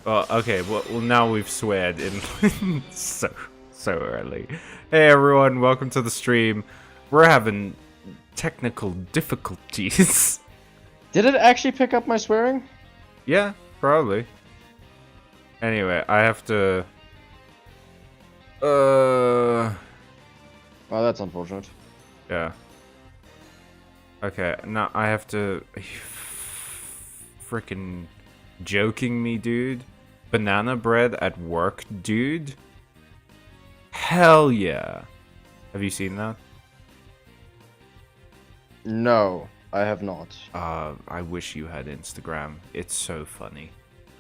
Well, okay, well now we've sweared in so early. Hey everyone, welcome to the stream. We're having technical difficulties. Did it actually pick up my swearing? Yeah, probably. Anyway, I have to... Oh, that's unfortunate. Yeah. Okay, now I have to... Frickin' joking me, dude? Banana bread at work, dude? Hell yeah. Have you seen that? No, I have not. I wish you had Instagram. It's so funny.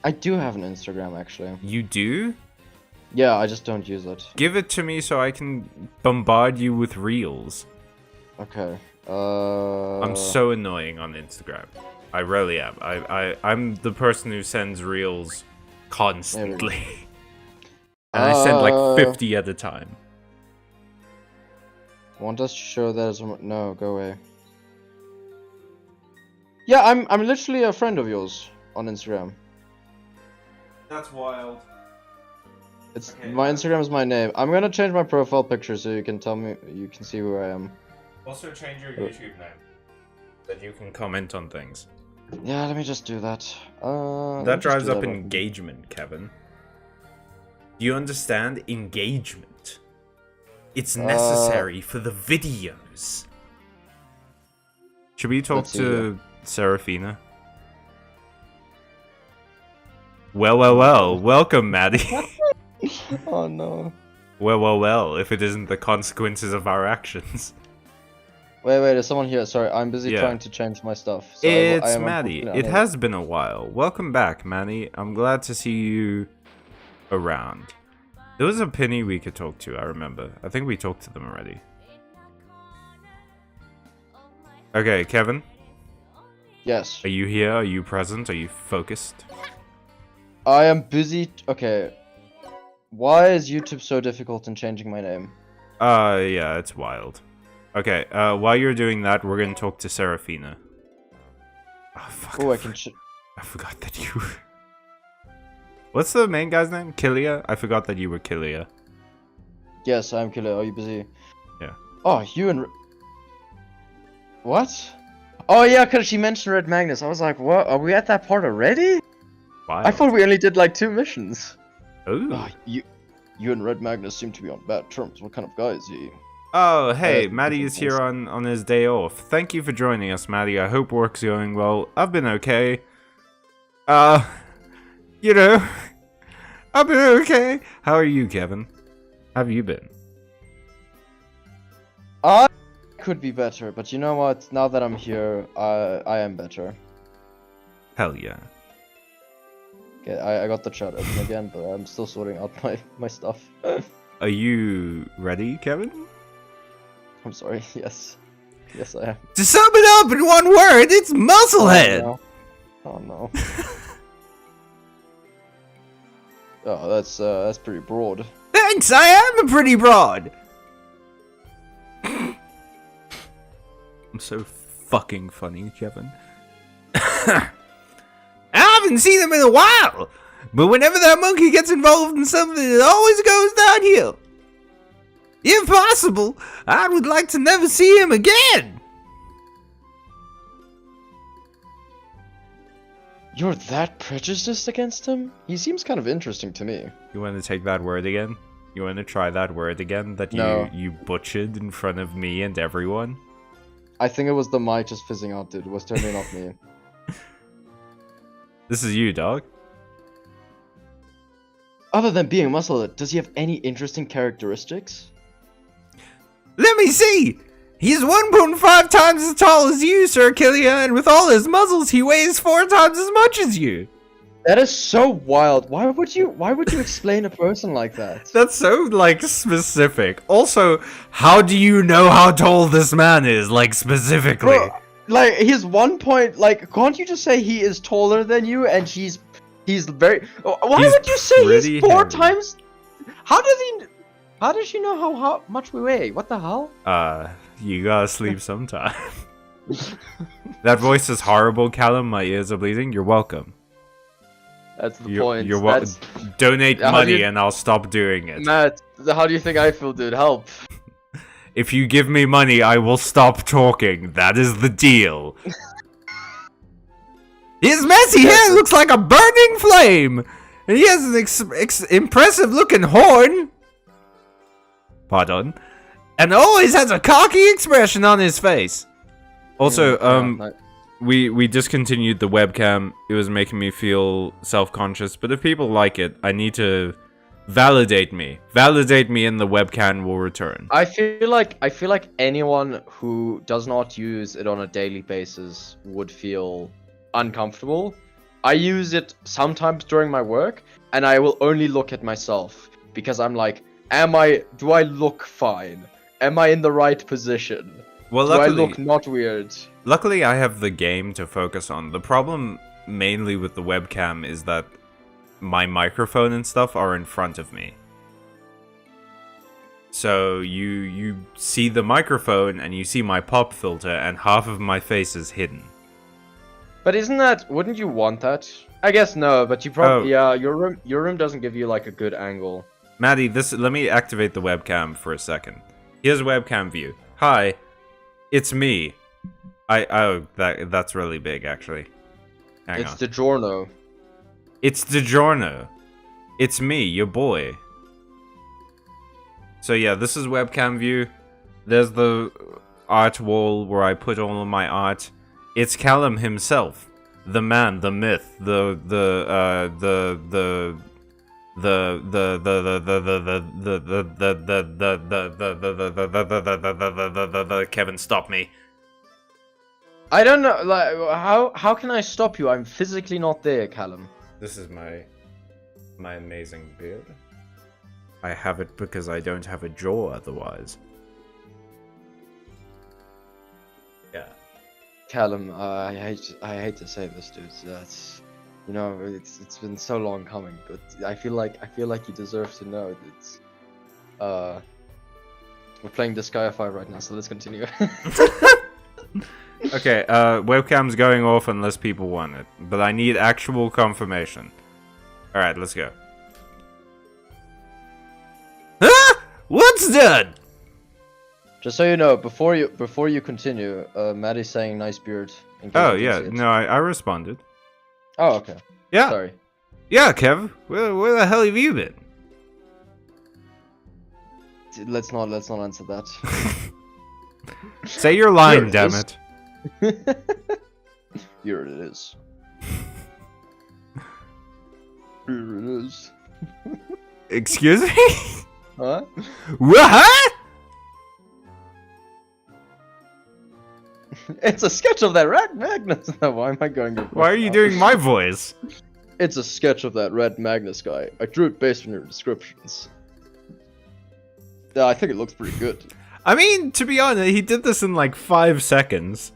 I do have an Instagram, actually. You do? Yeah, I just don't use it. Give it to me so I can bombard you with reels. Okay. I'm so annoying on Instagram. I really am. I'm the person who sends reels constantly. And I send like 50 at a time. Want us to show that as a... No, go away. Yeah, I'm literally a friend of yours on Instagram. That's wild. It's Okay. my Instagram is my name. I'm gonna change my profile picture so you can tell me, you can see who I am. Also change your YouTube name. That you can comment on things. Yeah, let me just do that. That drives up engagement, Kevin. Do you understand? Engagement. It's necessary for the videos. Should we talk to Serafina? Well. Welcome, Maddie. Oh no. Well. If it isn't the consequences of our actions. Wait, there's someone here. Sorry, I'm busy trying to change my stuff. So It's Maddie. It has been a while. Welcome back, Maddie. I'm glad to see you around. There was a Penny we could talk to, I remember. I think we talked to them already. Okay, Kevin? Yes. Are you here? Are you present? Are you focused? I am busy. Okay. Why is YouTube so difficult in changing my name? Yeah, it's wild. Okay, while you're doing that, we're gonna talk to Serafina. Oh, fuck. Oh, I can. I forgot that you were... What's the main guy's name? Kilia? I forgot that you were Kilia. Yes, I'm Killer. Are you busy? Yeah. Oh, you and. What? Oh yeah, because she mentioned Red Magnus. I was like, what? Are we at that part already? Wild. I thought we only did like 2 missions. Ooh. Oh, you and Red Magnus seem to be on bad terms. What kind of guy is he? Oh, hey, Maddie is here on his day off. Thank you for joining us, Maddie. I hope work's going well. I've been okay. You know, I've been okay. How are you, Kevin? How have you been? I could be better, but you know what? Now that I'm here, I am better. Hell yeah. Okay, I got the chat open again, but I'm still sorting out my stuff. Are you ready, Kevin? I'm sorry, yes. Yes, I am. To sum it up in one word, it's Musclehead! Oh no. Oh, that's pretty broad. Thanks, I am a pretty broad! I'm so fucking funny, Kevin. I haven't seen him in a while, but whenever that monkey gets involved in something, it always goes downhill. If possible, I would like to never see him again. You're that prejudiced against him? He seems kind of interesting to me. You want to take that word again? You want to try that word again that you butchered in front of me and everyone? I think it was the mic just fizzing out, dude. It was totally not me. This is you, dog. Other than being muscle, does he have any interesting characteristics? Let me see! He's 1.5 times as tall as you, Sir Kilia, and with all his muscles, he weighs 4 times as much as you. That is so wild. Why would you explain a person like that? That's so, like, specific. Also, how do you know how tall this man is, like, specifically? Bro, like, he's 1 point, like, can't you just say he is taller than you and he's very... Why would you say he's 4 times... How does she know how much we weigh? What the hell? You gotta sleep sometime. That voice is horrible, Callum. My ears are bleeding. You're welcome. That's the point. You're what? Donate How do money you- and I'll stop doing it. Matt, how do you think I feel, dude? Help. If you give me money, I will stop talking. That is the deal. His messy hair looks like a burning flame, and he has an impressive looking horn. Pardon. And always has a cocky expression on his face. Also, we discontinued the webcam. It was making me feel self-conscious, but if people like it, I need to validate me. Validate me and the webcam will return. I feel like anyone who does not use it on a daily basis would feel uncomfortable. I use it sometimes during my work, and I will only look at myself because I'm like, do I look fine? Am I in the right position? Well, do I look not weird? Luckily, I have the game to focus on. The problem mainly with the webcam is that my microphone and stuff are in front of me. So you see the microphone and you see my pop filter and half of my face is hidden. But wouldn't you want that? I guess no, but you probably, yeah, your room doesn't give you like a good angle. Maddie, let me activate the webcam for a second. Here's webcam view. Hi, it's me. That's really big actually. Hang on. It's DiGiorno. It's DiGiorno. It's me, your boy. So yeah, this is webcam view. There's the art wall where I put all of my art. It's Callum himself, the man, the myth, the Kevin, stop me. I don't know, like, how can I stop you? I'm physically not there, Callum. This is my amazing beard. I have it because I don't have a jaw otherwise. Yeah. Callum, I hate to say this, dude. That's, you know, it's been so long coming, but I feel like you deserve to know that. We're playing Disgaea 5 right now, so let's continue. Okay, webcam's going off unless people want it, but I need actual confirmation. Alright, let's go. Ah! What's done? Just so you know, before you continue, Maddie's saying nice beard. Oh yeah, no, I responded. Oh okay. Yeah. Sorry. Yeah, Kev, where the hell have you been? Let's not answer that. Say your line, Here it damn is. it. Here it is. Here it is. Excuse me? Huh? What? It's a sketch of that red Magnus. Why am I going? Why are you doing my voice? It's a sketch of that red Magnus guy. I drew it based on your descriptions. Yeah, I think it looks pretty good. I mean, to be honest, he did this in like 5 seconds.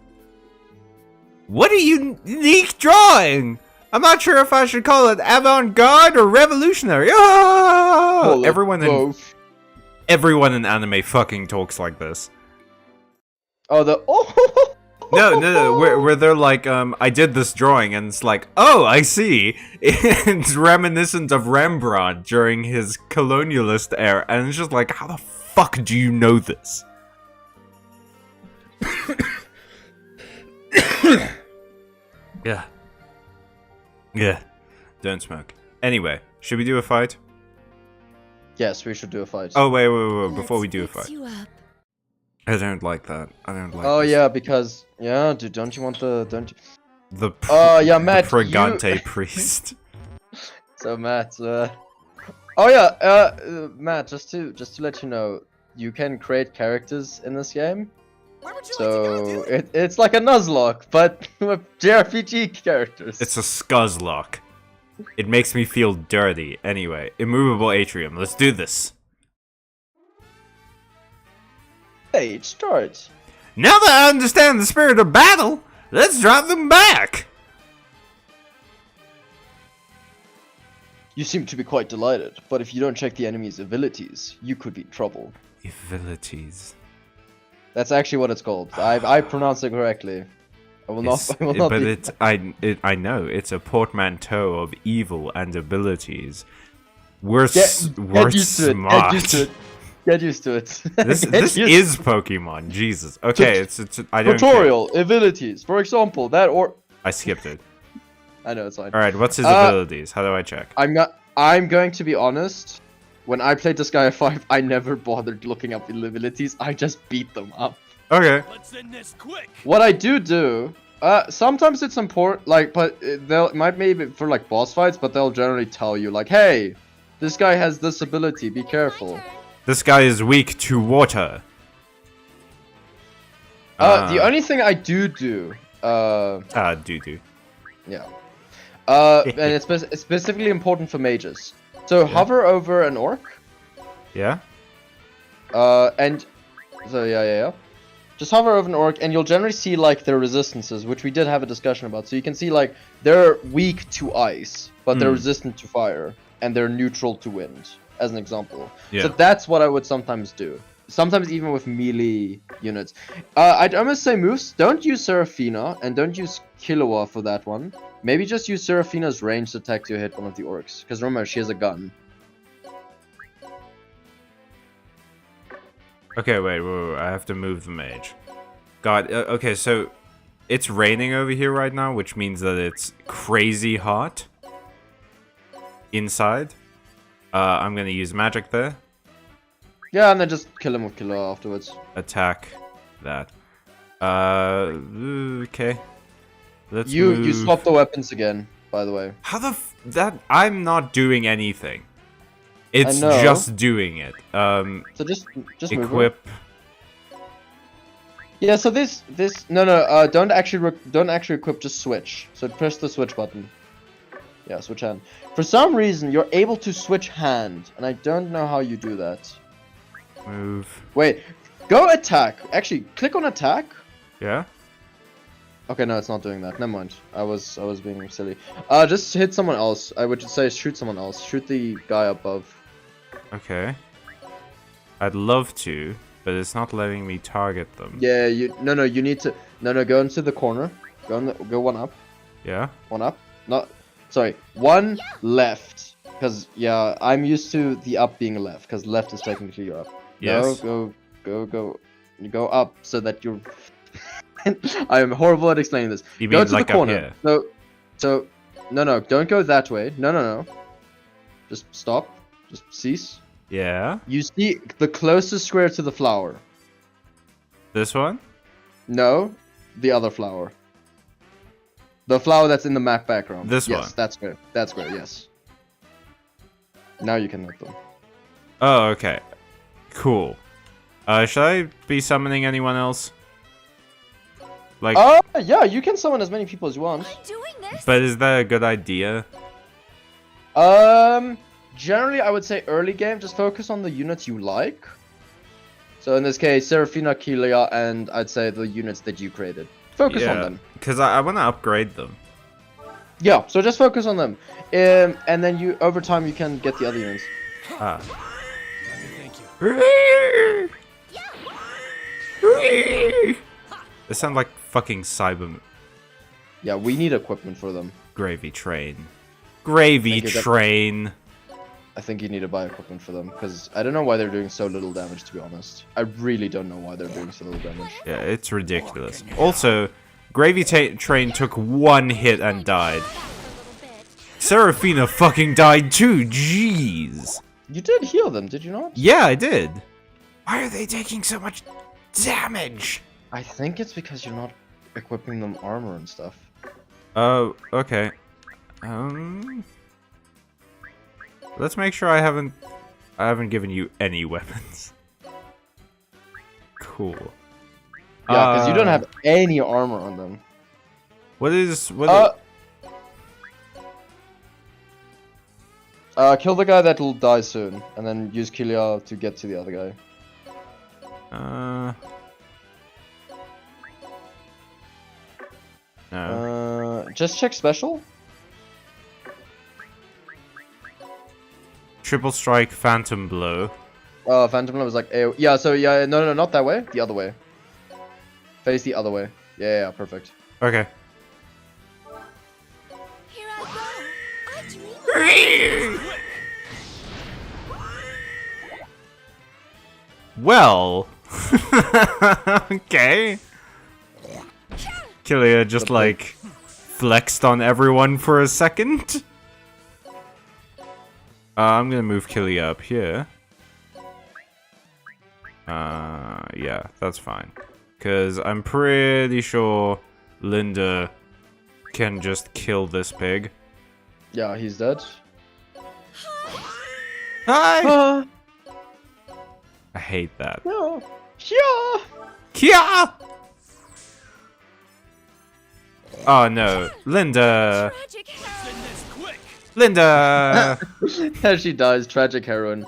What a unique drawing! I'm not sure if I should call it avant-garde or revolutionary. Oh! Everyone in anime fucking talks like this. Oh, No, where they're like, I did this drawing, and it's like, oh, I see. It's reminiscent of Rembrandt during his colonialist era, and it's just like, how the fuck do you know this? Yeah. Yeah. Don't smoke. Anyway, should we do a fight? Yes, we should do a fight. Oh, wait, before we do a fight. I don't like that. I don't like Oh this. yeah, because yeah, dude, don't you want the Yeah, Matt, the Pregante priest. So Matt, oh yeah, Matt, just to let you know, you can create characters in this game. So it's like a Nuzlocke, but with JRPG characters. It's a Scuzzlock. It makes me feel dirty. Anyway, immovable atrium. Let's do this. Stage start. Now that I understand the spirit of battle, let's drop them back. You seem to be quite delighted, but if you don't check the enemy's abilities, you could be in trouble. Abilities. That's actually what it's called. I pronounced it correctly. I will not. I will not. But I know it's a portmanteau of evil and abilities. We're smart. Get used to it. This is Pokemon. Jesus. Okay, it's I don't tutorial abilities. For example, that or I skipped it. I know it's fine. All right, what's his abilities? How do I check? I'm going to be honest. When I played Disgaea 5, I never bothered looking up the abilities. I just beat them up. Okay. Let's end this quick. What I do, sometimes it's important, like, but they'll might maybe for like boss fights, but they'll generally tell you like, hey, this guy has this ability. Be careful. This guy is weak to water. The only thing I do. Yeah. And it's specifically important for mages. So hover over an orc. Yeah. And so yeah. Just hover over an orc, and you'll generally see like their resistances, which we did have a discussion about. So you can see like they're weak to ice, but they're resistant to fire, and they're neutral to wind, as an example. Yeah. So that's what I would sometimes do. Sometimes even with melee units. I'd almost say moves. Don't use Seraphina, and don't use Killua for that one. Maybe just use Seraphina's ranged attack to hit one of the orcs. Because remember, she has a gun. Okay, wait, I have to move the mage. God, okay, so it's raining over here right now, which means that it's crazy hot inside. I'm gonna use magic there. Yeah, and then just kill him with Killua afterwards. Attack that. Okay. Let's You move. swap the weapons again, by the way. How the I'm not doing anything. It's just doing it. So just equip. move yeah, so this don't actually equip, just switch. So press the switch button. Yeah, switch hand. For some reason you're able to switch hand, and I don't know how you do that. Move. Wait, go attack. Actually, click on attack. Yeah. Okay, no, it's not doing that. Never mind. I was being silly. Just hit someone else. I would say shoot someone else. Shoot the guy above. Okay. I'd love to, but it's not letting me target them. Yeah, you need to go into the corner. Go one up. Yeah. One up. One left. Because yeah, I'm used to the up being left. Because left is technically your up. Yes. No, go up so that you're. I am horrible at explaining this. You go mean to like the corner. up here? So, no, don't go that way. No. Just stop. Just cease. Yeah. You see the closest square to the flower. This one? No, the other flower. The flower that's in the map background. This one? Yes, that's square. That's square, yes. Now you can hit them. Oh, okay. Cool. Should I be summoning anyone else? Like. Yeah, you can summon as many people as you want. But is that a good idea? Generally, I would say early game, just focus on the units you like. So in this case, Seraphina, Killua, and I'd say the units that you created. Focus on them. Because I want to upgrade them. Yeah, so just focus on them. And then over time, you can get the other units. Ah. Thank you. They sound like fucking cyber. Yeah, we need equipment for them. Gravy train. Gravy train. I think you need to buy equipment for them, because I don't know why they're doing so little damage, to be honest. I really don't know why they're doing so little damage. Yeah, it's ridiculous. Also, Gravy Train took one hit and died. Seraphina fucking died too, jeez. You did heal them, did you not? Yeah, I did. Why are they taking so much damage? I think it's because you're not equipping them armor and stuff. Oh, okay. Let's make sure I haven't given you any weapons. Cool. Yeah, because you don't have any armor on them. Kill the guy that'll die soon, and then use Killua to get to the other guy. No. Just check special. Triple strike, phantom blow. Phantom blow was like AoE. Yeah, so yeah, no, not that way. The other way. Face the other way. Yeah, perfect. Okay. Here I go. I dream of Well. Okay. Killia just like flexed on everyone for a second. I'm gonna move Killia up here. Yeah, that's fine. Cause I'm pretty sure Linda can just kill this pig. Yeah, he's dead. Hi! I hate that. No. Yeah. Kia! Oh no, Linda! tragic hell. Send this quick. Linda! As she dies, tragic heroine.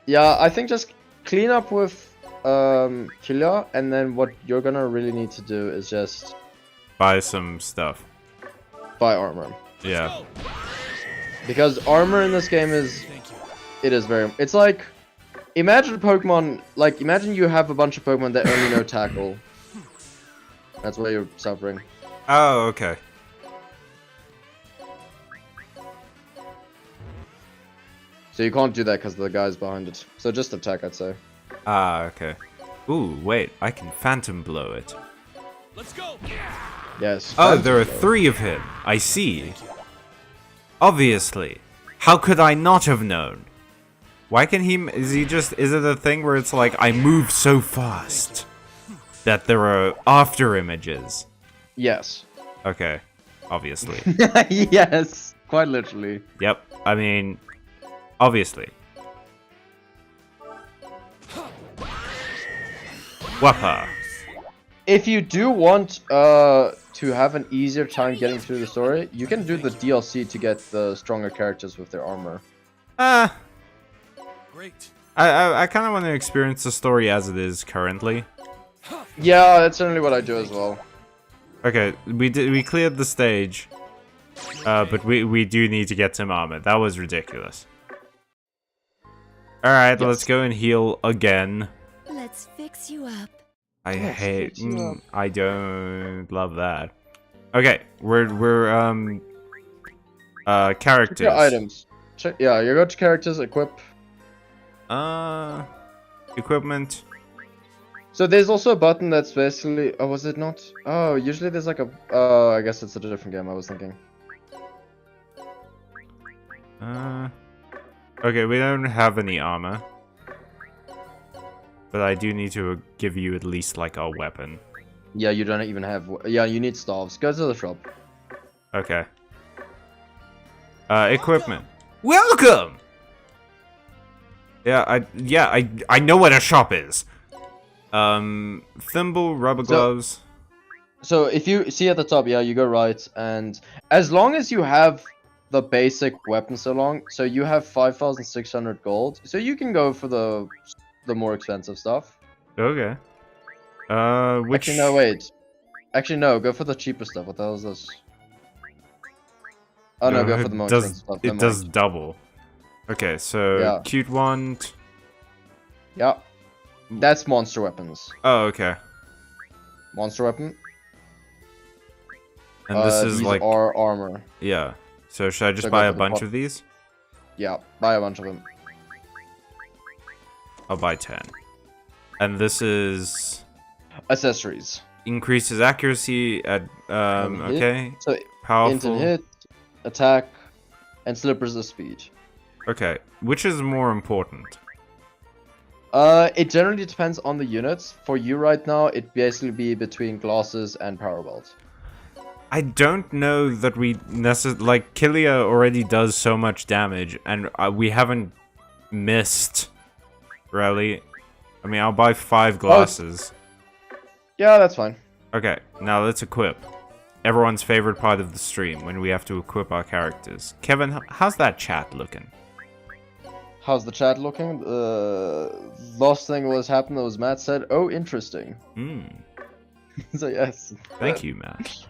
Yeah, I think just clean up with Killia, and then what you're gonna really need to do is just Buy some stuff. buy armor. Yeah. Go. Because armor in this game is Thank you. it is very it's like imagine Pokemon like imagine you have a bunch of Pokemon that only know tackle. That's why you're suffering. Oh, okay. So you can't do that because the guy's behind it. So just attack, I'd say. Ah, okay. Ooh, wait, I can Phantom Blow it. Let's go. Yes. Oh, Phantom there are Blow. 3 of him. I see. Obviously. How could I not have known? Why can he... Is it a thing where it's like, I move so fast that there are after images? Yes. Okay. Obviously. Yes. Quite literally. Yep. I mean... Obviously. Wappa. If you do want to have an easier time getting through the story, you can do the DLC to get the stronger characters with their armor. Great. I kind of want to experience the story as it is currently. Yeah, that's certainly what I do as well. Okay, we cleared the stage, but we do need to get some armor. That was ridiculous. All right, Yes. let's go and heal again. Let's fix you up. I Yes, hate. fix you up. I don't love that. Okay, we're characters. Check your items. Check, yeah, you go to characters, equip. Equipment. So there's also a button that's basically. Oh, was it not? Oh, usually there's like a. I guess it's a different game. I was thinking. Okay, we don't have any armor. But I do need to give you at least like a weapon. Yeah, you don't even have. Yeah, you need staves. Go to the shop. Okay. Equipment. Welcome! Yeah, I know what a shop is. Thimble, rubber gloves. So if you see at the top, yeah, you go right, and as long as you have the basic weapon so you have 5,600 gold, so you can go for the more expensive stuff. Okay. Which... Actually, no, wait. Actually, no, go for the cheaper stuff. What the hell is this? Oh no, go for the more expensive stuff. It Never does mind. double. Okay, so Yeah. cute wand. Yeah. That's monster weapons. Oh, okay. Monster weapon. And this is these like are armor. yeah. So should I just So go buy a for the bunch pot- of these? Yeah, buy a bunch of them. I'll buy 10. And this is Accessories. increases accuracy at Hit. okay. So Powerful. instant hit, attack, and slippers of speed. Okay, which is more important? It generally depends on the units. For you right now, it basically be between glasses and power belt. I don't know that we necessarily like Killia already does so much damage, and we haven't missed. Really, I mean, I'll buy 5 glasses. Yeah, that's fine. Okay, now let's equip. Everyone's favorite part of the stream when we have to equip our characters. Kevin, how's that chat looking? How's the chat looking? Last thing was happened was Matt said, "Oh, interesting." So yes. Thank you, Matt.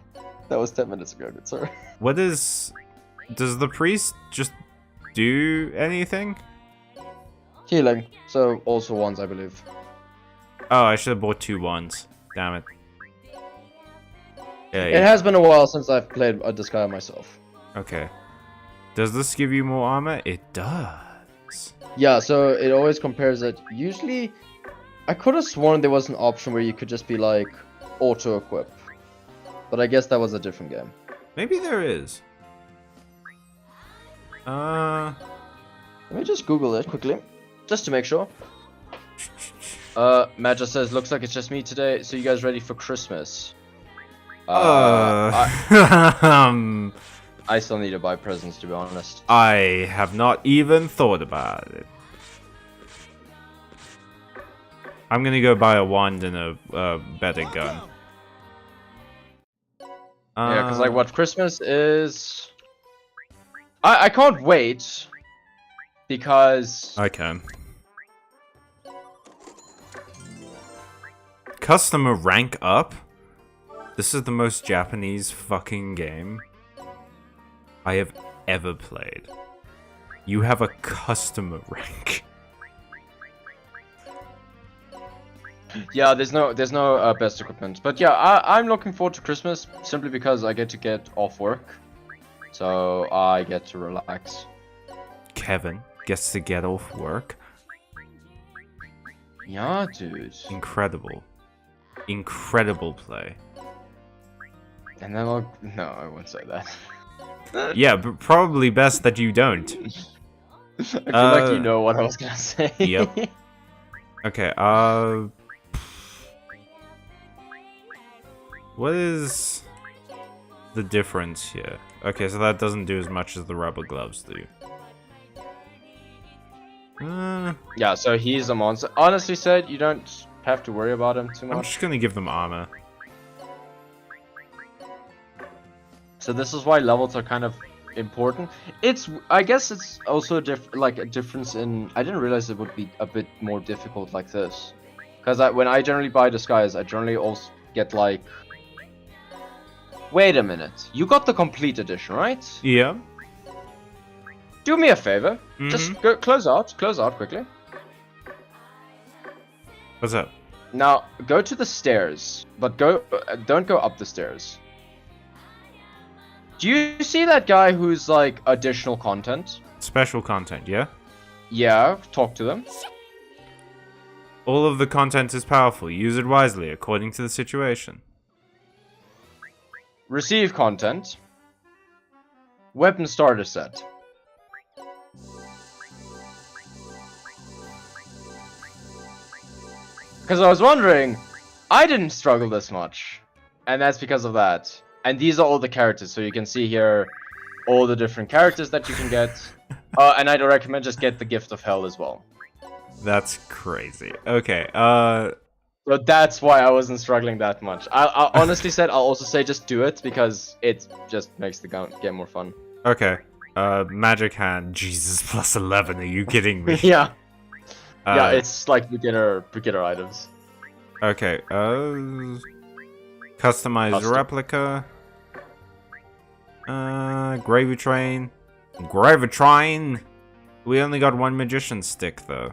That was 10 minutes ago. Good, sorry. What is... Does the priest just do anything? Healing. So also wands, I believe. Oh, I should have bought 2 wands. Damn it. Yeah, It has been a while since I've played a Disgaea myself. Okay. Does this give you more armor? It does. Yeah, so it always compares it. Usually, I could have sworn there was an option where you could just be like auto-equip. But I guess that was a different game. Maybe there is. Let me just Google it quickly, just to make sure. Matt just says, looks like it's just me today, so you guys ready for Christmas? I still need to buy presents, to be honest. I have not even thought about it. I'm gonna go buy a wand and a better gun. Yeah, because like what Christmas is... I can't wait, because... I can. Customer rank up? This is the most Japanese fucking game I have ever played. You have a customer rank. Yeah, there's no best equipment. But yeah, I'm looking forward to Christmas, simply because I get to get off work. So I get to relax. Kevin gets to get off work. Yeah, dude. Incredible. Incredible play. And then no, I won't say that. Yeah, but probably best that you don't. I feel like you know what I was gonna say. Yep. Okay, what is the difference here? Okay, so that doesn't do as much as the rubber gloves do. Yeah, so he's a monster. Honestly said, you don't have to worry about him too much. I'm just gonna give them armor. So this is why levels are kind of important. I guess it's also a difference in... I didn't realize it would be a bit more difficult like this. Because when I generally buy Disgaeas, I generally also get like... Wait a minute. You got the complete edition, right? Yeah. Do me a favor. Just go close out quickly. What's up? Now, go to the stairs, but don't go up the stairs. Do you see that guy who's like additional content? Special content, yeah? Yeah, talk to them. All of the content is powerful. Use it wisely, according to the situation. Receive content. Weapon starter set. Because I was wondering, I didn't struggle this much. And that's because of that. And these are all the characters, so you can see here all the different characters that you can get. And I'd recommend just get the Gift of Hell as well. That's crazy. Okay, So that's why I wasn't struggling that much. I honestly said, I'll also say just do it, because it just makes the game more fun. Okay. Magic hand. Jesus, plus 11. Are you kidding me? Yeah. Yeah, it's like beginner items. Okay, Customize replica. Gravy train. We only got one magician stick, though.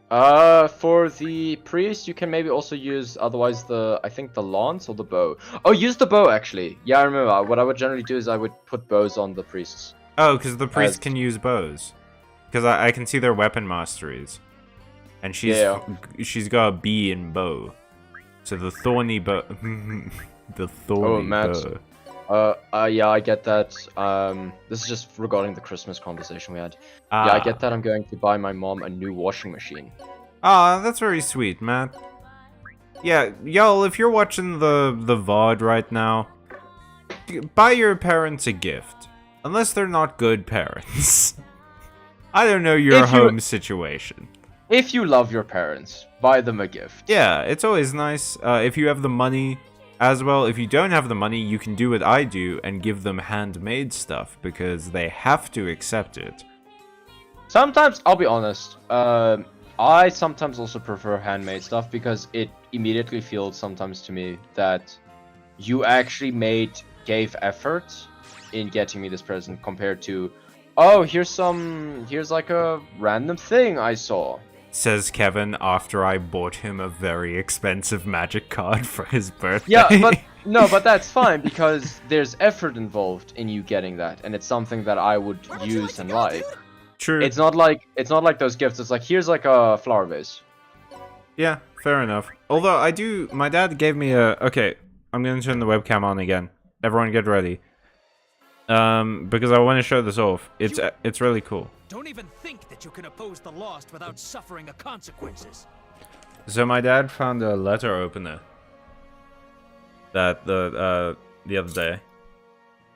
For the priest, you can maybe also use, otherwise I think the lance or the bow. Oh, use the bow, actually. Yeah, I remember. What I would generally do is I would put bows on the priests. Oh, because the priest can use bows. Because I can see their weapon masteries. And she's got a B in bow. So the thorny bow... the thorny bow. Yeah, I get that. This is just regarding the Christmas conversation we had. Yeah, I get that. I'm going to buy my mom a new washing machine. That's very sweet, Matt. Yeah, y'all, if you're watching the VOD right now, buy your parents a gift. Unless they're not good parents. I don't know your home situation. If you love your parents, buy them a gift. Yeah, it's always nice. If you have the money as well, if you don't have the money, you can do what I do and give them handmade stuff because they have to accept it. Sometimes, I'll be honest, I sometimes also prefer handmade stuff because it immediately feels sometimes to me that you actually gave effort in getting me this present compared to, oh, here's like a random thing I saw. Says Kevin after I bought him a very expensive magic card for his birthday. Yeah, but no, but that's fine because there's effort involved in you getting that, and it's something that I would use and like. True. It's not like those gifts. It's like here's like a flower vase. Yeah, fair enough. Although my dad gave me a. Okay, I'm gonna turn the webcam on again. Everyone, get ready. Because I want to show this off. It's really cool. Don't even think that you can oppose the lost without suffering the consequences. So my dad found a letter opener that the other day.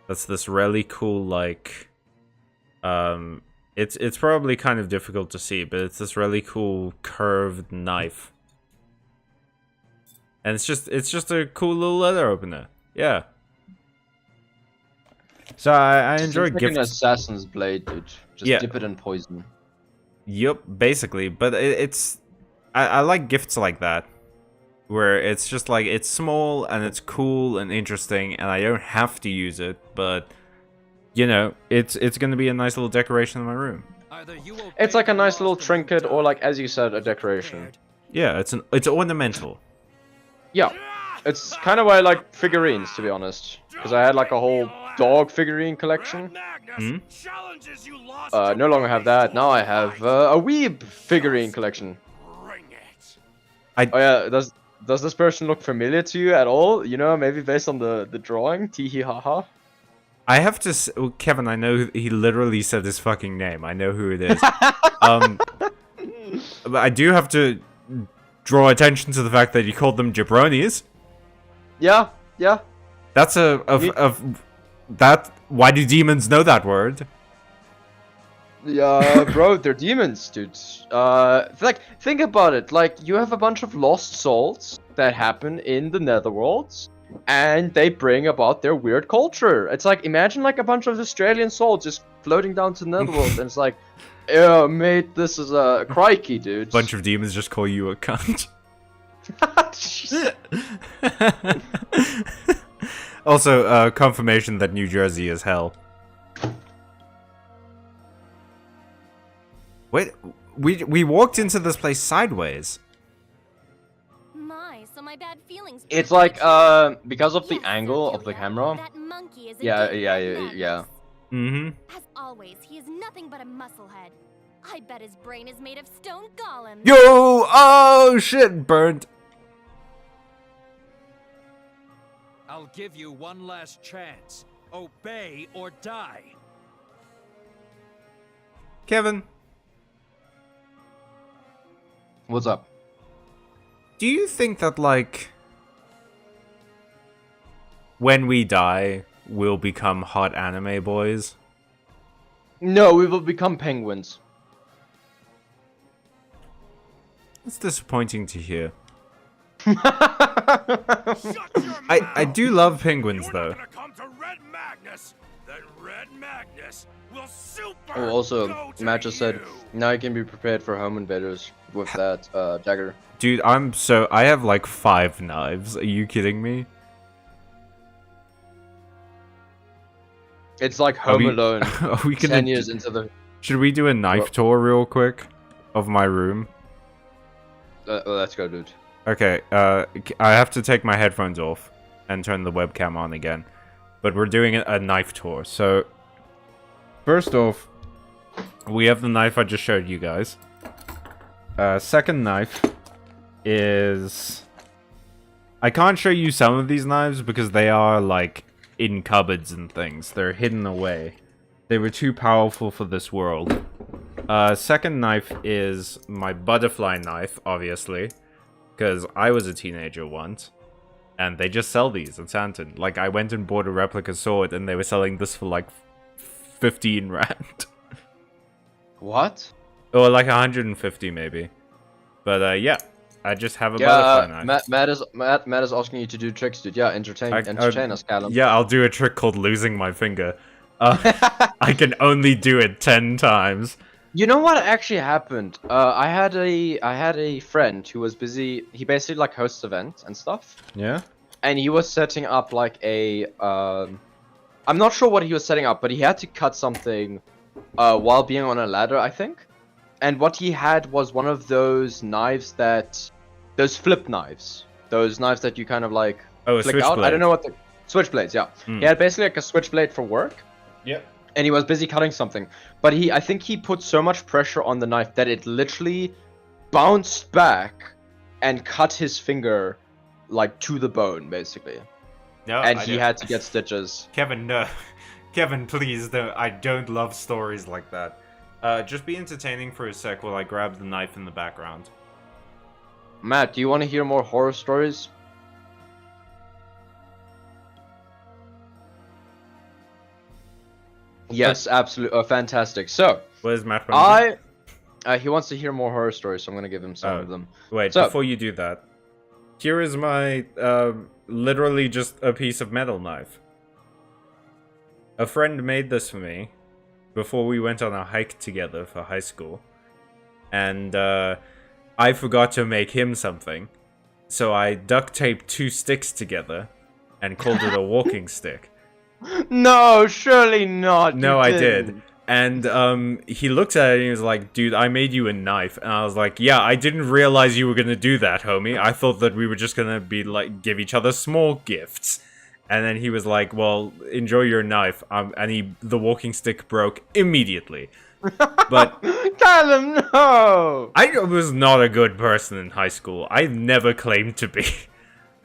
That's this really cool like it's probably kind of difficult to see, but it's this really cool curved knife. And it's just a cool little letter opener. Yeah. So I enjoy It's like an assassin's blade, dude. Just dip it in poison. Yup, basically. But I like gifts like that, where it's just like it's small and it's cool and interesting, and I don't have to use it, but you know, it's gonna be a nice little decoration in my room. It's like a nice little trinket, or like as you said, a decoration. Yeah, it's ornamental. Yeah, it's kind of why I like figurines, to be honest, because I had like a whole dog figurine collection. Hmm? No longer have that. Now I have a weeb figurine collection. Oh yeah, does this person look familiar to you at all? You know, maybe based on the drawing. Tee hee ha ha. I have to Kevin, I know he literally said his fucking name. I know who it is. But I do have to draw attention to the fact that you called them jabronis. Yeah, yeah. That's that. Why do demons know that word? Yeah, bro, they're demons, dude. Like, think about it. Like, you have a bunch of lost souls that happen in the netherworlds, and they bring about their weird culture. It's like, imagine like a bunch of Australian souls just floating down to the netherworld, and it's like, yeah, mate, this is a crikey, dude. Bunch of demons just call you a cunt. Also, confirmation that New Jersey is hell. Wait, we walked into this place sideways. My, so my bad feelings. It's like, because of the angle of the camera. That monkey is a Yeah. Mm-hmm. As always, he is nothing but a musclehead. I bet his brain is made of stone golems. Yo! Oh shit! Burned. I'll give you one last chance. Obey or die. Kevin, What's up? do you think that like when we die, we'll become hot anime boys? No, we will become penguins. It's disappointing to hear. Shut your I do love penguins You're though. not gonna come to Red Magnus. Then Red Magnus will super Oh, also, go to Matt just said, you. now you can be prepared for home invaders with that dagger. Dude, I have like 5 knives. Are you kidding me? It's like Are Home we- Alone, Are we gonna 10 years into the... Should we do a knife Well- tour real quick of my room? let's go, dude. Okay, I have to take my headphones off and turn the webcam on again. But we're doing a knife tour. So, first off, we have the knife I just showed you guys. Second knife is... I can't show you some of these knives because they are, like, in cupboards and things. They're hidden away. They were too powerful for this world. Second knife is my butterfly knife, obviously. Because I was a teenager once. And they just sell these at Santon. Like, I went and bought a replica sword and they were selling this for like 15 rand. What? Or like 150 maybe. But yeah, I just have a butterfly knife. Matt is asking you to do tricks, dude. Yeah, entertain us, Callum. Yeah, I'll do a trick called losing my finger. I can only do it 10 times. You know what actually happened? I had a friend who was busy. He basically like hosts events and stuff. Yeah? And he was setting up like a I'm not sure what he was setting up, but he had to cut something while being on a ladder, I think. and what he had was one of those knives those flip knives, those knives that you kind of like Oh, a flick out. I don't know what the switchblades. Yeah, he had basically like a switchblade for work. Yep. And he was busy cutting something, but I think he put so much pressure on the knife that it literally bounced back and cut his finger like to the bone, basically. No, and he had to get stitches. Kevin, no. Kevin, please, I don't love stories like that. Just be entertaining for a sec while I grab the knife in the background. Matt, do you want to hear more horror stories? Yes, absolutely. Fantastic. So, Where's Matt? He wants to hear more horror stories, so I'm gonna give him some of them. Wait, before you do that, here is my literally just a piece of metal knife. A friend made this for me before we went on a hike together for high school, and I forgot to make him something, so I duct taped 2 sticks together and called it a walking stick. No, surely not. No, I did. And he looked at it and he was like, dude, I made you a knife. And I was like, yeah, I didn't realize you were gonna do that, homie. I thought that we were just gonna be like, give each other small gifts. And then he was like, well, enjoy your knife. And the walking stick broke immediately. But Callum, no! I was not a good person in high school. I never claimed to be.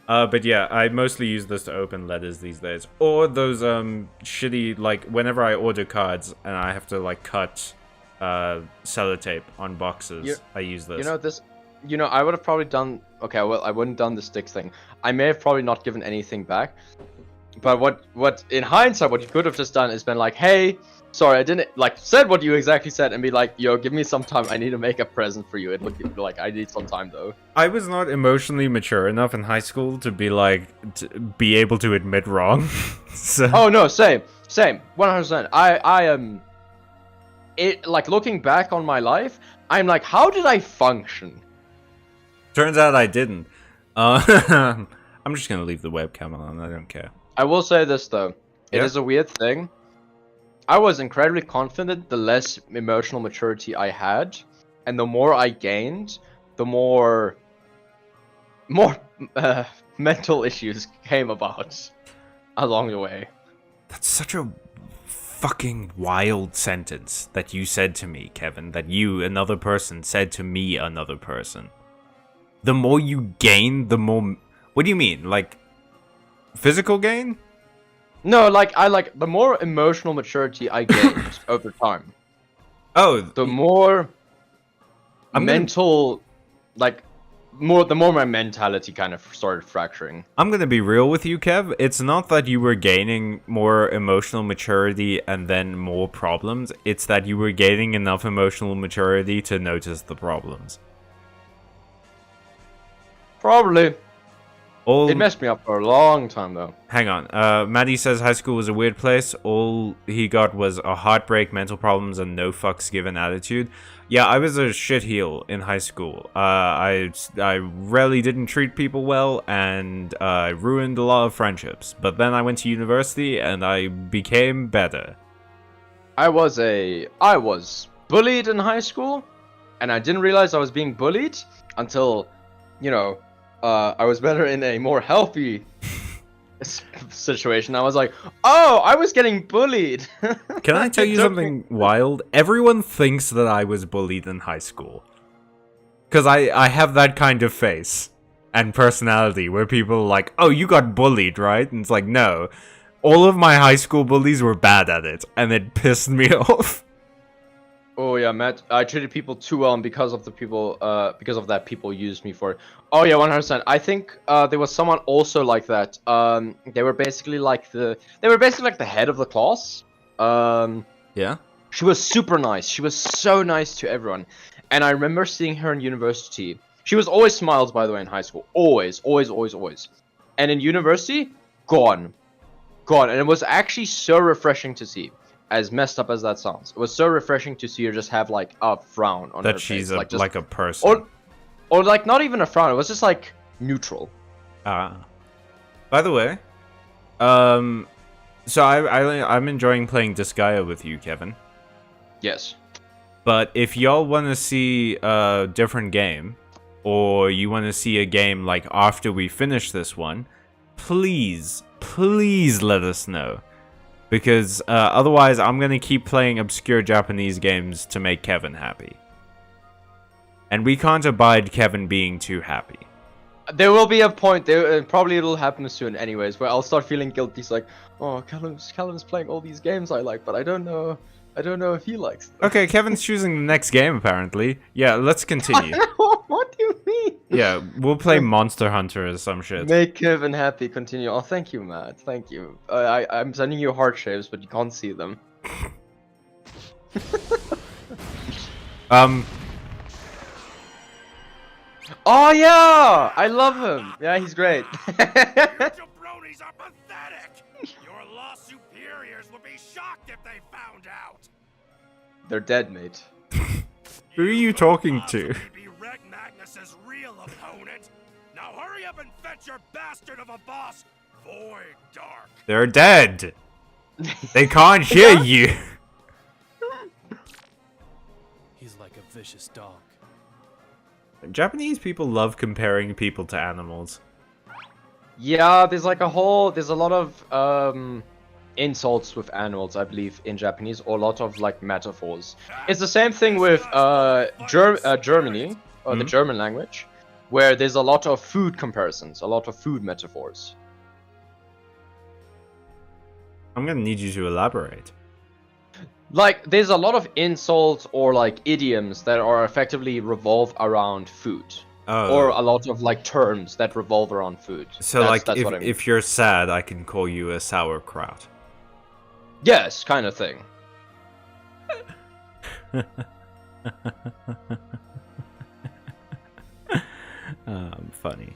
But yeah, I mostly use this to open letters these days. Or those, shitty, like, whenever I order cards and I have to, like, cut, sellotape on boxes, I use this. I would have probably done... Okay, well, I wouldn't have done the sticks thing. I may have probably not given anything back. But what in hindsight, what you could have just done is been like, hey... Sorry, I didn't, like, said what you exactly said and be like, yo, give me some time, I need to make a present for you. It would be like, I need some time, though. I was not emotionally mature enough in high school to be, like, to be able to admit wrong. So... Oh, no, same, 100%. I am, like, looking back on my life, I'm like, how did I function? Turns out I didn't. I'm just gonna leave the webcam on, I don't care. I will say this, though. It is a weird thing. I was incredibly confident the less emotional maturity I had, and the more I gained, the more mental issues came about along the way. That's such a fucking wild sentence that you said to me, Kevin, that you, another person, said to me, another person. The more you gain, the more... What do you mean? Like, physical gain? No, like, the more emotional maturity I gained over time. Oh. The more mental, the more my mentality kind of started fracturing. I'm gonna be real with you, Kev. It's not that you were gaining more emotional maturity and then more problems. It's that you were gaining enough emotional maturity to notice the problems. Probably. It messed me up for a long time, though. Hang on. Maddie says high school was a weird place. All he got was a heartbreak, mental problems, and no fucks given attitude. Yeah, I was a shitheel in high school. I really didn't treat people well, and I ruined a lot of friendships. But then I went to university, and I became better. I was bullied in high school, and I didn't realize I was being bullied until, I was better in a more healthy situation. I was like, oh, I was getting bullied. Can I tell you something wild? Everyone thinks that I was bullied in high school. Because I have that kind of face and personality where people are like, oh, you got bullied, right? And it's like, no. All of my high school bullies were bad at it, and it pissed me off. Oh yeah, Matt. I treated people too well, and because of that, people used me for it. Oh yeah, 100%. I think there was someone also like that. They were basically like the head of the class. Yeah. She was super nice. She was so nice to everyone, and I remember seeing her in university. She was always smiles, by the way, in high school. Always. And in university, gone, and it was actually so refreshing to see. As messed up as that sounds, it was so refreshing to see her just have like a frown on her face. That she's like a person. Or like not even a frown, it was just like neutral. By the way, so I'm enjoying playing Disgaea with you, Kevin. Yes. But if y'all want to see a different game, or you want to see a game like after we finish this one, please let us know. Because otherwise I'm going to keep playing obscure Japanese games to make Kevin happy. And we can't abide Kevin being too happy. There will be a point, probably it'll happen soon anyways, where I'll start feeling guilty. It's like, oh, Callum's playing all these games I like, but I don't know if he likes them. Okay, Kevin's choosing the next game apparently. Yeah, let's continue. What do you mean? Yeah, we'll play Monster Hunter or some shit. Make Kevin happy, continue. Oh, thank you, Matt, thank you. I'm sending you heart shapes, but you can't see them. Oh yeah! I love him! Yeah, he's great. You jabronis are pathetic! Your lost superiors would be shocked if they found out! They're dead, mate. Who are you talking to? Be Reg Magnus's real opponent. Now hurry up and fetch your bastard of a boss, Void Dark. They're dead! They can't hear you! He's like a vicious dog. Japanese people love comparing people to animals. Yeah, there's like there's a lot of insults with animals, I believe, in Japanese, or a lot of like metaphors. It's the same thing with Germany, or the German language, where there's a lot of food comparisons, a lot of food metaphors. I'm gonna need you to elaborate. Like, there's a lot of insults or like idioms that are effectively revolve around food. Oh. Or a lot of like terms that revolve around food. So that's like, what I mean. if you're sad, I can call you a sauerkraut. Yes, kind of thing. Funny.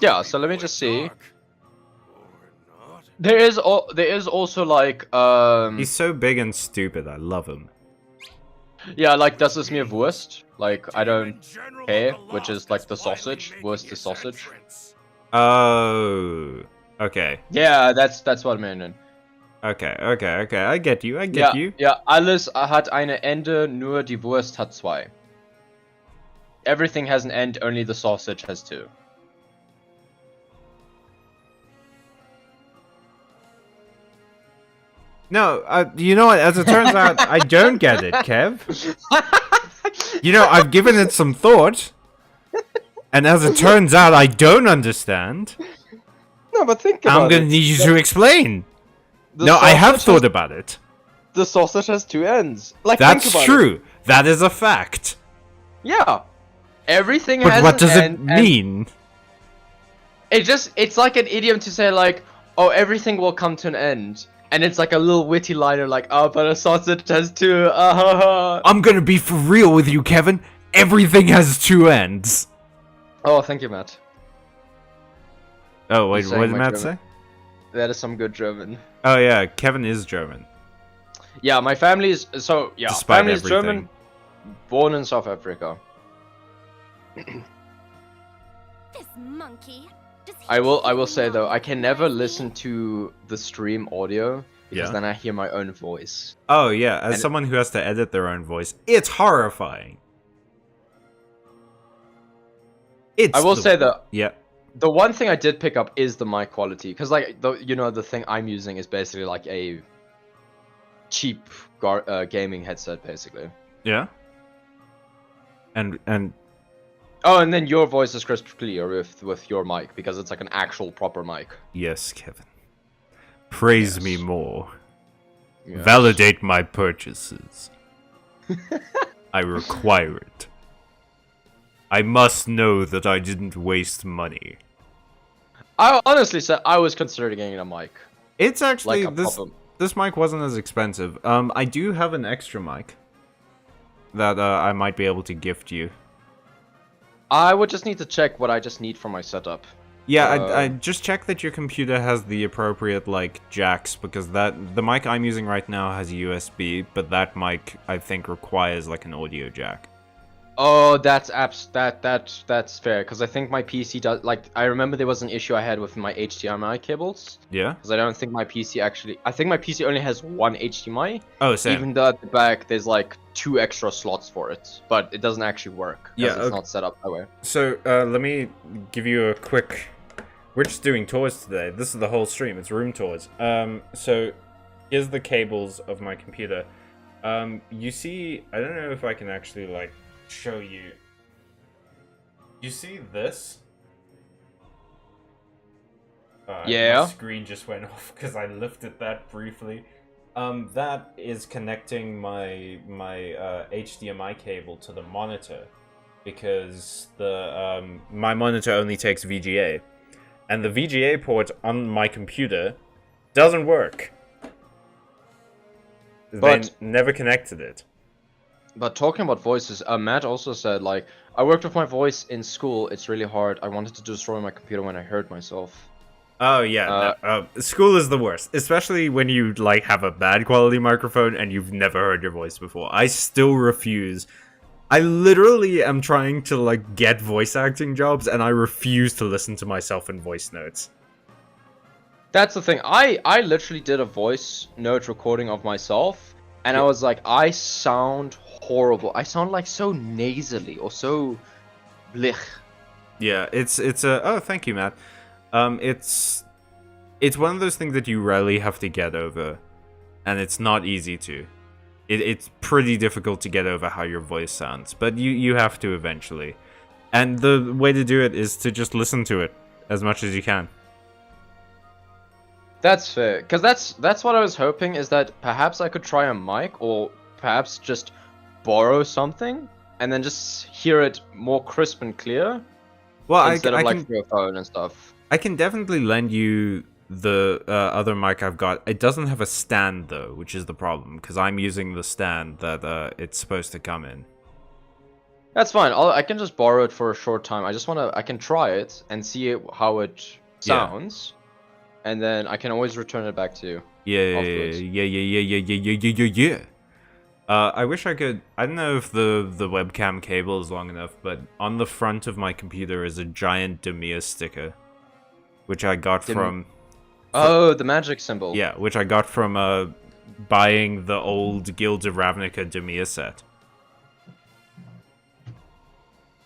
Yeah, so let me just see. There is also like He's so big and stupid, I love him. yeah, like das ist mir Wurst, like I don't care, which is like the sausage. Wurst is sausage. Oh, okay. Yeah, that's what I mean. Okay, I get you, I get you. Ja, alles hat eine Ende, nur die Wurst hat zwei. Everything has an end, only the sausage has two. No, you know what, as it turns out, I don't get it, Kev. You know, I've given it some thought, and as it turns out, I don't understand. No, but think about it. I'm gonna need you to explain. No, I have thought about it. The sausage has two ends. Like, That's think about true. it. That is a fact. Yeah. Everything But has what an does it end, mean? it's like an idiom to say like, oh, everything will come to an end. And it's like a little witty liner like, oh, but a sausage has two, I'm gonna be for real with you, Kevin. Everything has two ends. Oh, thank you, Matt. Oh, wait, He's what saying did my Matt German. say? That is some good German. Oh yeah, Kevin is German. Yeah, my family is, so, yeah, Despite family is everything. German, born in South Africa. This monkey. Does he I will really say though, I can never recognize me? listen to the stream audio, because Yeah. then I hear my own voice. Oh yeah, as And- someone who has to edit their own voice, it's horrifying. It's I will say though, Yeah. the one thing I did pick up is the mic quality, because like the thing I'm using is basically like a cheap gaming headset, basically. Yeah. And Oh, and then your voice is crystal clear with your mic, because it's like an actual proper mic. yes, Kevin. Praise Yes. me more. Yes. Validate my purchases. I require it. I must know that I didn't waste money. I honestly said I was considering getting a mic, It's actually like a proper. this mic wasn't as expensive. I do have an extra mic that I might be able to gift you. I would just need to check what I just need for my setup. Yeah, I just check that your computer has the appropriate like jacks, because the mic I'm using right now has USB, but that mic I think requires like an audio jack. Oh, that's that's fair, because I think my PC does, like, I remember there was an issue I had with my HDMI cables, Yeah. because I don't think my PC actually, I think my PC only has one HDMI, Oh, same. even though at the back there's like 2 extra slots for it, but it doesn't actually work, because Yeah, it's okay. not set up that way. So, let me give you a quick... We're just doing tours today. This is the whole stream. It's room tours. So, here's the cables of my computer. You see... I don't know if I can actually, like, show you. You see this? Yeah. My screen just went off because I lifted that briefly. That is connecting my HDMI cable to the monitor, because the my monitor only takes VGA, and the VGA port on my computer doesn't work. They never connected it. But talking about voices, Matt also said, like, I worked with my voice in school, it's really hard, I wanted to destroy my computer when I heard myself. Oh yeah, school is the worst, especially when you like have a bad quality microphone and you've never heard your voice before. I still refuse. I literally am trying to like get voice acting jobs, and I refuse to listen to myself in voice notes. That's the thing. I literally did a voice note recording of myself, and I was like, I sound horrible. I sound like so nasally or so blech. Yeah, it's a oh, thank you, Matt. It's one of those things that you rarely have to get over, and it's not easy to. It's pretty difficult to get over how your voice sounds, but you have to eventually. And the way to do it is to just listen to it as much as you can. That's fair, because that's what I was hoping, is that perhaps I could try a mic, or perhaps just borrow something and then just hear it more crisp and clear. Well, instead of I like can, through a phone and stuff. I can definitely lend you the other mic I've got. It doesn't have a stand though, which is the problem, because I'm using the stand that it's supposed to come in. That's fine. I can just borrow it for a short time. I can try it and see how it sounds, and then I can always return it back to you. Yeah. I wish I could. I don't know if the webcam cable is long enough, but on the front of my computer is a giant Demia sticker, which I got from. Oh, the magic symbol. Yeah, which I got from buying the old Guilds of Ravnica Demia set.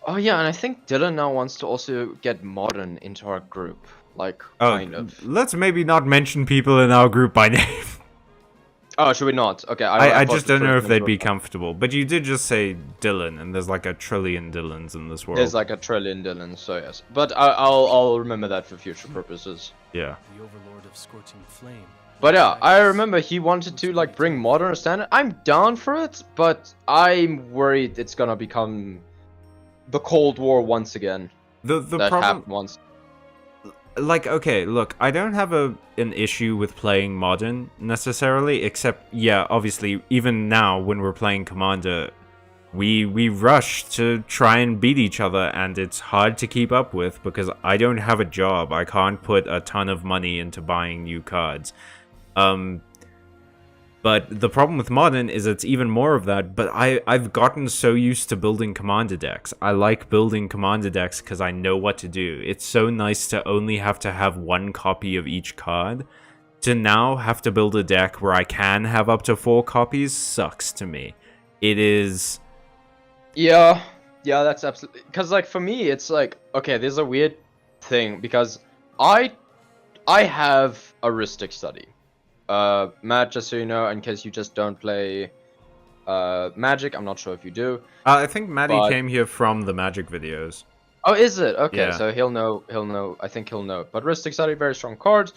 Oh yeah, and I think Dylan now wants to also get modern into our group, like kind of. Let's maybe not mention people in our group by name. Oh, should we not? Okay, I just don't know if they'd be comfortable. But you did just say Dylan, and there's like a trillion Dylans in this world. There's like a trillion Dylans, so yes. But I'll remember that for future purposes. Yeah. The Overlord of Scorching Flame. But yeah, I remember he wanted to like bring modern standard. I'm down for it, but I'm worried it's gonna become the Cold War once again. The that problem happened once. Like, okay, look, I don't have an issue with playing modern necessarily, except, yeah, obviously, even now when we're playing Commander, we rush to try and beat each other, and it's hard to keep up with because I don't have a job. I can't put a ton of money into buying new cards. But the problem with Modern is it's even more of that, but I've gotten so used to building Commander decks. I like building Commander decks because I know what to do. It's so nice to only have to have one copy of each card. To now have to build a deck where I can have up to 4 copies sucks to me. It is... Yeah, that's absolutely... Because, like, for me, it's like, okay, there's a weird thing, because I have a Ristic study. Matt, just so you know, in case you just don't play Magic, I'm not sure if you do. I think Maddie came here from the Magic videos. Oh, is it? Okay, Yeah. so he'll know, I think he'll know. But Ristic study, very strong cards,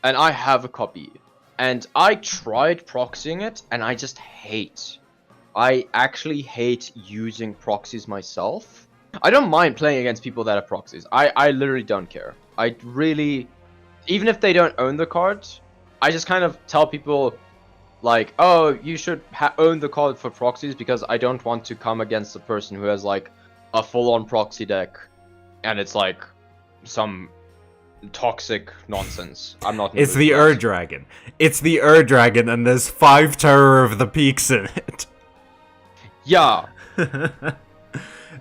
and I have a copy. And I tried proxying it, and I just hate. I actually hate using proxies myself. I don't mind playing against people that have proxies. I literally don't care. I really... Even if they don't own the cards, I just kind of tell people, like, oh, you should own the card for proxies because I don't want to come against a person who has, like, a full-on proxy deck, and it's, like, some toxic nonsense. I'm not... It's the Ur-Dragon. It's the Ur-Dragon, and there's 5 Terror of the Peaks in it. Yeah.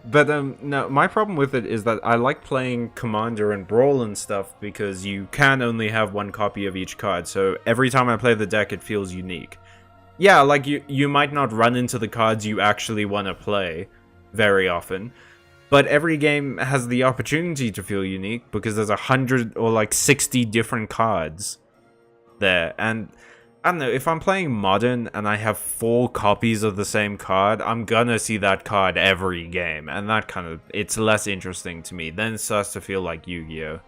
But no, my problem with it is that I like playing Commander and Brawl and stuff because you can only have one copy of each card, so every time I play the deck it feels unique. Yeah, like you might not run into the cards you actually want to play very often, but every game has the opportunity to feel unique because there's 100 or like 60 different cards there, and I don't know, if I'm playing Modern and I have 4 copies of the same card, I'm gonna see that card every game, and that kind of, it's less interesting to me. Then it starts to feel like Yu-Gi-Oh!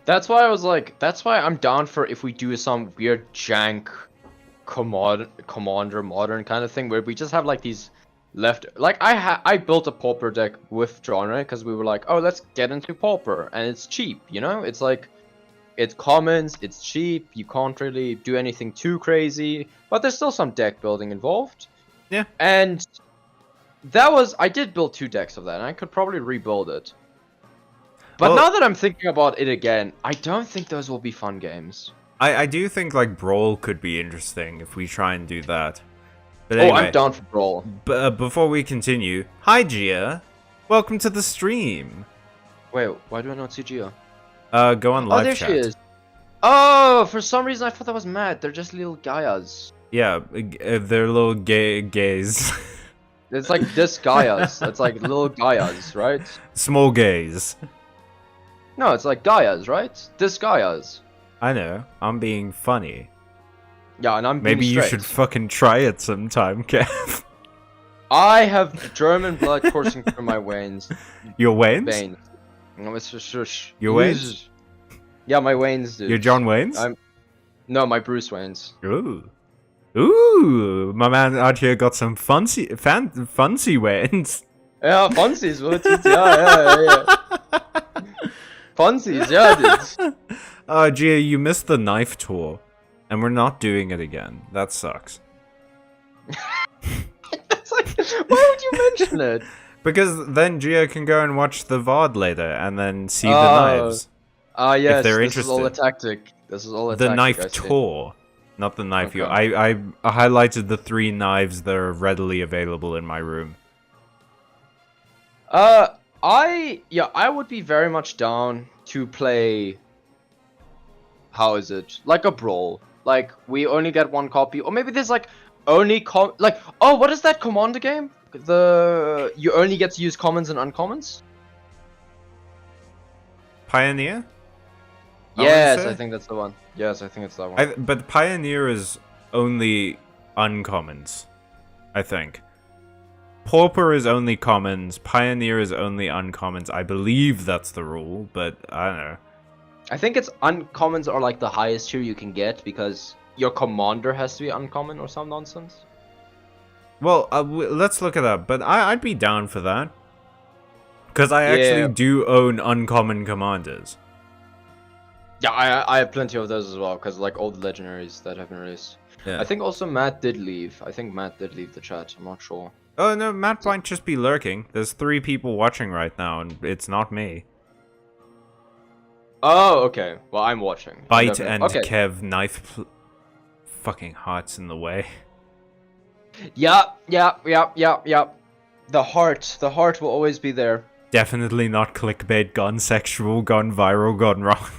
That's why I was like, that's why I'm down for if we do some weird jank Commander Modern kind of thing, where we just have like these left, like I built a Pauper deck with genre, because we were like, oh, let's get into Pauper, and it's cheap, you know? It's like, it's commons, it's cheap, you can't really do anything too crazy, but there's still some deck building involved. Yeah. And that was, I did build 2 decks of that, and I could probably rebuild it. But now that I'm thinking about it again, I don't think those will be fun games. I do think like Brawl could be interesting if we try and do that. But anyway, I'm down for Brawl. Before we continue, hi Gia, welcome to the stream. Wait, why do I not see Gia? Go on live there chat. she is. Oh, for some reason I thought that was Matt. They're just little Gaias. Yeah, they're little gays. It's like Disgaeas. It's like little Gaias, right? Small gays. No, it's like Gaias, right? Disgaeas. I know, I'm being funny. Yeah, and I'm being Maybe you straight. should fucking try it sometime, Kev. I have German blood coursing through my veins. Your Waynes? Veins. No, it's just Your Waynes? Yeah, my Waynes, dude. Your John Waynes? No, my Bruce Waynes. Ooh. Ooh, my man out here got some fancy Waynes. Yeah, funsies, what it? Yeah. Funsies, yeah, dude. Gia, you missed the knife tour. And we're not doing it again. That sucks. It's like, why would you mention it? Because then Gia can go and watch the VOD later and then see the knives. Yes, if they're this is all a interested. tactic. This is all a The tactic, knife I see. tour. Not the knife you. Okay. I highlighted the 3 knives that are readily available in my room. I would be very much down to play. How is it? Like a Brawl. Like, we only get 1 copy, or maybe there's like only what is that Commander game? You only get to use commons and uncommons? Pioneer? Yes, say? I think that's the one. Yes, I think it's that one. But Pioneer is only uncommons, I think. Pauper is only commons, Pioneer is only uncommons. I believe that's the rule, but I don't know. I think it's uncommons are like the highest tier you can get, because your commander has to be uncommon or some nonsense. Well, let's look it up, but I'd be down for that. Because I actually do own uncommon commanders. Yeah, I have plenty of those as well, because like all the legendaries that have been released. Yeah. I think also Matt did leave. I think Matt did leave the chat, I'm not sure. Oh no, Matt might just be lurking. There's 3 people watching right now, and it's not me. Oh, okay. Well, I'm watching. Byte Okay. and Okay. Kev knife fucking hearts in the way. Yeah. The heart will always be there. Definitely not clickbait, gone sexual, gone viral, gone wrong.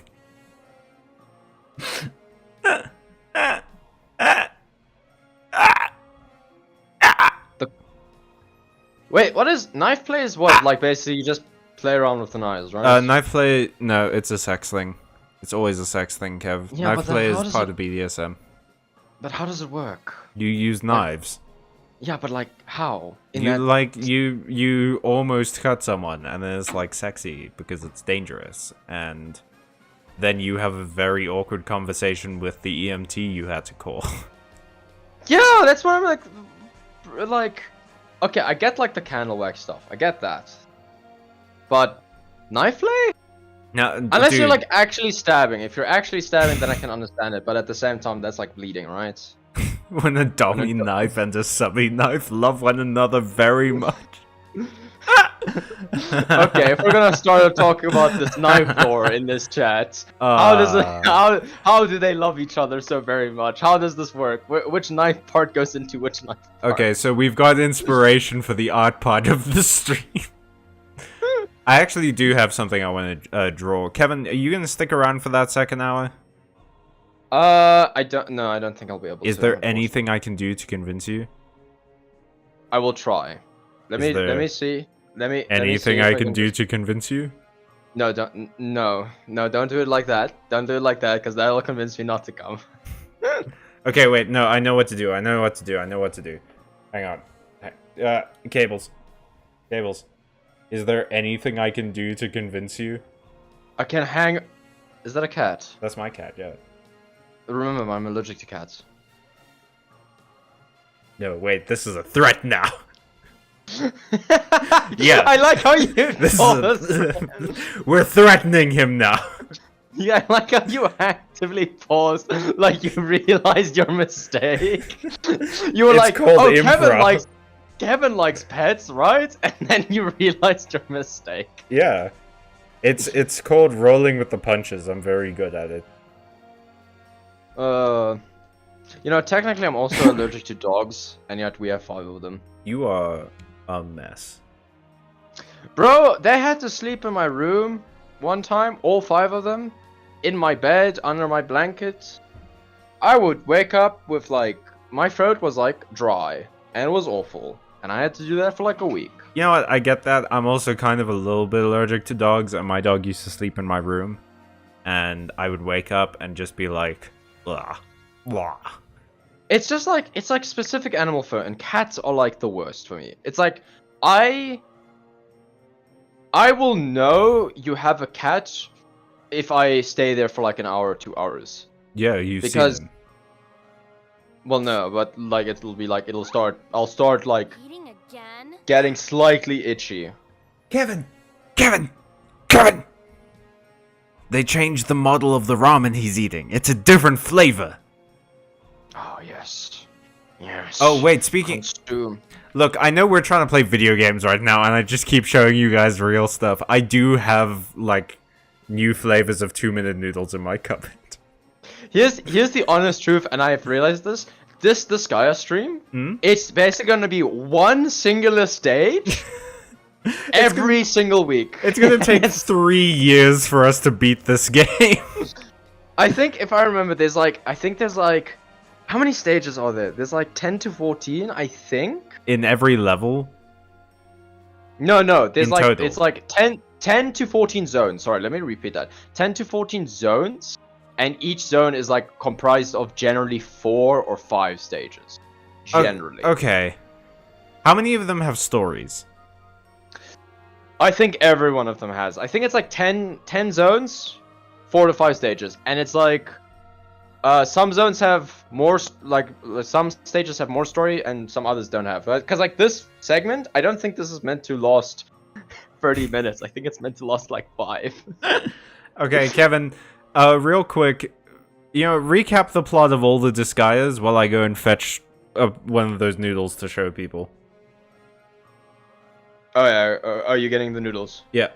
Wait, what is knife play? Is what? Like basically you just play around with the knives, right? Knife play, no, it's a sex thing. It's always a sex thing, Kev. Yeah, Knife but then play how is does part it- of BDSM. But how does it work? You use knives. Yeah, but like how? You almost cut someone, and then it's like sexy because it's dangerous, and then you have a very awkward conversation with the EMT you had to call. Yeah, that's what I'm like. Okay, I get like the candle wax stuff. I get that. But knife play? Now, Unless you're dude, like actually stabbing. If you're actually stabbing, then I can understand it. But at the same time, that's like bleeding, right? when a dummy knife and a subby knife love one another very much. Okay, if we're gonna start talking about this knife lore in this chat, how do they love each other so very much? How does this work? Which knife part goes into which knife part? Okay, so we've got inspiration for the art part of the stream. I actually do have something I want to draw. Kevin, are you gonna stick around for that second hour? I don't. No, I don't think I'll be able to. Is there anything I can do to convince you? I will try. Let me see. Anything I can do to convince you? No, don't do it like that. Don't do it like that, because that'll convince me not to come. Okay, wait, no, I know what to do. I know what to do. Hang on. Cables. Is there anything I can do to convince you? I can hang... Is that a cat? That's my cat, yeah. Remember, I'm allergic to cats. No, wait, this is a threat now. Yeah. I like how you We're threatening him now. Yeah, I like how you actively paused, like you realized your mistake. You were like, called oh, improv. Kevin likes pets, right? And then you realized your mistake. Yeah. It's called rolling with the punches. I'm very good at it. You know, technically I'm also allergic to dogs, and yet we have 5 of them. You are a mess. Bro, they had to sleep in my room one time, all 5 of them, in my bed, under my blanket. I would wake up with, like, my throat was, like, dry, and it was awful. And I had to do that for, like, a week. You know what, I get that. I'm also kind of a little bit allergic to dogs, and my dog used to sleep in my room. And I would wake up and just be like, blah, blah. It's just like, it's like specific animal fur, and cats are like the worst for me. It's like, I will know you have a cat if I stay there for like an hour or 2 hours. Yeah, you've Because, seen them. Well, no, but like it'll be like, I'll start like Eating again? getting slightly itchy. Kevin! They changed the model of the ramen he's eating. It's a different flavor. Oh, yes. Yes. Oh, wait, speaking... Consume. Look, I know we're trying to play video games right now, and I just keep showing you guys real stuff. I do have, like, new flavors of 2-minute noodles in my cupboard. Here's the honest truth, and I have realized this. This Disgaea stream, it's basically gonna be one singular stage every single week. It's gonna take 3 years for us to beat this game. I think, if I remember, there's like, how many stages are there? There's like 10 to 14, I think? In every level? No, there's In like, total. it's like 10 to 14 zones. Sorry, let me repeat that. 10 to 14 zones, and each zone is like comprised of generally 4 or 5 stages. Generally. Okay. How many of them have stories? I think every one of them has. I think it's like 10 zones, 4 to 5 stages, and it's like some zones have more, some stages have more story, and some others don't have. Because like this segment, I don't think this is meant to last 30 minutes. I think it's meant to last like 5. Okay, Kevin, real quick, recap the plot of all the Disgaeas while I go and fetch one of those noodles to show people. Oh yeah, are you getting the noodles? Yeah.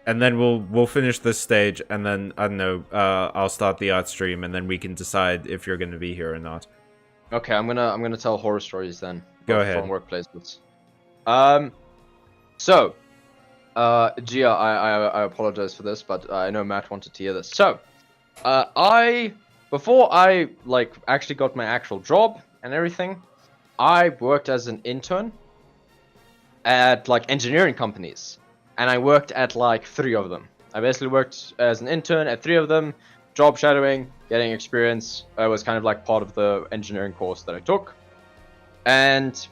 And then we'll finish this stage, and then, I don't know, I'll start the art stream, and then we can decide if you're gonna be here or not. Okay, I'm gonna tell horror stories then. Go ahead. From workplaces. So, Gia, I apologize for this, but I know Matt wanted to hear this. So, before I like actually got my actual job and everything, I worked as an intern at like engineering companies. And I worked at like 3 of them. I basically worked as an intern at 3 of them, job shadowing, getting experience. I was kind of like part of the engineering course that I took. And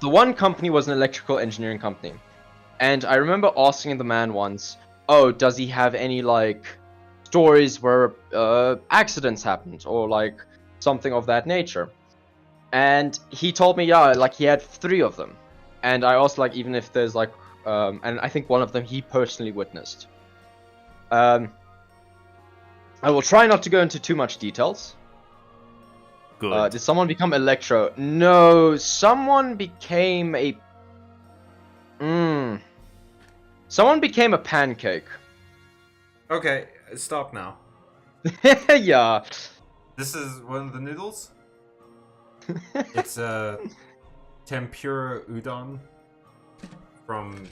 the one company was an electrical engineering company. And I remember asking the man once, oh, does he have any like stories where accidents happened or like something of that nature? And he told me, yeah, like he had 3 of them. And I asked like even if there's like and I think one of them he personally witnessed. I will try not to go into too much details. Good. Did someone become Electro? No, someone became a Mmm. Someone became a pancake. Okay, stop now. Yeah. This is one of the noodles. It's a tempura udon from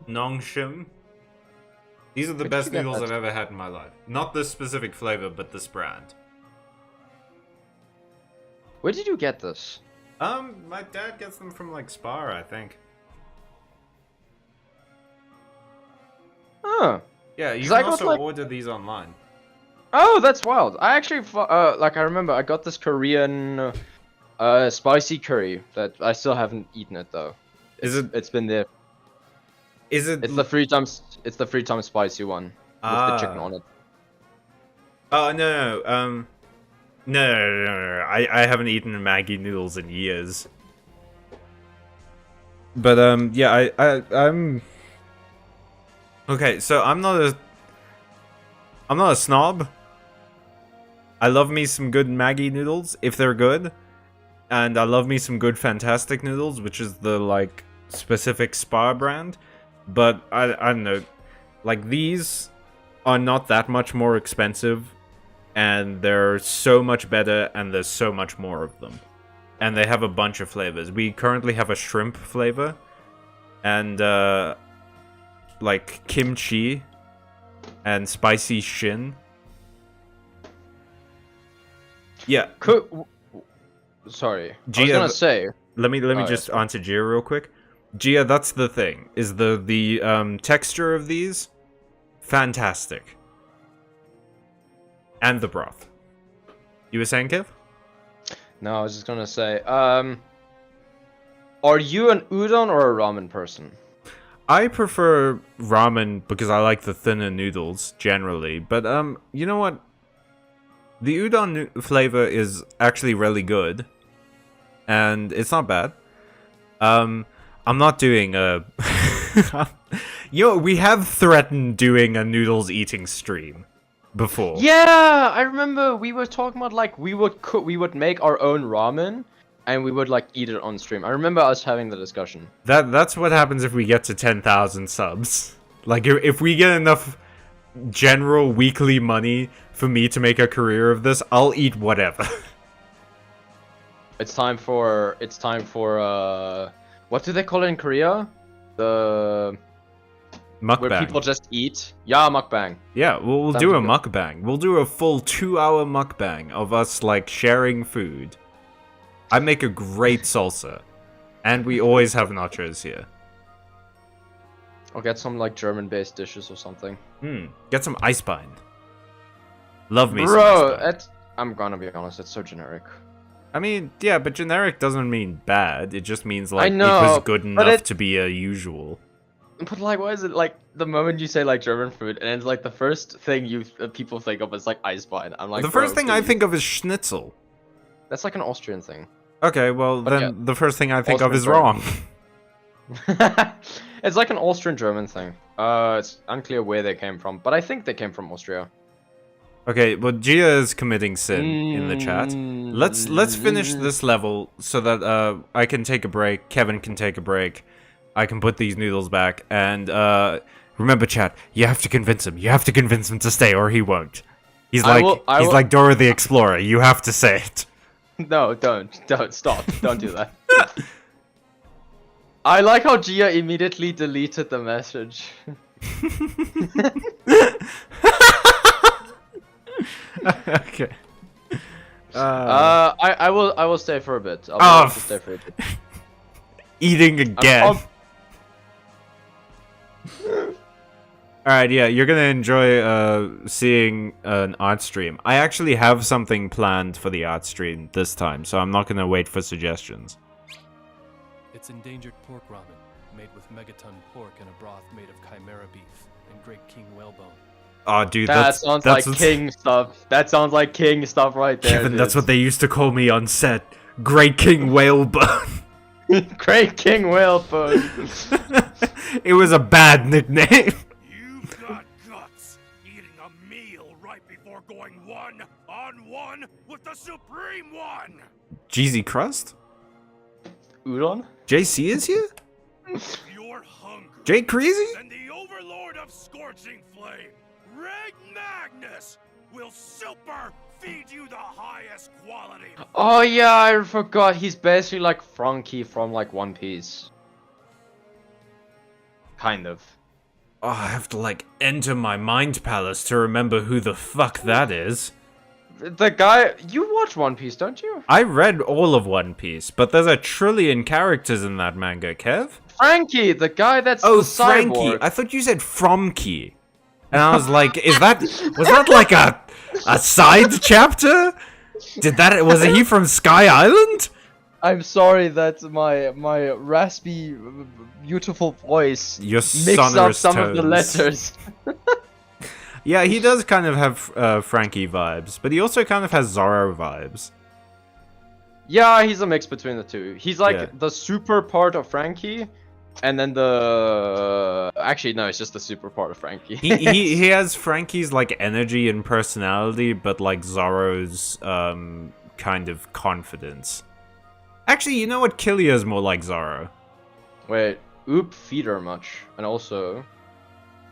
Nongshim. These are the Where'd best you get noodles that? I've ever had in my life. Not this specific flavor, but this brand. Where did you get this? My dad gets them from like Spar, I think. Huh. Yeah, you 'Cause I can got, also like- order these online. Oh, that's wild. I actually, like, I remember I got this Korean, spicy curry that I still haven't eaten it though. Is it? It's been there. Is it? It's the 3 times spicy one with the chicken on it. Oh no. No. I haven't eaten Maggi noodles in years. But yeah, I'm. Okay, so I'm not a snob. I love me some good Maggi noodles if they're good, and I love me some good Fantastic noodles, which is the like specific Spa brand. But I don't know, like these are not that much more expensive, and they're so much better, and there's so much more of them, and they have a bunch of flavors. We currently have a shrimp flavor, and like kimchi and spicy shin. Yeah, Sorry. I was Gia, gonna say. let me Oh, just yeah. answer Gia real quick. Gia, that's the thing. Is the texture of these fantastic. And the broth. You were saying, Kev? No, I was just gonna say. Are you an udon or a ramen person? I prefer ramen because I like the thinner noodles generally, but you know what? The udon flavor is actually really good, and it's not bad. I'm not doing a. You know, we have threatened doing a noodles eating stream before. Yeah, I remember we were talking about like we would make our own ramen, and we would like eat it on stream. I remember us having the discussion. That's what happens if we get to 10,000 subs. Like if we get enough general weekly money for me to make a career of this, I'll eat whatever. It's time for what do they call it in Korea? Where Mukbang. people just eat. Yeah, mukbang. Yeah, we'll Sounds do a good. mukbang. We'll do a full 2-hour mukbang of us like sharing food. I make a great salsa, and we always have nachos here. I'll get some like German-based dishes or something. Get some Eisbein. Love me some Bro, Eisbein. I'm gonna be honest, it's so generic. I mean, yeah, but generic doesn't mean bad. It just means like I it know, was good but enough it- to be a usual. But like, why is it like the moment you say like German food, and it's like the first thing people think of is like Eisbein? I'm like, The first bro, thing I please. think of is schnitzel. That's like an Austrian thing. Okay, well But then yeah. the first thing I think of Austrian is wrong. It's like an Austrian German thing. It's unclear where they came from, but I think they came from Austria. Okay, well Gia is committing sin in the chat. Let's finish this level so that I can take a break, Kevin can take a break, I can put these noodles back, and remember chat, you have to convince him. You have to convince him to stay or he won't. He's I like will- like Dora the Explorer. You have to say it. No, don't stop. Don't do that. I like how Gia immediately deleted the message. Okay. I will stay for a bit. I'll be Oh, able to stay for a bit. Eating again. Alright, yeah, you're gonna enjoy seeing an art stream. I actually have something planned for the art stream this time, so I'm not gonna wait for suggestions. It's endangered pork ramen, made with megaton pork and a broth made of chimera beef and Great King whalebone. Oh, dude, That sounds like what's- king stuff. That sounds like king stuff right there. Kevin, that's what they used to call me on set. Great King Whalebone. Great king whalebone. It was a bad nickname. You've got guts eating a meal right before going one-on-one with the Supreme One! Jeezy Crust? Udon? JC is here? If you're hungry, Jake Creasy? then the overlord of Scorching Flame, Red Magnus, will super feed you the highest quality. Oh yeah, I forgot. He's basically like Frankie from like One Piece. Kind of. Oh, I have to like enter my mind palace to remember who the fuck that is. The guy, you watch One Piece, don't you? I read all of One Piece, but there's a trillion characters in that manga, Kev. Frankie, the guy that's Oh, the Frankie. cyborg. I thought you said Fromkey. And I was like, was that like a side chapter? Was he from Sky Island? I'm sorry that my raspy, beautiful voice Your mixed up sonorous some of the tones. letters. Yeah, he does kind of have Frankie vibes, but he also kind of has Zorro vibes. Yeah, he's a mix between the two. He's like Yeah. the super part of Frankie, and then the... Actually, no, it's just the super part of Frankie. He has Frankie's like energy and personality, but like Zorro's kind of confidence. Actually, you know what? Killia's more like Zorro. Wait, oop, feeder much. And also...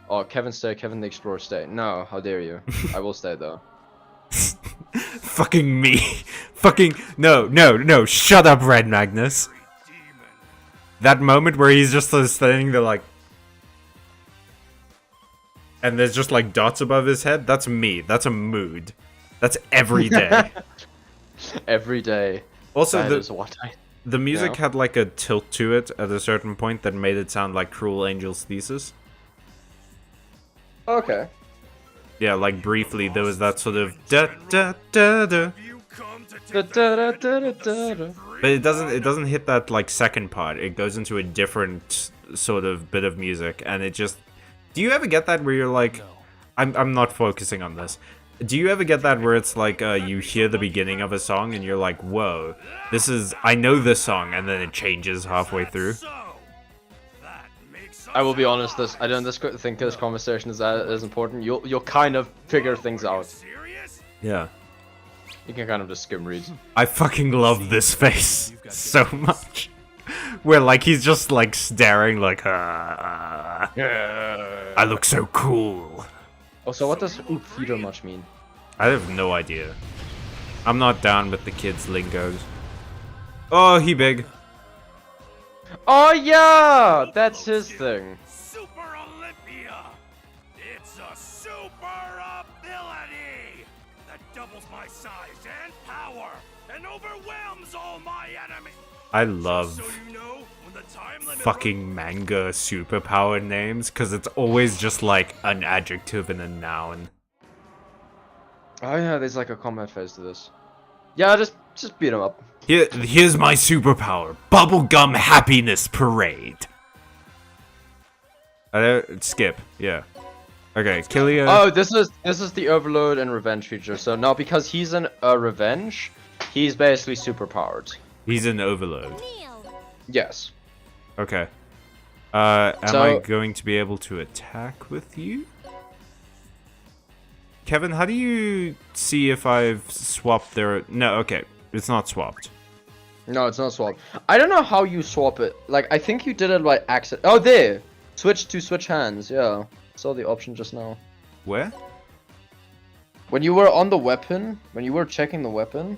Oh, Kevin stay, Kevin the Explorer stay. No, how dare you. I will stay though. Fucking me. Fucking no, shut up, Red Magnus. Demon. That moment where he's just standing there like, and there's just like dots above his head, that's me. That's a mood. That's every day. Every day. Also, That is what I... the music Yeah. had like a tilt to it at a certain point that made it sound like Cruel Angel's Thesis. Okay. Yeah, like briefly there was that sort of da da da da. You come to Da, take da, da, da, da, da, da. But it doesn't hit that like second part. It goes into a different sort of bit of music, and it just. Do you ever get that where you're like, No. I'm not focusing on this. Do you ever get that where it's like you hear the beginning of a song and you're like, whoa, I know this song, and then it changes halfway through? So, that makes I will be us honest, I don't think this conversation is as important. You'll kind of figure things out. serious? Yeah. You can kind of just skim read. I fucking love this face so much. Where like he's just like staring like, I look so cool. Oh, so what does oop feeder much mean? I have no idea. I'm not down with the kids' lingos. Oh, he big. Oh yeah, that's his thing. Super Olympia! It's a super ability that doubles my size and power and overwhelms all my enemies. I love So you know, when the time limit fucking manga superpower names, because it's always just like an adjective and a noun. Oh yeah, there's like a combat phase to this. Yeah, just beat him up. Here's my superpower. Bubblegum happiness parade. Skip, yeah. Okay, Killia. Oh, this is the overload and revenge feature. So now because he's a revenge, he's basically super powered. He's an overload. Kneel. Yes. Okay. Am So- I going to be able to attack with you? Kevin, how do you see if I've swapped their... No, okay. It's not swapped. No, it's not swapped. I don't know how you swap it. Like, I think you did it by accident. Oh, there! Switch hands, yeah. Saw the option just now. Where? When you were on the weapon, when you were checking the weapon,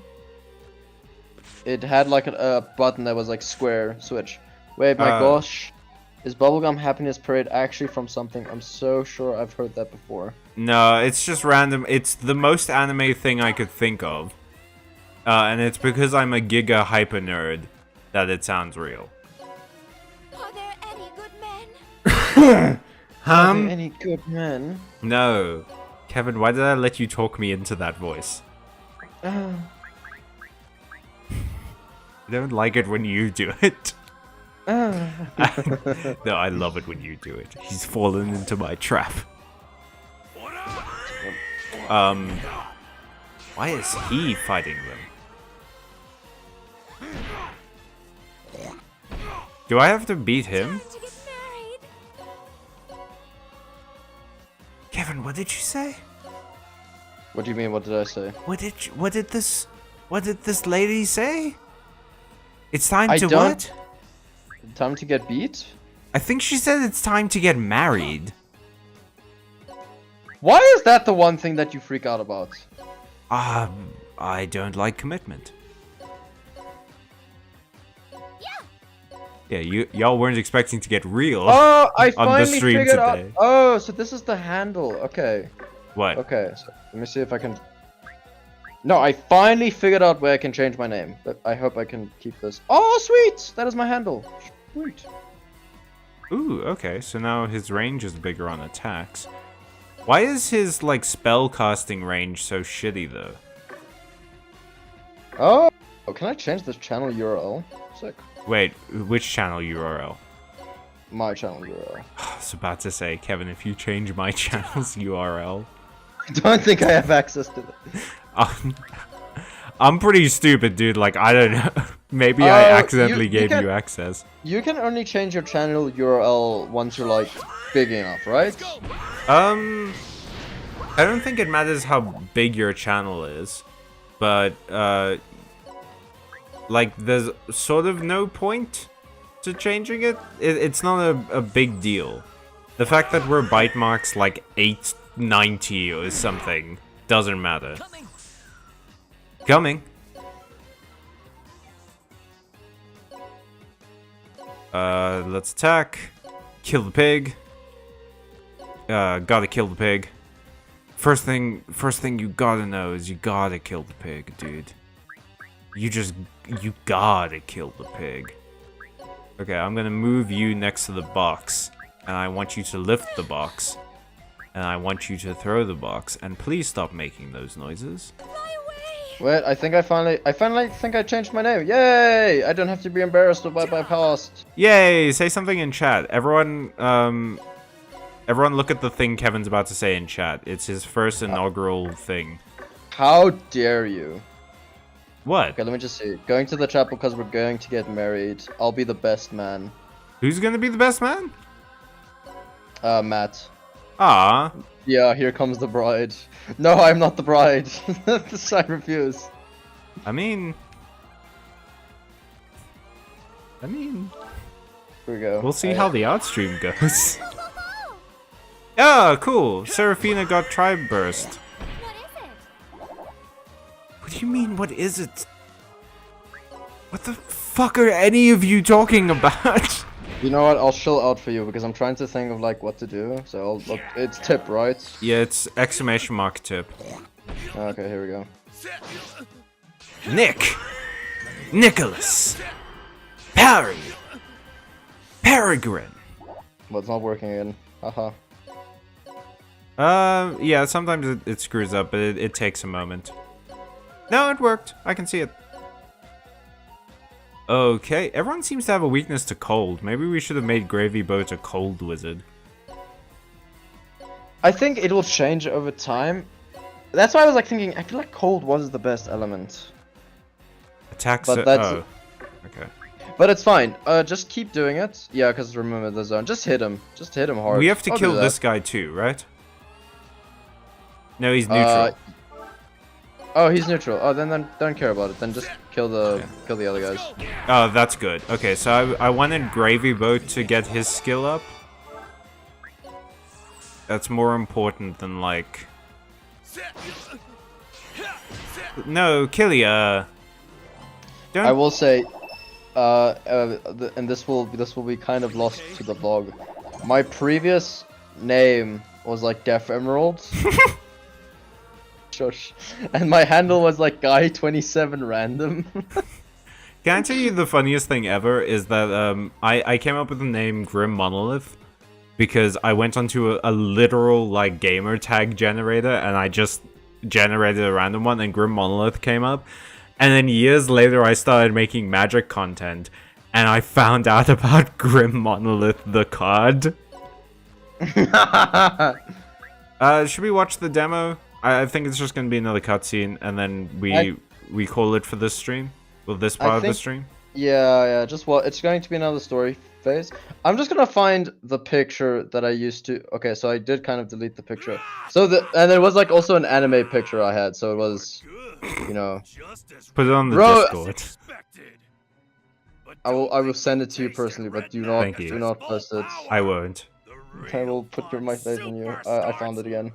it had like a button that was like square switch. Wait, my gosh. Is Bubblegum Happiness Parade actually from something? I'm so sure I've heard that before. No, it's just random. It's the most anime thing I could think of. And it's because I'm a giga hyper nerd that it sounds real. Are there any good men? Are there any good men? No. Kevin, why did I let you talk me into that voice? I don't like it when you do it. No, I love it when you do it. He's fallen into my trap. Why is he fighting them? Do I have to beat him? To get married. Kevin, what did you say? What do you mean? What did I say? What did this lady say? It's time I to don't- what? Time to get beat? I think she said it's time to get married. Why is that the one thing that you freak out about? I don't like commitment. Yeah, y'all weren't expecting to get real. Oh, I on the finally stream figured out. today. Oh, so this is the handle. Okay. What? Okay, so let me see if I can. No, I finally figured out where I can change my name. But I hope I can keep this. Oh, sweet! That is my handle. Sweet. Ooh, okay. So now his range is bigger on attacks. Why is his like spell casting range so shitty though? Oh, can I change this channel URL? Sick. Wait, which channel URL? My channel URL. I was about to say, Kevin, if you change my channel's URL. I don't think I have access to it. I'm pretty stupid, dude. Like, I don't know. Maybe I accidentally gave you access. You can only change your channel URL once you're like big enough, right? I don't think it matters how big your channel is, but like there's sort of no point to changing it. It's not a big deal. The fact that we're Byte Marks like 890 or something doesn't matter. Coming. Let's attack. Kill the pig. Gotta kill the pig. First thing you gotta know is you gotta kill the pig, dude. You gotta kill the pig. Okay, I'm gonna move you next to the box. And I want you to lift the box. And I want you to throw the box. And please stop making those noises. Wait, I finally think I changed my name. Yay! I don't have to be embarrassed about my past. Yay! Say something in chat. Everyone look at the thing Kevin's about to say in chat. It's his first inaugural thing. How dare you? What? Okay, let me just see. Going to the chapel because we're going to get married. I'll be the best man. Who's gonna be the best man? Matt. Ah. Yeah, here comes the bride. No, I'm not the bride. I refuse. I mean... Here we go. We'll see how the art stream goes. Oh, cool. Seraphina got Tribe Burst. What is it? What do you mean, what is it? What the fuck are any of you talking about? You know what? I'll chill out for you because I'm trying to think of like what to do. So it's tip, right? Yeah, it's exclamation mark tip. Okay, here we go. Nick! Nicholas! Parry! Peregrine! Well, it's not working again. Haha. Yeah, sometimes it screws up, but it takes a moment. No, it worked. I can see it. Okay, everyone seems to have a weakness to cold. Maybe we should have made Gravy Boat a cold wizard. I think it will change over time. That's why I was like thinking, I feel like cold was the best element. Attacks. But that's... Oh. Okay. But it's fine. Just keep doing it. Yeah, because remember the zone. Just hit him. Just hit him hard. We have to I'll kill do that. this guy too, right? No, he's neutral. Oh, he's neutral. Oh, then don't care about it. Then just kill the other guys. Oh, that's good. Okay, so I wanted Gravy Boat to get his skill up. That's more important than like... No, Killia. Don't... I will say, and this will be kind of lost to the vlog. My previous name was like Deaf Emerald. Shush. And my handle was like Guy27 Random. Can I tell you the funniest thing ever is that I came up with the name Grim Monolith because I went onto a literal like gamer tag generator and I just generated a random one and Grim Monolith came up. And then years later I started making magic content and I found out about Grim Monolith the card. Should we watch the demo? I think it's just going to be another cutscene, and then we call it for this stream? Well, this part of the stream? Yeah, it's going to be another story phase. I'm just going to find the picture that I used to... Okay, so I did kind of delete the picture. And there was like also an anime picture I had, so it was, you know... Put it on the Discord. I will send it to you personally, but Thank you. do not post it. I won't. I will put my faith in you. I found it again.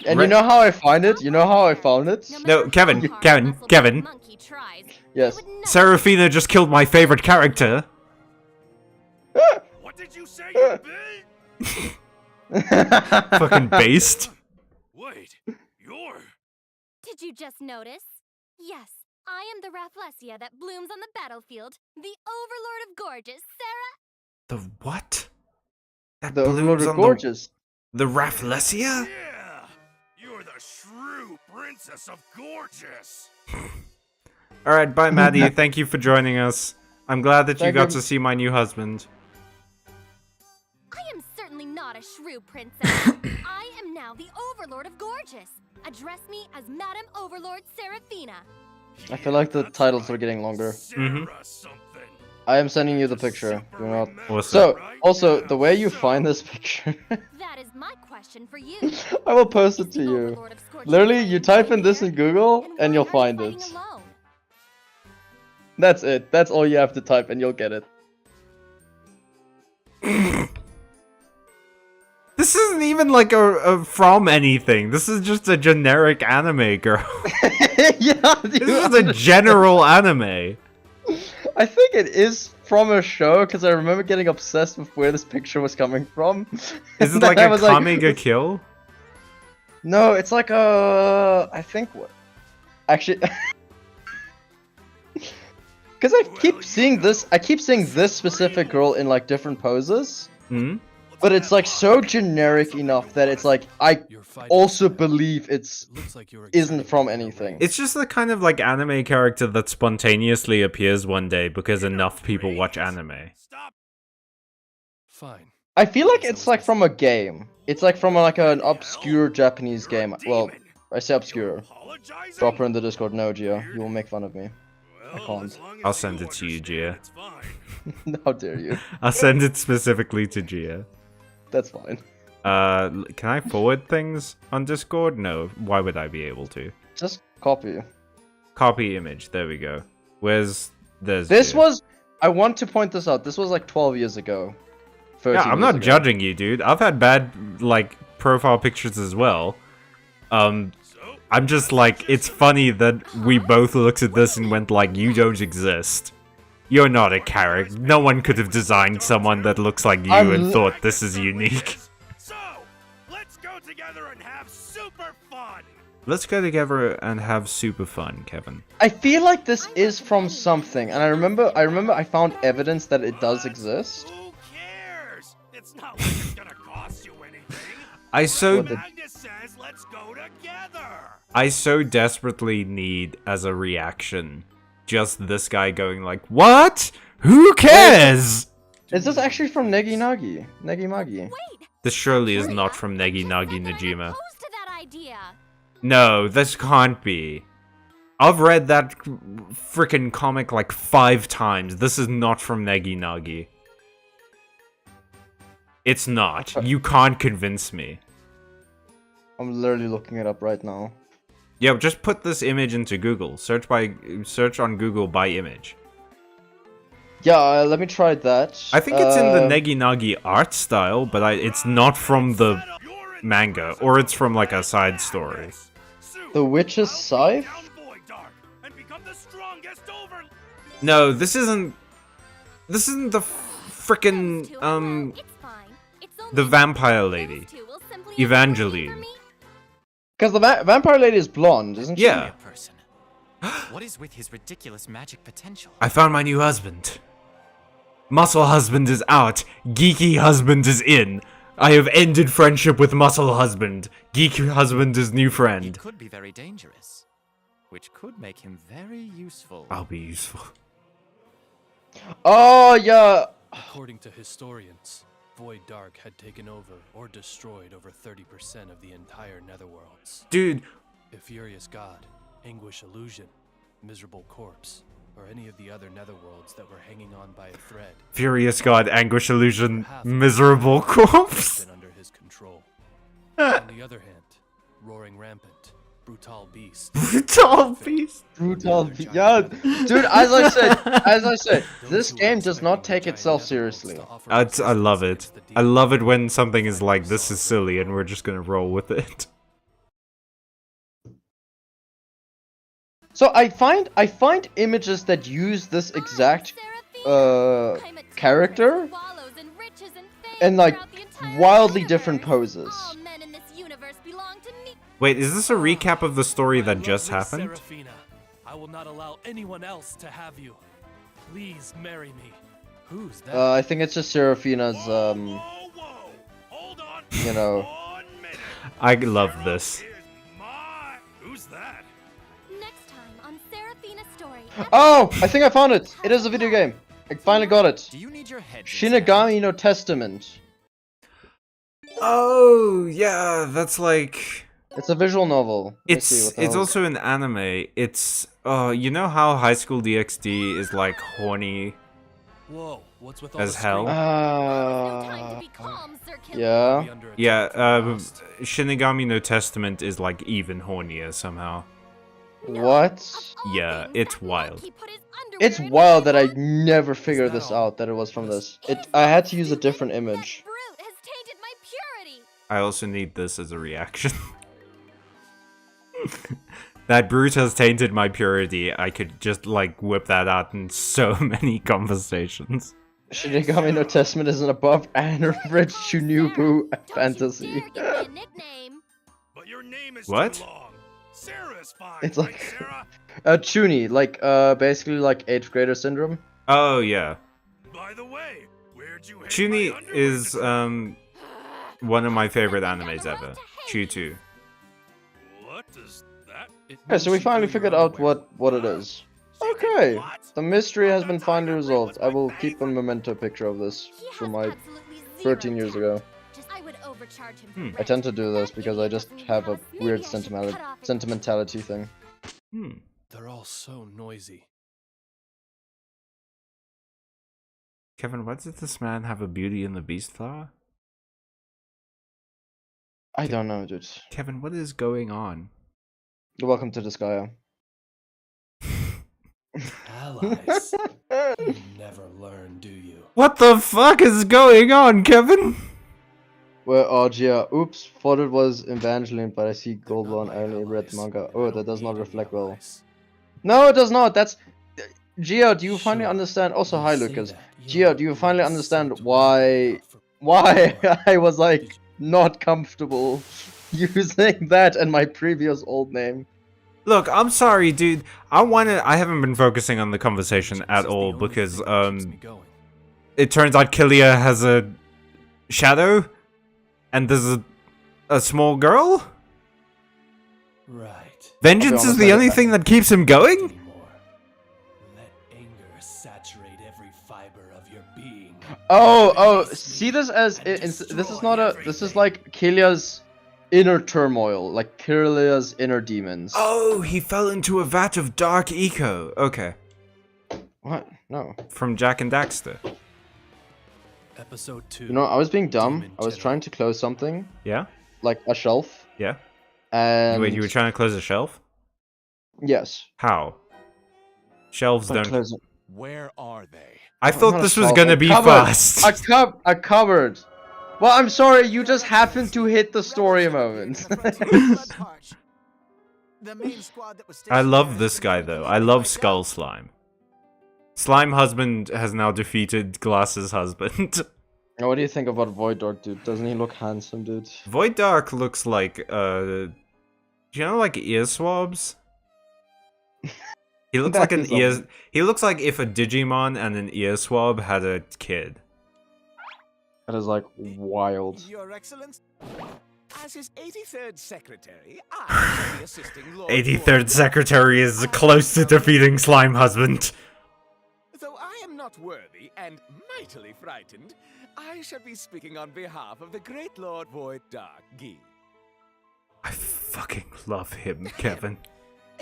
And Re- you know how I find it? You know how I found it? No, Kevin, Kevin. Yes. Serafina just killed my favorite character. What did you say, you bitch? Fucking based. Wait, you're... Did you just notice? Yes, I am the Rafflesia that blooms on the battlefield, the Overlord of Gorgeous, Sarah. The what? That The blooms Overlord of on Gorgeous. the Rafflesia? Yeah! You're the shrew princess of Gorgeous! Alright, bye Maddie, thank you for joining us. I'm glad that you Thank got you. to see my new husband. I am certainly not a shrew princess. I am now the Overlord of Gorgeous. Address me as Madam Overlord Serafina. I feel like the titles are getting longer. Mhm. Sarah something. I am sending you the picture. Do not. Awesome. So, also, the way you find this picture, That is my question for you. I will post Is it to the you. Overlord of Scorching Literally, Flame you type in right this here? in Google, And and why you'll are you find fighting it. alone? That's it. That's all you have to type, and you'll get it. This isn't even like a from anything. This is just a generic anime, girl. Yeah, This is a general anime. I think it is from a show because I remember getting obsessed with where this picture was coming from. Is it And like I a was Kame ga Kill? No, it's like a. I think what? Actually, because I keep seeing this. I keep seeing this specific girl in like different poses, Hmm? but it's like so generic enough that it's like I You're fighting also Sarah. believe it's It looks like you're isn't excited from to get anything. away. It's just the kind of like anime character that spontaneously appears one day because enough people watch anime. Stop. Fine. I feel like it's like from a game. It's like from like an obscure Japanese You're a game. Well, demon. I say obscure. Apologizing? Drop her in the Discord. No, Gio, you will make fun of me. Well, can't. as long as I'll send it to you, understand, Gia. it's fine. How dare you? I'll send it specifically to Gia. That's fine. Can I forward things on Discord? No. Why would I be able to? Just copy. Copy image. There we go. There's This Gia. was. I want to point this out. This was like 12 years ago. 13 Yeah, I'm years not ago. judging you, dude. I've had bad like profile pictures as well. So, I'm just like, it's funny that we both looked at this and went like, you don't exist. You're not a character. No one could have designed someone that looks like you I'm and li- thought this is unique. So, let's go together and have super fun. Let's go together and have super fun, Kevin. I feel like this is from something, and I remember I found evidence that it does exist. Who cares? It's not like it's gonna cost you anything. I so What the- Agnes says, let's go together. I so desperately need as a reaction just this guy going like, "What? Who cares?" Is this actually from Negi Nagi? Negi Magi? Wait. This surely is Sarah, not from Negi just Nagi said that I'm Najima. opposed to that idea. No, this can't be. I've read that freaking comic like 5 times. This is not from Negi Nagi. It's not. You can't convince me. I'm literally looking it up right now. Yeah, just put this image into Google. Search on Google by image. Yeah, let me try that. I think it's in the Negi Nagi art style, but it's not from the You're in manga, presence or of it's from like a Agnes. side story. Soon, The Witch's I'll Scythe? take down Void Dark and become the strongest over. No, this isn't the frickin' Those two, well, it's fine. It's only the vampire those lady. two will simply Evangeline. agree for me. Because the vampire lady is blonde, isn't she? Yeah. person. What is with his ridiculous magic potential? I found my new husband. Muscle husband is out. Geeky husband is in. I have ended friendship with muscle husband. Geeky husband is new He friend. could be very dangerous, which could make him very useful. I'll be useful. Oh, yeah. According to historians, Void Dark had taken over or destroyed over 30% of the entire Netherworlds. Dude, If Furious God, Anguish Illusion, Miserable Corpse, or any of the other Netherworlds that were hanging on by a thread Furious God, Anguish Illusion, Miserable Corpse. been under his control. On the other hand, Roaring Rampant, brutal beast. Brutal beast. Yeah, dude. As I said, this game does not take itself seriously. I love it. I love it when something is like, this is silly, and we're just gonna roll with it. So I find images that use this exact character in like wildly different poses. Wait, is this a recap of the story that just happened? Seraphina, I will not allow anyone else to have you. Please marry me. Who's that? I think it's just Seraphina's Whoa! Hold on. you know. 1 minute. I love this. Is my... Who's that? Next time on Seraphina's story. Oh, I think I found it. It is a video game. I finally got it. Do you need your head? Shinigami no Testament. Oh, yeah, that's like... It's a visual novel. Let me see what the It's hell- also an anime. It's, you know how High School DxD is like horny Whoa, what's with all as the hell? No time to be calm, Sir Killer. yeah. Yeah, Shinigami no Testament is like even hornier somehow. What? Of all Yeah, things, it's that look, wild. he put his underwear It's in wild his that I mouth. never figured that this all? out that it was from this. Is I had that to use a different that image. brute has tainted my purity. I also need this as a reaction. That brute has tainted my purity. I could just like whip that out in so many conversations. Shinigami no Testament is an above average Shunibu Don't fantasy. you dare give me a nickname. But your name is What? too long. Sarah's fine. It's right, like- Sarah? Chuni, like basically like 8th grader syndrome. Oh yeah, By the way, where'd you hang Chuni my underwear is today? one of my favorite animes ever. Chu. What does that? Okay, so we finally figured out what it is. Okay, the mystery has been finally resolved. I will keep a memento picture of this He from has my absolutely 13 zero years ago. Just I would overcharge him for Hmm. I rent. tend to do this That because I idiot just doesn't have a house. Maybe weird I should cut off his- sentimentality thing. They're all so noisy. Kevin, why did this man have a Beauty and the Beast flower? I don't know, dude. Kevin, what is going on? You're welcome to Disgaea. Allies. You never learn, do you? What the fuck is going on, Kevin? Well, oh, Gia. Oops, thought it was Evangeline, but I see gold one. I only read the manga. Oh, that does not reflect well. No, it does not. That's... Gia, do you finally Sure, understand? Also, you hi, say Lucas. that. You Gia, don't do you really finally seem understand to why I was like not comfortable using that and my previous old name? Look, I'm sorry, dude. I haven't been focusing on the conversation Jesus at is the all only because, thing that keeps me going. it turns out Killia has a shadow, and there's a small girl? Right. Vengeance is honest, the I- only thing that keeps him going? Anymore. Let anger saturate every fiber of your being. Oh, see this as this is not a. This is like Killia's inner turmoil, like Killia's inner demons. Oh, he fell into a vat of dark eco. Okay. What? No. From Jack and Daxter. Episode 2. You know, I was being dumb. Demon I was General. trying to close something, Yeah? like a shelf, Yeah? and Wait, you were trying to close a shelf? yes. How? Shelves By don't... closing- Where are they? I thought not a this was shelf, gonna a be cupboard. fast. A cupboard. Well, I'm sorry. You just happened to hit the story a moment. I love this guy, though. I love Skull Slime. Slime Husband has now defeated Glass's husband. Now, what do you think about Void Dog, dude? Doesn't he look handsome, dude? Void Dark looks like, do you know, like, ear swabs? He looks like That an is ear... awesome. He looks like if a Digimon and an ear swab had a kid. That is like wild. Your Excellence, as his 83rd secretary, I shall be assisting Lord 83rd Secretary is close to defeating Slime Husband. Though I am not worthy and mightily frightened, I shall be speaking on behalf of the great Lord Void Dark Gi. I fucking love him, Kevin.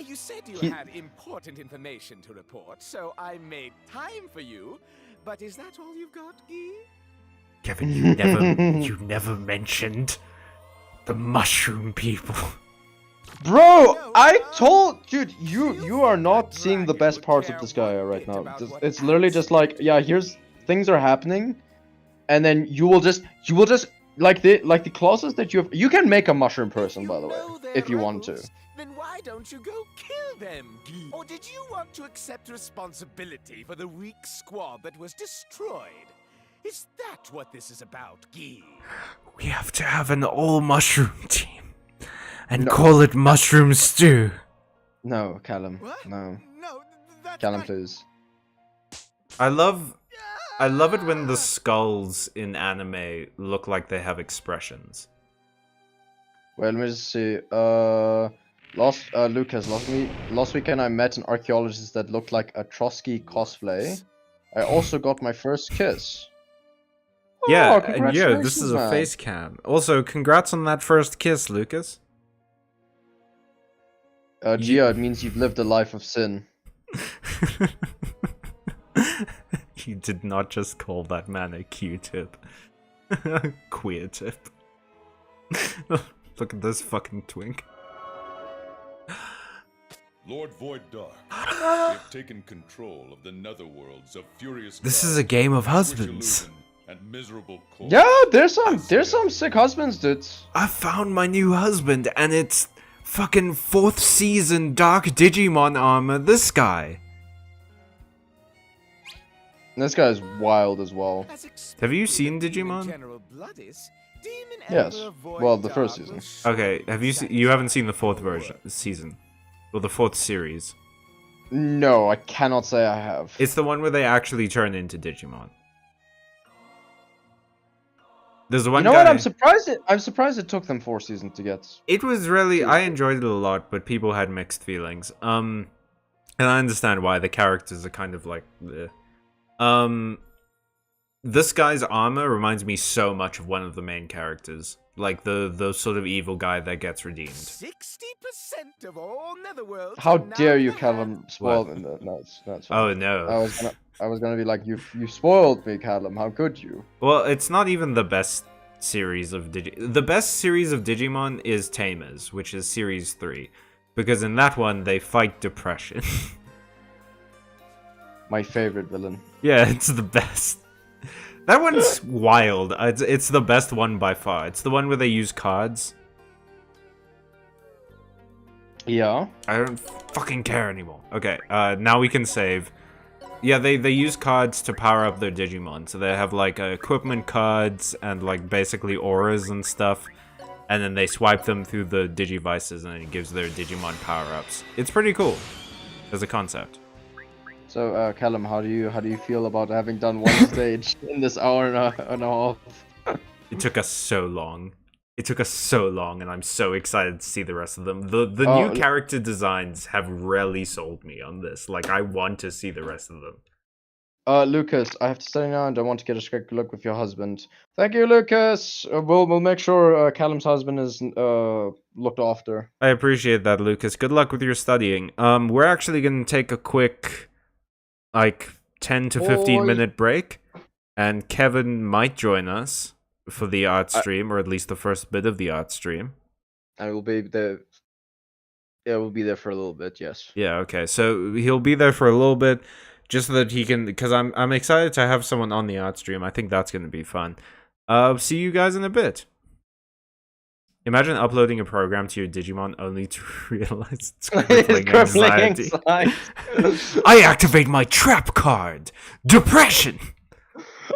You said you He- had important information to report, so I made time for you. But is that all you've got, Gi? Kevin, you never mentioned the mushroom people. Bro, I told, dude, you are not seeing the best parts of this guy right now. It's literally just like, yeah, here's things are happening, and then you will just like the clauses that you can make a mushroom person, by the way, if you want to. Then why don't you go kill them, Guy? Or did you want to accept responsibility for the weak squad that was destroyed? Is that what this is about, Guy? We have to have an all-mushroom team. And call it Mushroom Stew. No, Callum. What? No. No, that's Callum, not... please. I love it when the skulls in anime look like they have expressions. Well, let me just see. Lucas, last weekend I met an archaeologist that looked like a Trotsky cosplay. I also got my first kiss. Yeah, Oh, and yeah, this is a man. face cam. Also, congrats on that first kiss, Lucas. Gia, it means you've lived a life of sin. You did not just call that man a Q-tip. Queer tip. Look at this fucking twink. Lord Void Dark, we have taken control of the netherworlds of furious. This is a game of husbands. And miserable Yeah, there's some sick husbands, dude. I found my new husband, and it's fucking 4th season Dark Digimon armor. This guy. This guy's wild as well. Have you seen Digimon? Yes. Well, the first season. Okay, have you haven't seen the 4th season? Or the 4th series? No, I cannot say I have. It's the one where they actually turn into Digimon. There's one You know guy... what? I'm surprised it took them 4 seasons to get. It was really... I enjoyed it a lot, but people had mixed feelings. And I understand why. The characters are kind of like... bleh. This guy's armor reminds me so much of one of the main characters. Like the sort of evil guy that gets redeemed. 60% of all netherworlds. How dare you, Callum, spoil them? No, it's fine. Oh no. I was gonna be like, you spoiled me, Callum. How could you? Well, it's not even the best series of The best series of Digimon is Tamers, which is series 3. Because in that one, they fight depression. My favorite villain. Yeah, it's the best. That one's wild. It's the best one by far. It's the one where they use cards. Yeah. I don't fucking care anymore. Okay, now we can save. Yeah, they use cards to power up their Digimon. So they have like equipment cards and like basically auras and stuff. And then they swipe them through the Digivices and it gives their Digimon power-ups. It's pretty cool as a concept. So, Callum, how do you feel about having done one stage in this hour and a half? It took us so long. It took us so long, and I'm so excited to see the rest of them. The new character designs have really sold me on this. Like, I want to see the rest of them. Lucas, I have to stay now, and I want to get a quick look with your husband. Thank you, Lucas. We'll make sure Callum's husband is looked after. I appreciate that, Lucas. Good luck with your studying. We're actually gonna take a quick, like, 10 to 15 minute break, and Kevin might join us for the art stream, or at least the first bit of the art stream. I will be there. Yeah, we'll be there for a little bit. Yes. Yeah. Okay. So he'll be there for a little bit, just so that he can. Because I'm excited to have someone on the art stream. I think that's gonna be fun. See you guys in a bit. Imagine uploading a program to your Digimon only to realize it's crippling anxiety. I activate my trap card. Depression.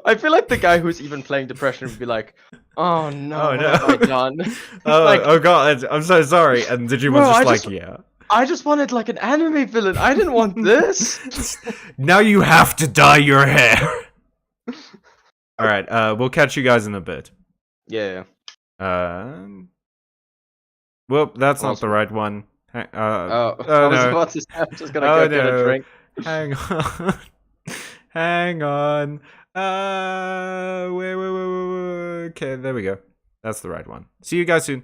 I feel like the guy who's even playing Depression would be like, "Oh no, what have I done?" Oh god, I'm so sorry. And Digimon's just like, yeah. I just wanted like an anime villain. I didn't want this. Now you have to dye your hair. All right, we'll catch you guys in a bit. Yeah. Well, that's not the right one. I was about to say, I'm just gonna go get a drink. Hang on. Hang on. Wait. Okay, there we go. That's the right one. See you guys soon.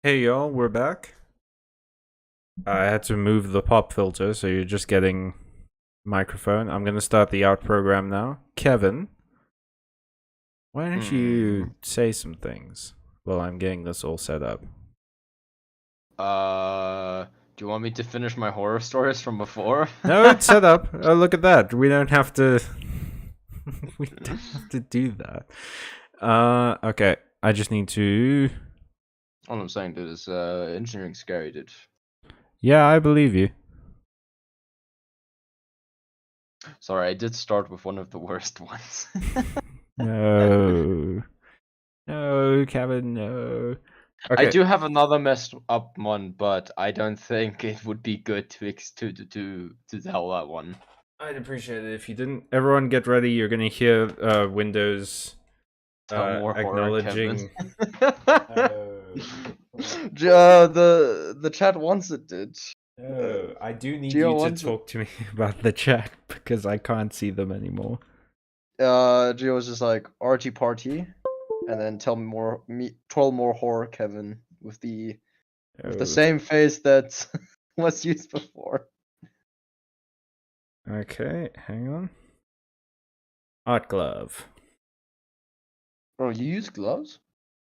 Hey y'all, we're back. I had to move the pop filter, so you're just getting microphone. I'm gonna start the art program now. Kevin, why don't you say some things while I'm getting this all set up? Do you want me to finish my horror stories from before? No, it's set up. Oh, look at that. We don't have to. We don't have to do that. Okay. I just need to. All I'm saying, dude, is engineering's scary, dude. Yeah, I believe you. Sorry, I did start with one of the worst ones. No. No, Kevin, no. Okay. I do have another messed up one, but I don't think it would be good to tell that one. I'd appreciate it if you didn't. Everyone get ready. You're going to hear Windows Tell more horror, acknowledging. The chat wants it, dude. Oh, I do need Gio you to talk to me about the chat because I can't see them anymore. Gio was just like RT party, and then 12 more horror, Kevin, with the same face that was used before. Okay, hang on. Art glove. Bro, you use gloves?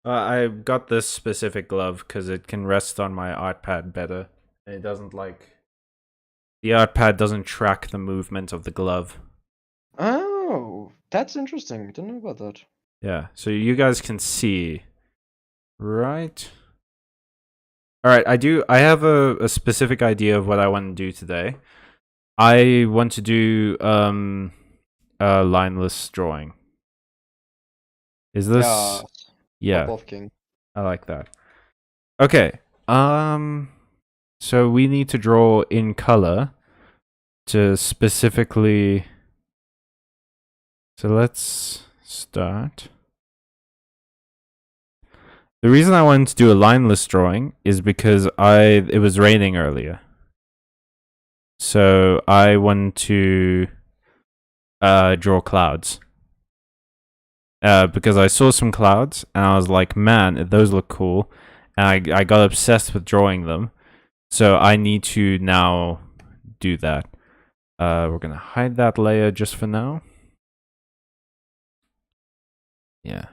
I got this specific glove because it can rest on my art pad better. And it doesn't the art pad doesn't track the movement of the glove. Oh, that's interesting. I didn't know about that. Yeah, so you guys can see, right? Alright, I have a specific idea of what I want to do today. I want to do a lineless drawing. Is this yeah. Pop off king. I like that. Okay. So we need to draw in color to specifically. So let's start. The reason I wanted to do a lineless drawing is because it was raining earlier. So I wanted to draw clouds. Because I saw some clouds and I was like, man, those look cool. And I got obsessed with drawing them. So I need to now do that. We're going to hide that layer just for now. Yeah.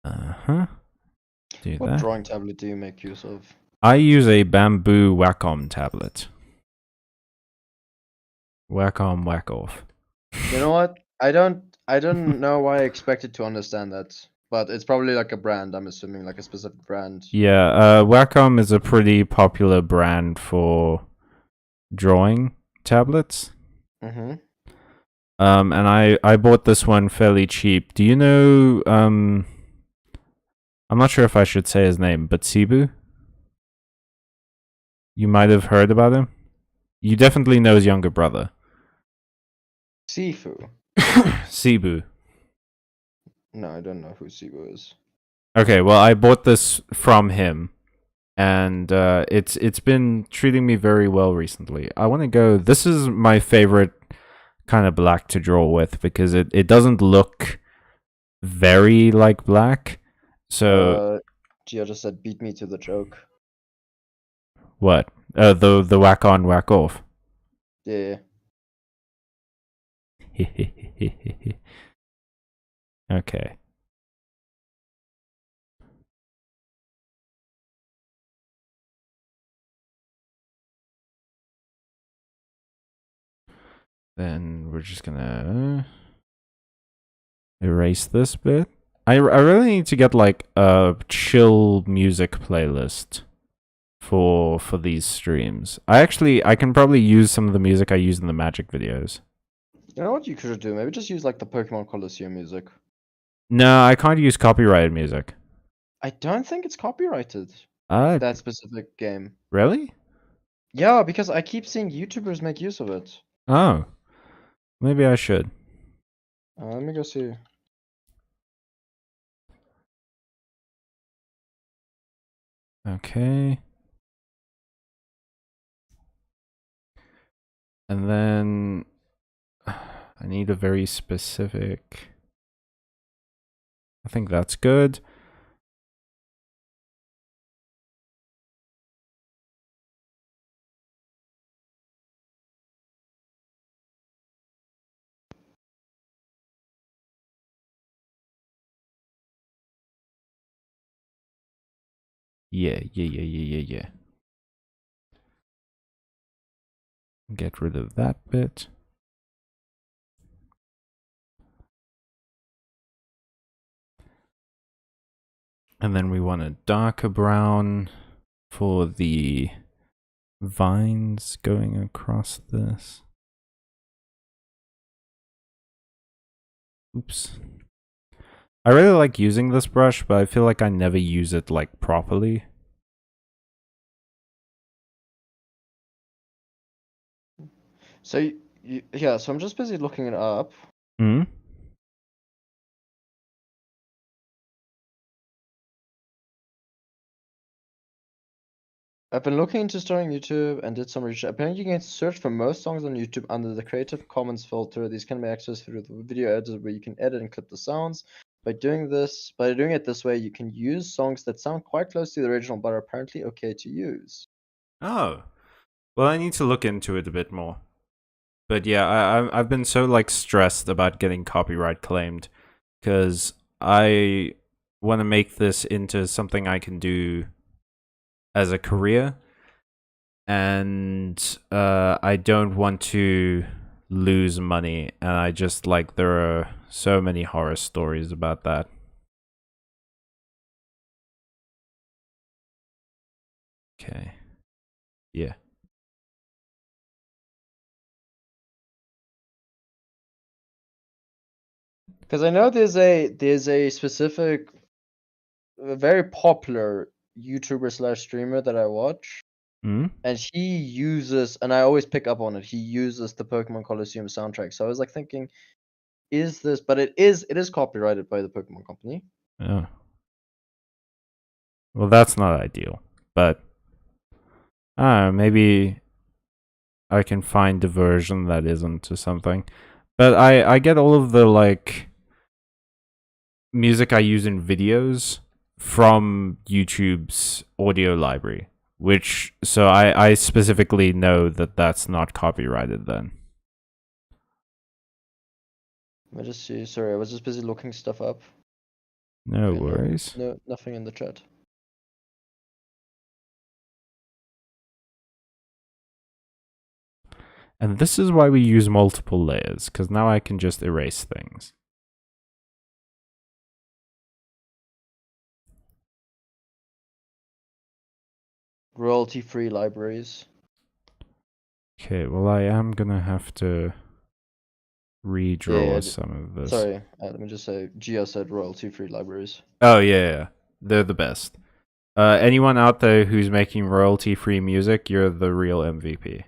Uh-huh. Do What that. drawing tablet do you make use of? I use a bamboo Wacom tablet. Whack on, whack off. You know what? I don't know why I expected to understand that. But it's probably like a brand, I'm assuming, like a specific brand. Yeah, Wacom is a pretty popular brand for drawing tablets. Mm-hmm. And I bought this one fairly cheap. Do you know I'm not sure if I should say his name, but Cebu? You might have heard about him. You definitely know his younger brother. Sifu. Cebu. No, I don't know who Sifu is. Okay, well I bought this from him. And it's been treating me very well recently. I want to go. This is my favorite kind of black to draw with because it doesn't look very like black. So Gio just said, "Beat me to the joke." what? The whack on, whack off. Yeah. Okay. Then we're just gonna erase this bit. I really need to get like a chill music playlist for these streams. I can probably use some of the music I use in the Magic videos. You know what you could do? Maybe just use like the Pokemon Colosseum music. No, I can't use copyrighted music. I don't think it's copyrighted. Uh, That specific game. really? Yeah, because I keep seeing YouTubers make use of it. Oh, maybe I should. Let me go see. Okay. And then I need a very specific I think that's good. Yeah. Get rid of that bit. And then we want a darker brown for the vines going across this. Oops. I really like using this brush, but I feel like I never use it like properly. So yeah, so I'm just busy looking it up. Hmm? I've been looking into starting YouTube and did some research. Apparently, you can search for most songs on YouTube under the Creative Commons filter. These can be accessed through the video editor where you can edit and clip the sounds. By doing it this way, you can use songs that sound quite close to the original but are apparently okay to use. Oh. Well, I need to look into it a bit more. But yeah, I've been so like stressed about getting copyright claimed because I want to make this into something I can do as a career, and I don't want to lose money. And I just like there are so many horror stories about that. Okay. Yeah. Because I know there's a specific, very popular YouTuber slash streamer that I watch, Hmm? and he uses, and I always pick up on it. He uses the Pokemon Colosseum soundtrack. So I was like thinking, is this? But it is copyrighted by the Pokemon Company. Oh. Well, that's not ideal, but I don't know, maybe I can find a version that isn't or something. But I get all of the like music I use in videos from YouTube's audio library, which so I specifically know that that's not copyrighted then. Let me just see. Sorry, I was just busy looking stuff up. No Okay, worries. No, nothing in the chat. And this is why we use multiple layers, because now I can just erase things. Royalty-free libraries. Okay, well I am gonna have to redraw Yeah, some of this. sorry, let me just say, Geo said royalty-free libraries. Oh yeah, they're the best. Anyone out there who's making royalty-free music, you're the real MVP.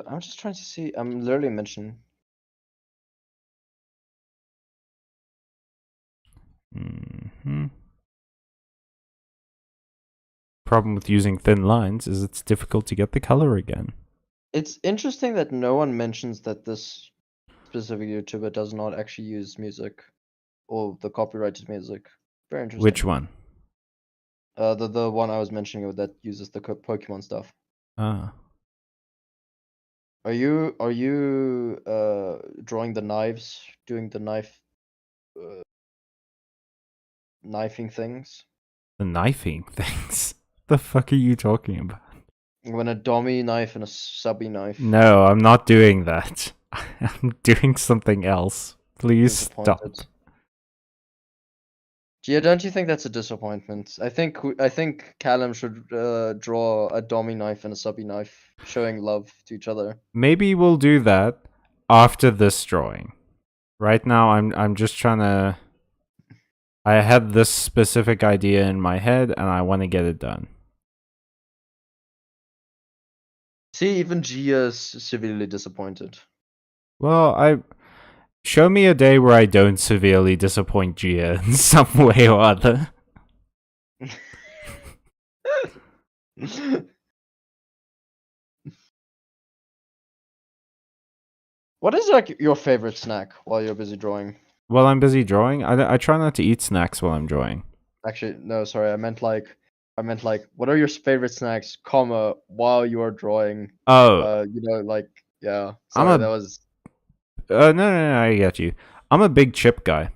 I'm just trying to see. I'm literally mentioning. Problem with using thin lines is it's difficult to get the color again. It's interesting that no one mentions that this specific YouTuber does not actually use music or the copyrighted music. Very interesting. Which one? The one I was mentioning that uses the Pokemon stuff. Ah. Are you drawing the knives, doing the knifing things? The knifing things? The fuck are you talking about? When a dummy knife and a subby knife. No, I'm not doing that. I'm doing something else. Please stop. Gia, don't you think that's a disappointment? I think Callum should draw a dummy knife and a subby knife, showing love to each other. Maybe we'll do that after this drawing. Right now, I'm just trying to. I had this specific idea in my head, and I want to get it done. See, even Gia is severely disappointed. Well, Show me a day where I don't severely disappoint Gia in some way or other. What is like your favorite snack while you're busy drawing? While I'm busy drawing, I try not to eat snacks while I'm drawing. Actually, no, sorry. I meant like, what are your favorite snacks, comma, while you are drawing? Oh, Like, yeah. I'm Sorry, a that was no, I get you. I'm a big chip guy.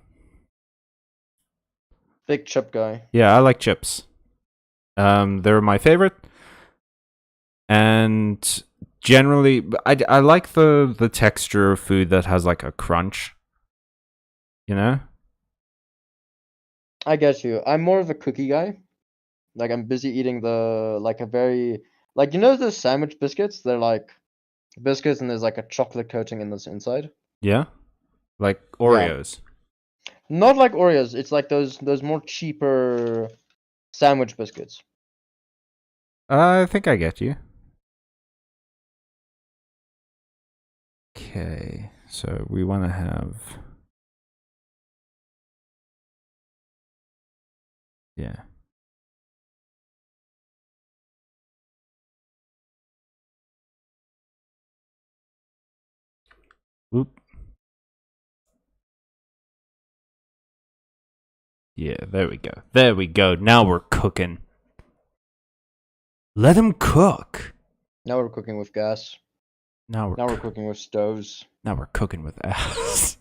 big chip guy. Yeah, I like chips. They're my favorite, and generally, I like the texture of food that has like a crunch. You know? I get you. I'm more of a cookie guy. Like I'm busy eating the like a very like the sandwich biscuits? They're like biscuits and there's like a chocolate coating in this inside. Yeah, like Yeah. Oreos. Not like Oreos. It's like those more cheaper sandwich biscuits. I think I get you. Okay, so we want to have. Yeah. Oop. Yeah, there we go. There we go. Now we're cooking. Let him cook. Now we're cooking with gas. Now Now we're cooking with stoves. Now we're cooking with ass.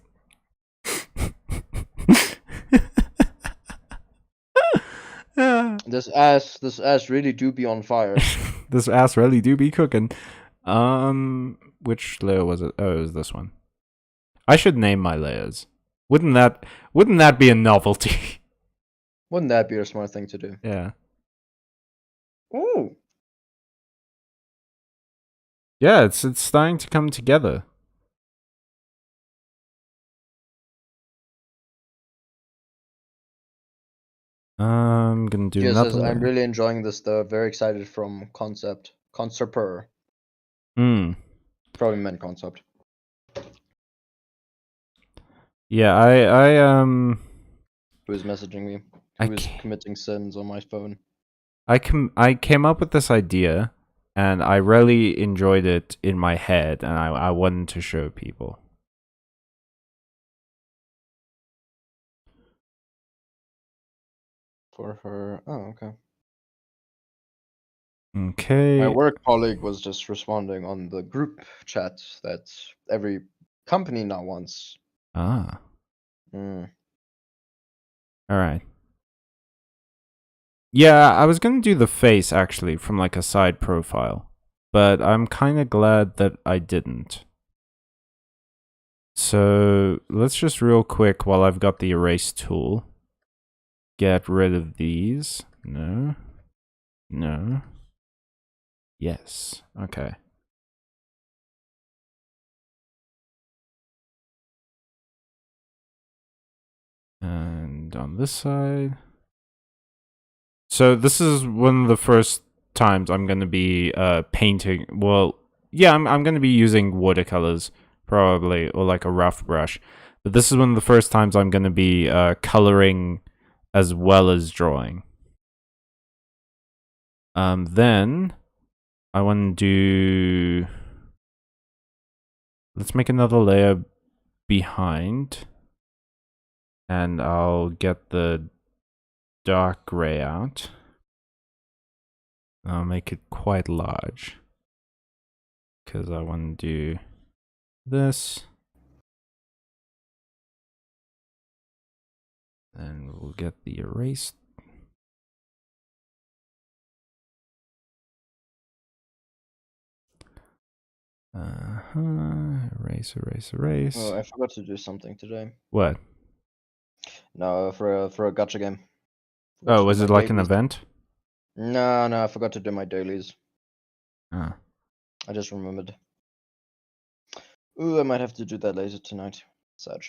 This ass really do be on fire. This ass really do be cooking. Which layer was it? Oh, it was this one. I should name my layers. Wouldn't that be a novelty? Wouldn't that be a smart thing to do? Yeah. Ooh. Yeah, it's starting to come together. I'm gonna do Yes, another. I'm really enjoying this though. Very excited from concept. Concept. Probably meant concept. Yeah, I Who is messaging me? Who is committing sins on my phone? I came up with this idea, and I really enjoyed it in my head, and I wanted to show people. For her. Oh, okay. Okay. My work colleague was just responding on the group chat that every company now wants. Ah. Mm. All right. Yeah, I was gonna do the face actually from like a side profile, but I'm kind of glad that I didn't. So let's just real quick while I've got the erase tool, get rid of these. No. No. Yes. Okay. And on this side. So this is one of the first times I'm going to be painting. Well, yeah, I'm going to be using watercolors probably, or like a rough brush. But this is one of the first times I'm going to be coloring as well as drawing. Then I want to do. Let's make another layer behind, and I'll get the dark gray out. I'll make it quite large because I want to do this. Then we'll get the erase. Erase, erase, erase. Oh, I forgot to do something today. What? No, for a gacha game. Oh, was it like an event? No, I forgot to do my dailies. Ah. I just remembered. Ooh, I might have to do that later tonight. Sag.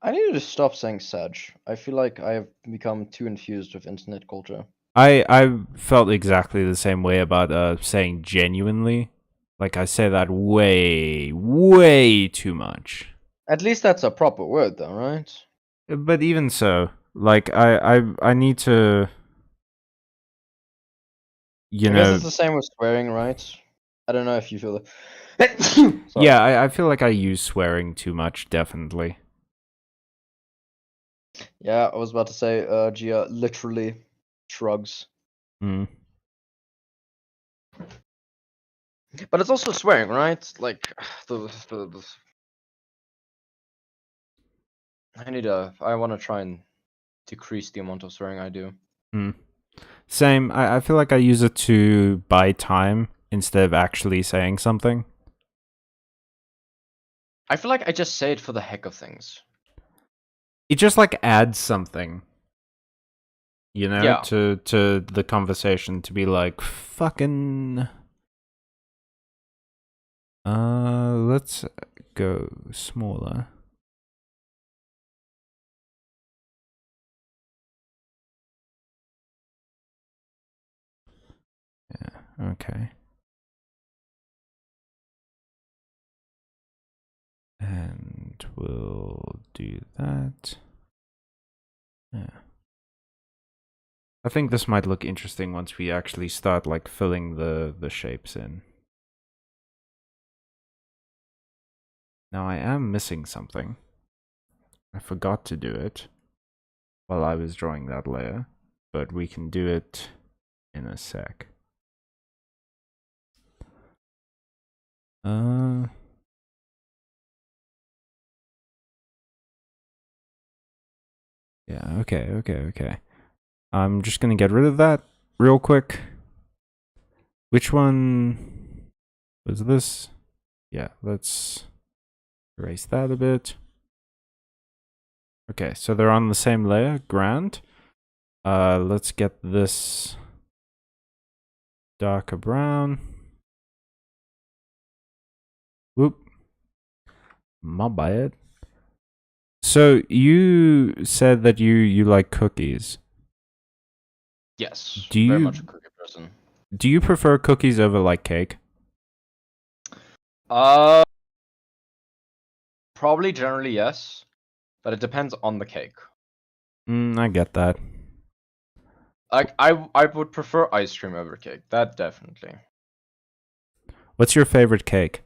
I need to stop saying Sag. I feel like I have become too infused with internet culture. I felt exactly the same way about saying genuinely. Like, I say that way, way too much. At least that's a proper word, though, right? But even so, like, I need to, you I guess know... it's the same with swearing, right? I don't know if you feel it. Sorry. Yeah, I feel like I use swearing too much, definitely. Yeah, I was about to say, Gia literally shrugs. Mm. But it's also swearing, right? Like, I want to try and decrease the amount of swearing I do. Mm. Same, I feel like I use it to buy time instead of actually saying something. I feel like I just say it for the heck of things. It just, like, adds something, you know, Yeah. to the conversation, to be like, fucking... let's go smaller. Yeah, okay. And we'll do that. Yeah. I think this might look interesting once we actually start, like, filling the shapes in. Now, I am missing something. I forgot to do it while I was drawing that layer, but we can do it in a sec. Yeah, okay. I'm just gonna get rid of that real quick. Which one was this? Yeah, let's erase that a bit. Okay, so they're on the same layer. Grand. Let's get this darker brown. Whoop. My bad. So you said that you like cookies. Yes. Do Very you much a cookie person. do you prefer cookies over like cake? Probably generally yes, but it depends on the cake. I get that. Like I would prefer ice cream over cake. That definitely. What's your favorite cake?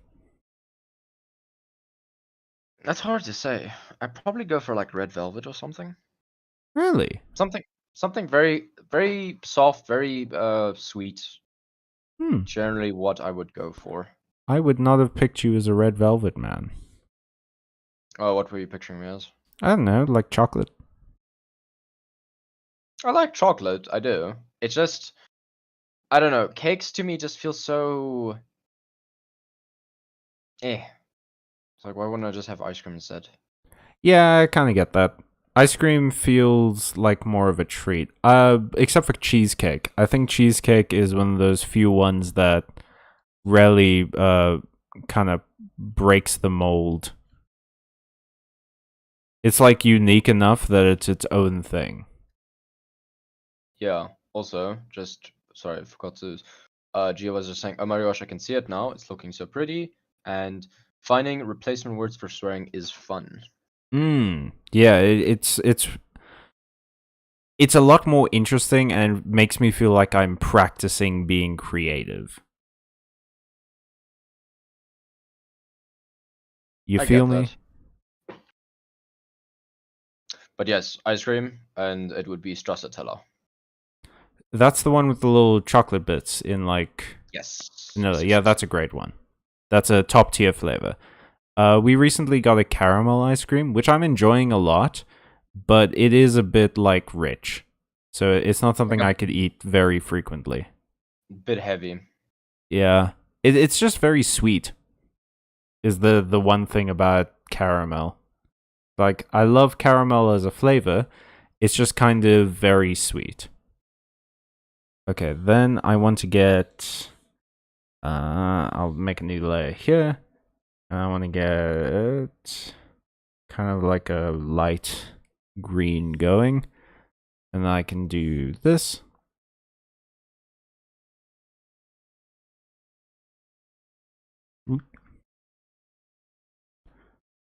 That's hard to say. I'd probably go for like red velvet or something. Really? Something very very soft, very sweet. Hmm. Generally what I would go for. I would not have picked you as a red velvet man. Oh, what were you picturing me as? I don't know, like chocolate. I like chocolate, I do. It's just I don't know, cakes to me just feel so It's like why wouldn't I just have ice cream instead? Yeah, I kind of get that. Ice cream feels like more of a treat. Except for cheesecake. I think cheesecake is one of those few ones that really kind of breaks the mold. It's like unique enough that it's its own thing. Yeah. Also, just sorry, I forgot to. Gia was just saying, "Oh my gosh, I can see it now. It's looking so pretty." And finding replacement words for swearing is fun. Yeah, it's a lot more interesting and makes me feel like I'm practicing being creative. You I feel get me? that. But yes, ice cream, and it would be stracciatella. That's the one with the little chocolate bits in, like... Yes. No, Yes, yeah, yes, that's a great one. That's a top tier flavor. We recently got a caramel ice cream, which I'm enjoying a lot, but it is a bit, like, rich. So it's not something I could eat very frequently. Bit heavy. Yeah. It's just very sweet, is the one thing about caramel. Like, I love caramel as a flavor, it's just kind of very sweet. Okay, then I want to get... I'll make a new layer here. And I want to get kind of like a light green going. And I can do this. What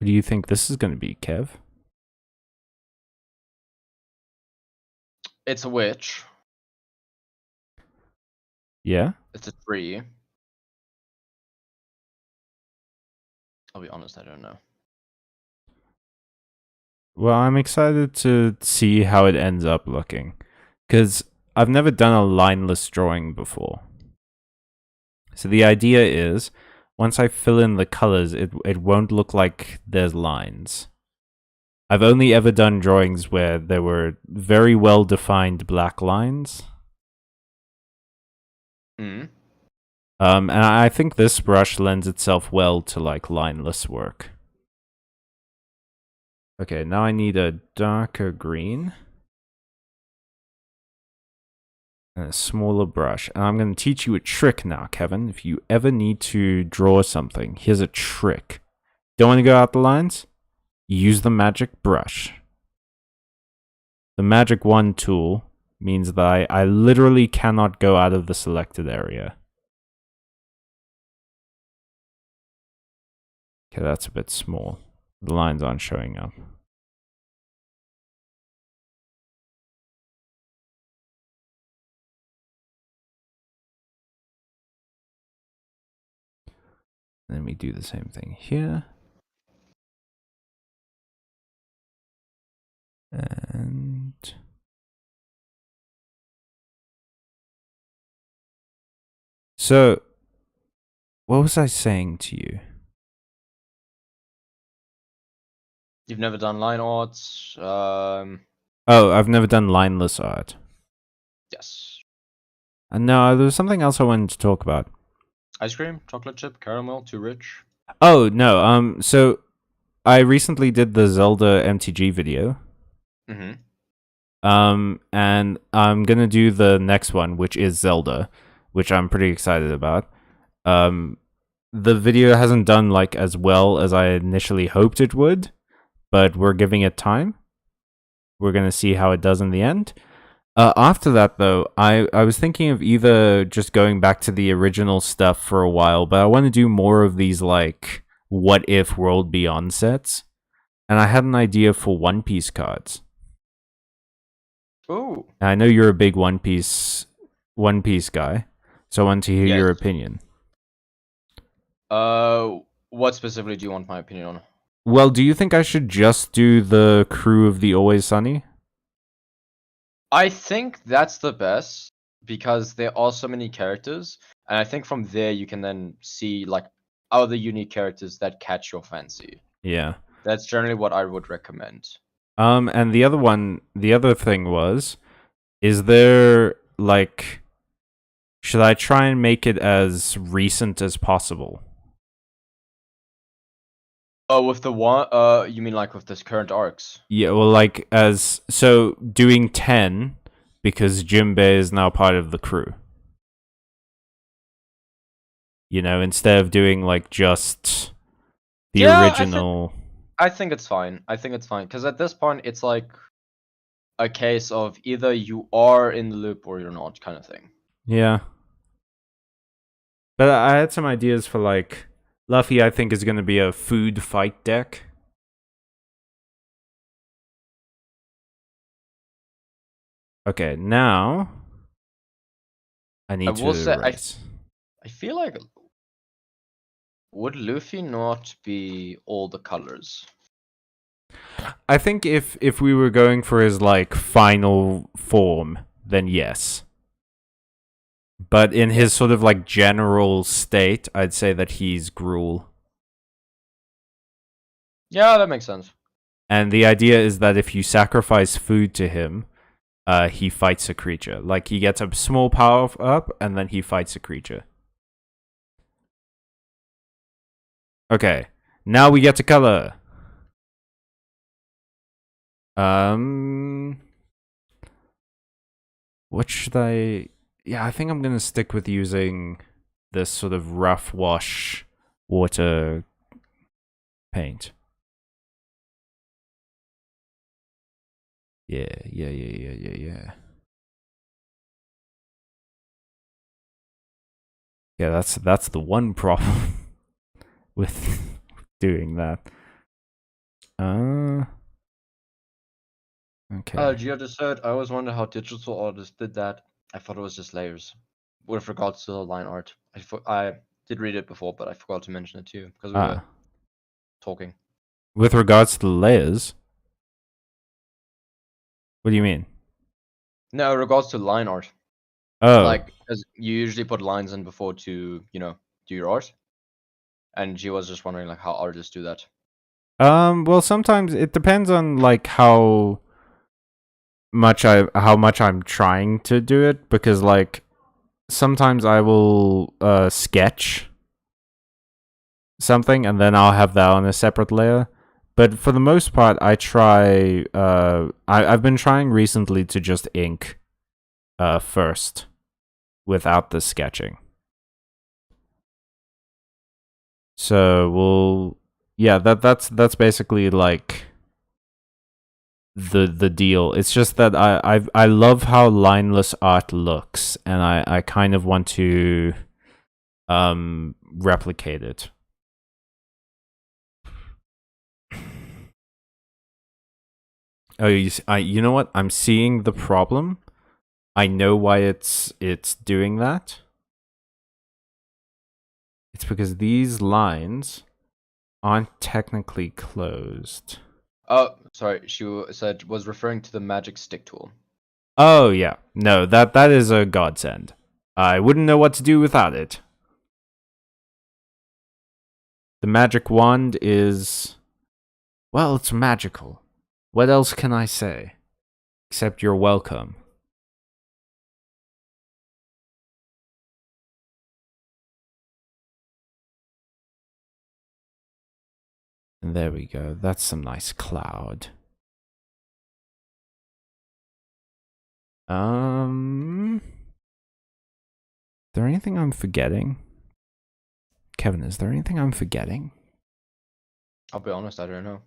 do you think this is going to be, Kev? It's a witch. Yeah? It's a tree. I'll be honest, I don't know. Well, I'm excited to see how it ends up looking. Because I've never done a lineless drawing before. So the idea is, once I fill in the colors, it won't look like there's lines. I've only ever done drawings where there were very well-defined black lines. Mm. And I think this brush lends itself well to like lineless work. Okay, now I need a darker green. And a smaller brush. And I'm going to teach you a trick now, Kevin. If you ever need to draw something, here's a trick. Don't want to go out the lines? Use the magic brush. The magic wand tool means that I literally cannot go out of the selected area. Okay, that's a bit small. The lines aren't showing up. Then we do the same thing here. And so, what was I saying to you? You've never done line arts. Oh, I've never done lineless art. Yes. And no, there was something else I wanted to talk about. Ice cream, chocolate chip, caramel, too rich. Oh, no, so I recently did the Zelda MTG video. Mm-hmm. And I'm gonna do the next one, which is Zelda, which I'm pretty excited about. The video hasn't done like as well as I initially hoped it would, but we're giving it time. We're gonna see how it does in the end. After that, though, I was thinking of either just going back to the original stuff for a while, but I want to do more of these, like, what if World Beyond sets. And I had an idea for One Piece cards. Ooh. I know you're a big One Piece guy, so I want to hear Yes. your opinion. What specifically do you want my opinion on? Well, do you think I should just do the crew of the Always Sunny? I think that's the best because there are so many characters, and I think from there you can then see like other unique characters that catch your fancy. Yeah. That's generally what I would recommend. And the other thing was, is there, like, should I try and make it as recent as possible? Oh, with the one, you mean like with this current arcs? Yeah, well, like, so doing 10, because Jinbei is now part of the crew. You know, instead of doing, like, just the original... I think it's fine. I think it's fine. Because at this point, it's like a case of either you are in the loop or you're not, kind of thing. Yeah. But I had some ideas for, like, Luffy, I think, is going to be a food fight deck. Okay, now I need to erase. I feel like would Luffy not be all the colors? I think if we were going for his like final form, then yes. But in his sort of like general state, I'd say that he's Gruel. Yeah, that makes sense. And the idea is that if you sacrifice food to him, he fights a creature. Like, he gets a small power up, and then he fights a creature. Okay, now we get to color. What should I... Yeah, I think I'm gonna stick with using this sort of rough wash water paint. Yeah. Yeah, that's the one problem. with doing that. Okay. Geodesert, I always wonder how digital artists did that. I thought it was just layers. With regards to the line art, I did read it before, but I forgot to mention it to you because we were talking. With regards to the layers, what do you mean? No, in regards to line art. Oh, Like, because you usually put lines in before to, do your art. And she was just wondering, like, how artists do that. well, sometimes it depends on like how much I'm trying to do it, because like sometimes I will sketch something and then I'll have that on a separate layer. But for the most part, I try. I've been trying recently to just ink first, without the sketching. So that's basically like the deal. It's just that I love how lineless art looks, and I kind of want to replicate it. Oh, you know what? I'm seeing the problem. I know why it's doing that. It's because these lines aren't technically closed. Oh, sorry. She was referring to the magic stick tool. Oh yeah, no, that is a godsend. I wouldn't know what to do without it. The magic wand is, well, it's magical. What else can I say? Except you're welcome. And there we go. That's some nice cloud. Is there anything I'm forgetting? Kevin, is there anything I'm forgetting? I'll be honest, I don't know.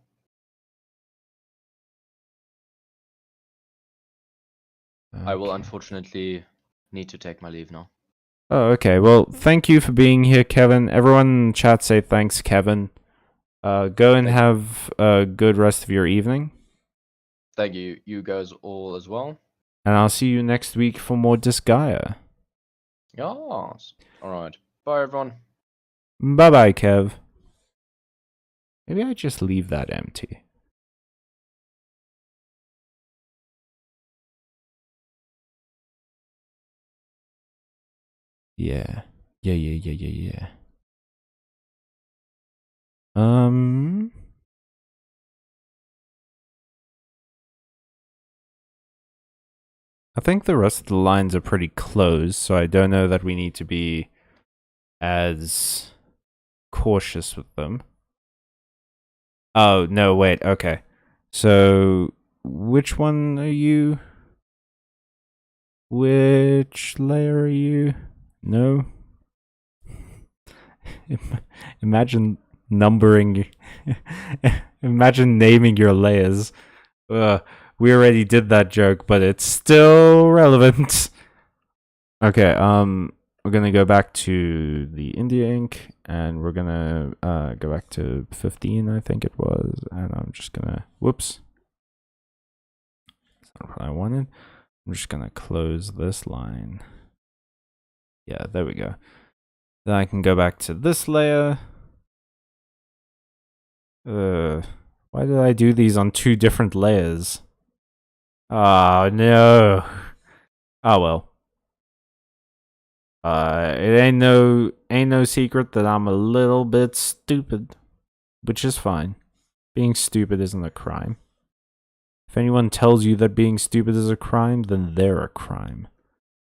Okay. I will unfortunately need to take my leave now. Oh, okay. Well, thank you for being here, Kevin. Everyone in chat say thanks, Kevin. Go and have a good rest of your evening. Thank you. You guys all as well. And I'll see you next week for more Disgaea. Yes. Alright. Bye, everyone. Bye-bye, Kev. Maybe I just leave that empty. Yeah. Yeah. I think the rest of the lines are pretty close, so I don't know that we need to be as cautious with them. Oh, no, wait, okay. So, which one are you? Which layer are you? No? Imagine numbering. Imagine naming your layers. We already did that joke, but it's still relevant. Okay, we're gonna go back to the India ink, and we're gonna go back to 15, I think it was, and I'm just gonna, whoops. That's not what I wanted. I'm just gonna close this line. Yeah, there we go. Then I can go back to this layer. Why did I do these on 2 different layers? Oh no. Oh well. It ain't no secret that I'm a little bit stupid, which is fine. Being stupid isn't a crime. If anyone tells you that being stupid is a crime, then they're a crime.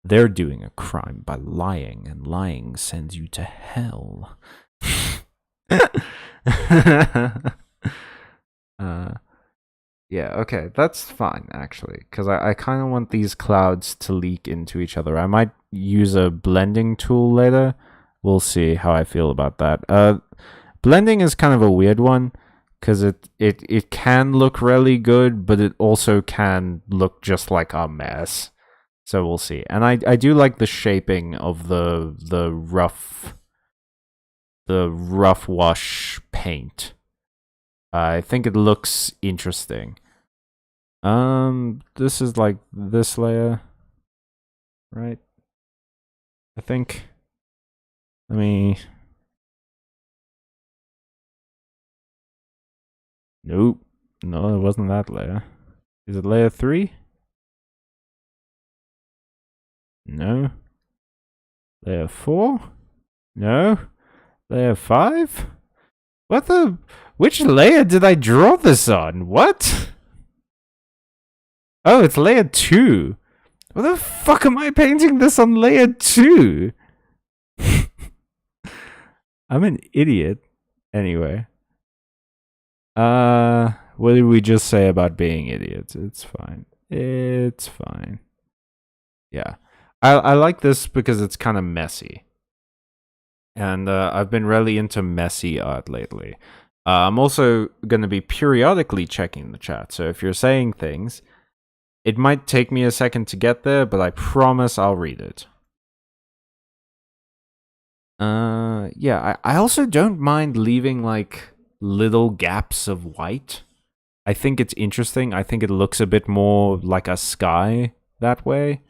They're doing a crime by lying, and lying sends you to hell. Yeah, okay, that's fine, actually, because I kind of want these clouds to leak into each other. I might use a blending tool later. We'll see how I feel about that. Blending is kind of a weird one, because it can look really good, but it also can look just like a mess. So we'll see. And I do like the shaping of the rough the rough wash paint. I think it looks interesting. This is like this layer, right? I think. Let me. Nope. No, it wasn't that layer. Is it layer 3? No. Layer 4? No. Layer 5? What the? Which layer did I draw this on? What? Oh, it's layer 2. What the fuck am I painting this on layer 2? I'm an idiot. Anyway. What did we just say about being idiots? It's fine. It's fine. Yeah. I like this because it's kind of messy. And I've been really into messy art lately. I'm also going to be periodically checking the chat. So if you're saying things, it might take me a second to get there, but I promise I'll read it. Yeah, I also don't mind leaving like little gaps of white. I think it's interesting. I think it looks a bit more like a sky that way.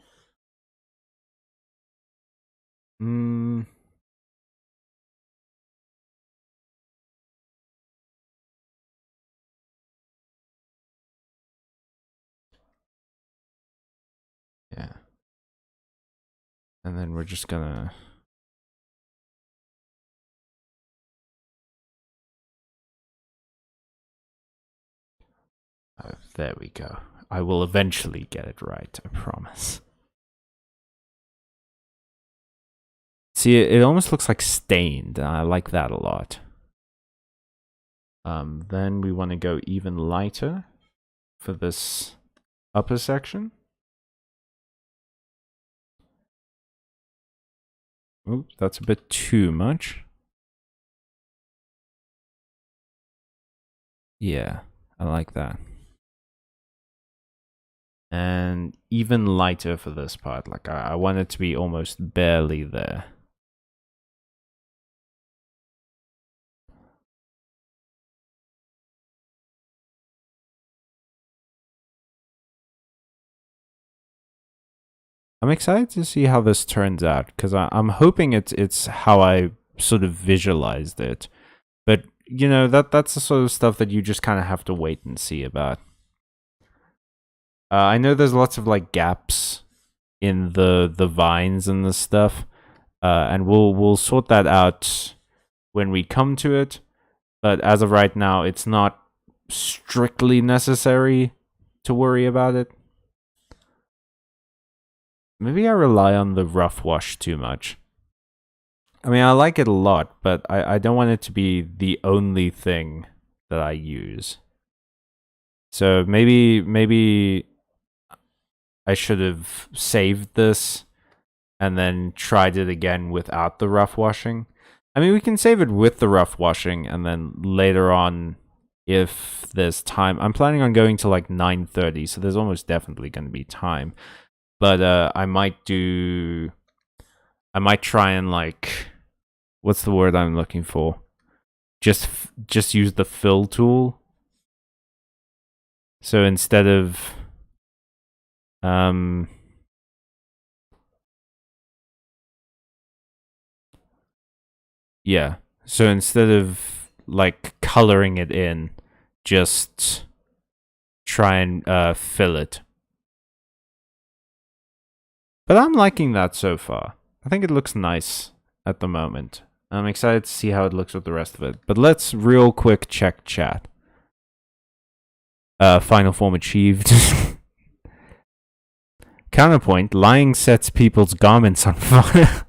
Yeah. And then we're just gonna... Oh, there we go. I will eventually get it right, I promise. See, it almost looks like stained, and I like that a lot. Then we want to go even lighter for this upper section. Oops, that's a bit too much. Yeah, I like that. And even lighter for this part. Like, I want it to be almost barely there. I'm excited to see how this turns out, because I'm hoping it's how I sort of visualized it. But, you know, that's the sort of stuff that you just kind of have to wait and see about. I know there's lots of, like, gaps in the vines and the stuff, and we'll sort that out when we come to it. But as of right now, it's not strictly necessary to worry about it. Maybe I rely on the rough wash too much. I mean, I like it a lot, but I don't want it to be the only thing that I use. So maybe I should have saved this and then tried it again without the rough washing. I mean, we can save it with the rough washing, and then later on, if there's time... I'm planning on going to like 9:30, so there's almost definitely going to be time. But I might try and, like, what's the word I'm looking for? Just use the fill tool. So instead of yeah. So instead of like coloring it in, just try and fill it. But I'm liking that so far. I think it looks nice at the moment. I'm excited to see how it looks with the rest of it. But let's real quick check chat. Final form achieved. Counterpoint, lying sets people's garments on fire.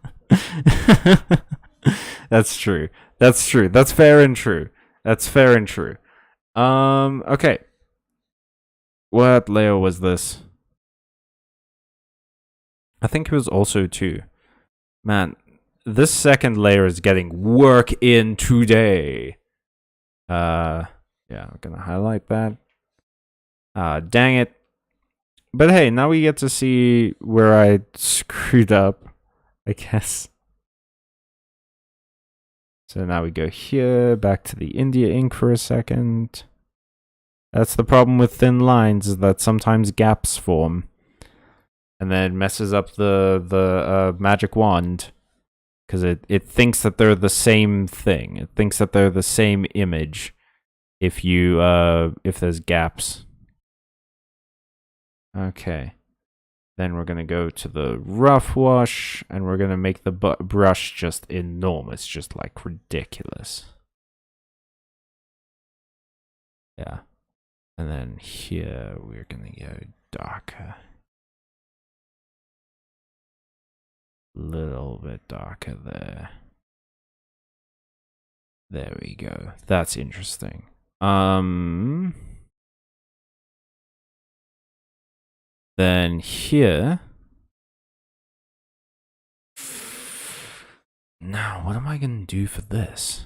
That's true. That's true. That's fair and true. That's fair and true. Okay. What layer was this? I think it was also 2. Man, this second layer is getting work in today. Yeah, I'm gonna highlight that. Dang it. But hey, now we get to see where I screwed up, I guess. So now we go here, back to the India ink for a second. That's the problem with thin lines, is that sometimes gaps form. And then it messes up the magic wand. Because it thinks that they're the same thing. It thinks that they're the same image if there's gaps. Okay. Then we're going to go to the rough wash, and we're going to make the brush just enormous, just like ridiculous. Yeah. And then here, we're going to go darker. Little bit darker there. There we go. That's interesting. Then here. Now, what am I going to do for this?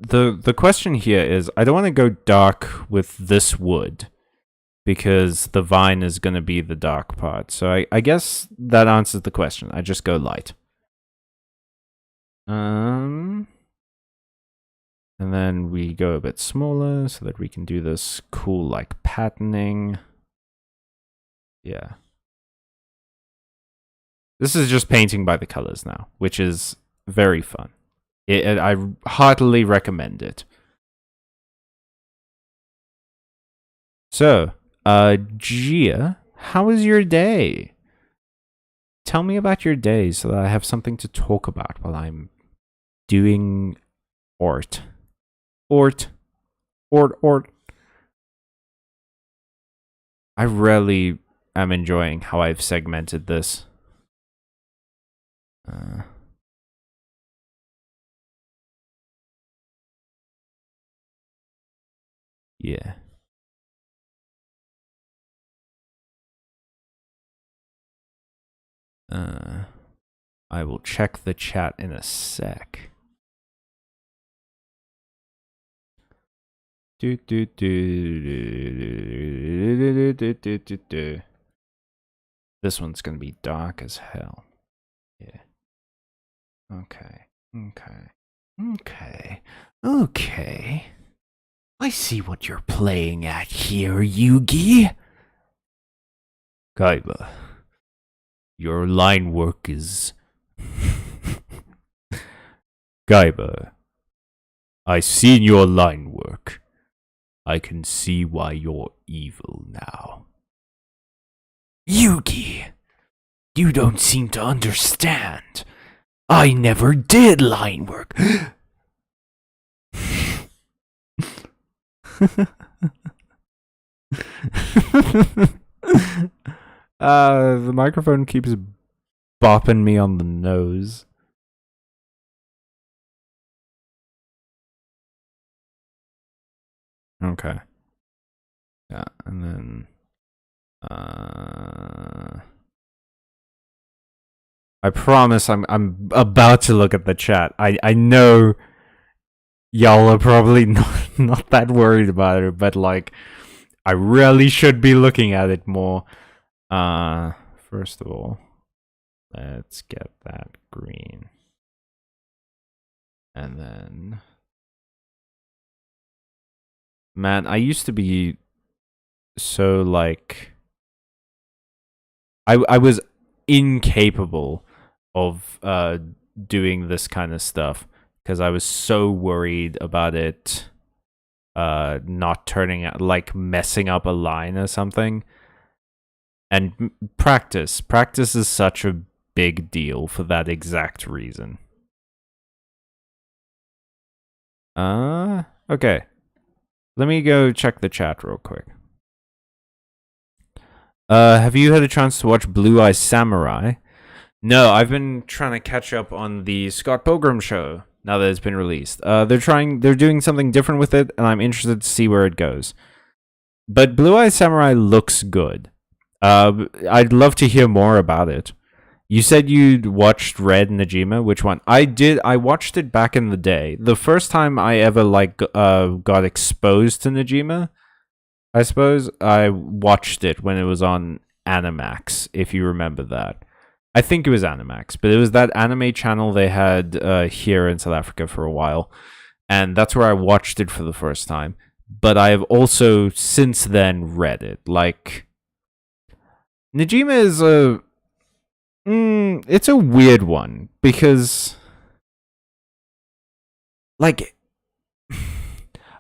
The question here is, I don't want to go dark with this wood, because the vine is going to be the dark part. So I guess that answers the question. I just go light. And then we go a bit smaller so that we can do this cool like patterning. Yeah. This is just painting by the colors now, which is very fun. I heartily recommend it. So, Gia, how was your day? Tell me about your day so that I have something to talk about while I'm doing art. Art. I really am enjoying how I've segmented this. Yeah. I will check the chat in a sec. This one's gonna be dark as hell. Yeah. Okay. I see what you're playing at here, Yugi. Kaiba, your line work is... Kaiba, I've seen your line work. I can see why you're evil now. Yugi, you don't seem to understand. I never did line work. The microphone keeps bopping me on the nose. Okay. Yeah, and then I promise I'm about to look at the chat. I know y'all are probably not that worried about it, but like I really should be looking at it more. First of all, let's get that green. And then, man, I used to be so like I was incapable of doing this kind of stuff because I was so worried about it not turning out, like messing up a line or something. And practice is such a big deal for that exact reason. Okay. Let me go check the chat real quick. Have you had a chance to watch Blue Eye Samurai? No, I've been trying to catch up on the Scott Pilgrim show now that it's been released. They're doing something different with it, and I'm interested to see where it goes. But Blue Eye Samurai looks good. I'd love to hear more about it. You said you'd watched Red Najima. Which one? I did. I watched it back in the day. The first time I ever got exposed to Najima I suppose. I watched it when it was on Animax, if you remember that. I think it was Animax, but it was that anime channel they had here in South Africa for a while, and that's where I watched it for the first time. But I have also since then read it. Like, Najima is it's a weird one because, like,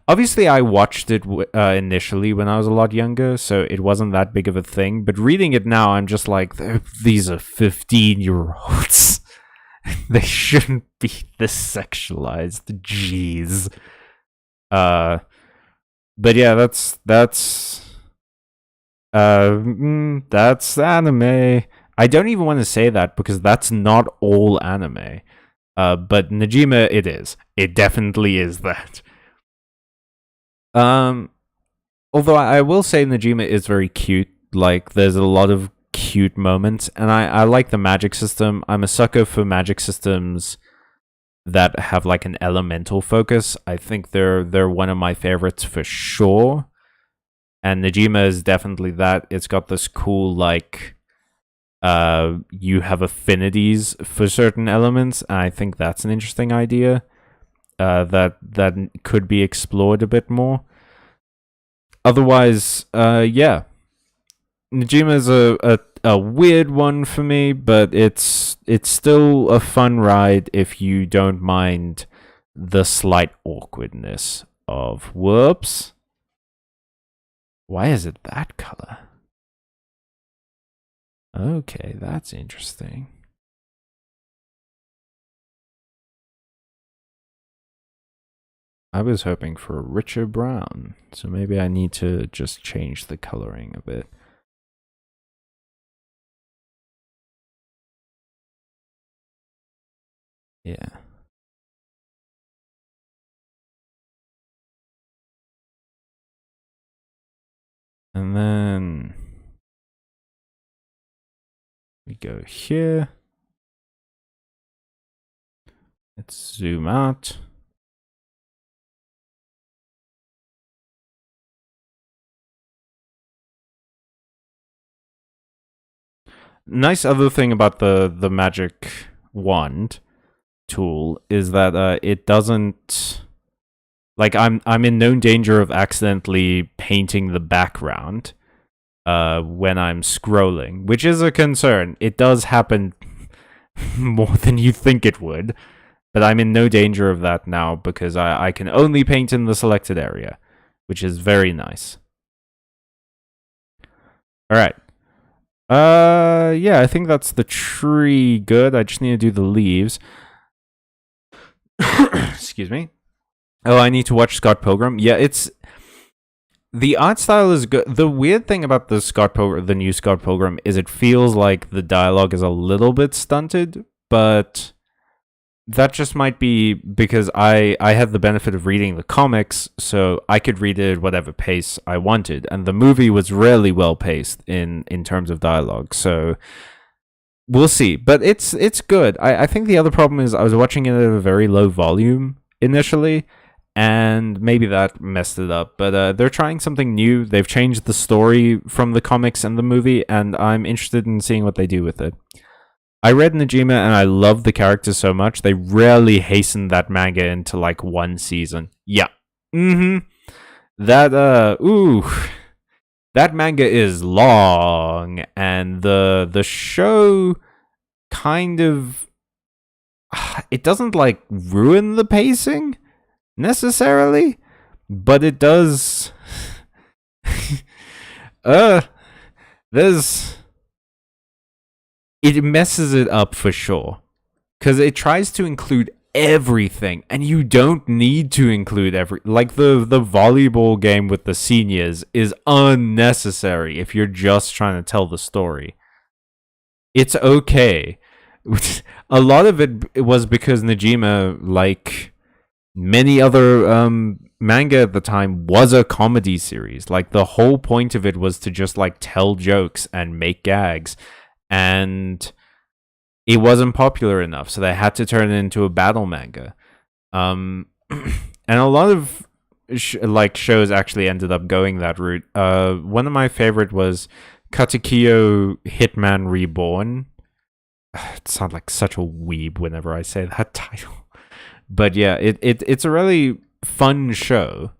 obviously I watched it initially when I was a lot younger, so it wasn't that big of a thing. But reading it now, I'm just like, these are 15-year-olds. They shouldn't be this sexualized. Jeez. But yeah, that's anime. I don't even want to say that because that's not all anime. But Najima, it is. It definitely is that. Although I will say Najima is very cute. Like, there's a lot of cute moments, and I like the magic system. I'm a sucker for magic systems that have like an elemental focus. I think they're one of my favorites for sure. And Najima is definitely that. It's got this cool, like, you have affinities for certain elements, and I think that's an interesting idea that could be explored a bit more. Otherwise, yeah, Najima is a weird one for me, but it's still a fun ride if you don't mind the slight awkwardness of whoops. Why is it that color? Okay, that's interesting. I was hoping for a richer brown, so maybe I need to just change the coloring a bit. Yeah. And then we go here. Let's zoom out. Nice other thing about the magic wand tool is that it doesn't, like, I'm in no danger of accidentally painting the background when I'm scrolling, which is a concern. It does happen more than you think it would, but I'm in no danger of that now because I can only paint in the selected area, which is very nice. All right. Yeah, I think that's the tree good. I just need to do the leaves. Excuse me. Oh, I need to watch Scott Pilgrim. Yeah, the art style is good. The weird thing about the new Scott Pilgrim is it feels like the dialogue is a little bit stunted, but that just might be because I had the benefit of reading the comics, so I could read it at whatever pace I wanted, and the movie was really well paced in terms of dialogue, so we'll see. But it's good. I think the other problem is I was watching it at a very low volume initially, and maybe that messed it up, but they're trying something new. They've changed the story from the comics and the movie, and I'm interested in seeing what they do with it. I read Najima and I love the characters so much. They rarely hasten that manga into like one season. Yeah. That that manga is long, and the show kind of, it doesn't like ruin the pacing necessarily, but it does. It messes it up for sure, because it tries to include everything, and you don't need to include like the volleyball game with the seniors is unnecessary if you're just trying to tell the story. It's okay. A lot of it was because Najima, like many other manga at the time, was a comedy series. Like, the whole point of it was to just like tell jokes and make gags, and it wasn't popular enough, so they had to turn it into a battle manga. And a lot of shows actually ended up going that route. One of my favorite was Katekyo Hitman Reborn. It sounds like such a weeb whenever I say that title. But yeah, it's a really fun show.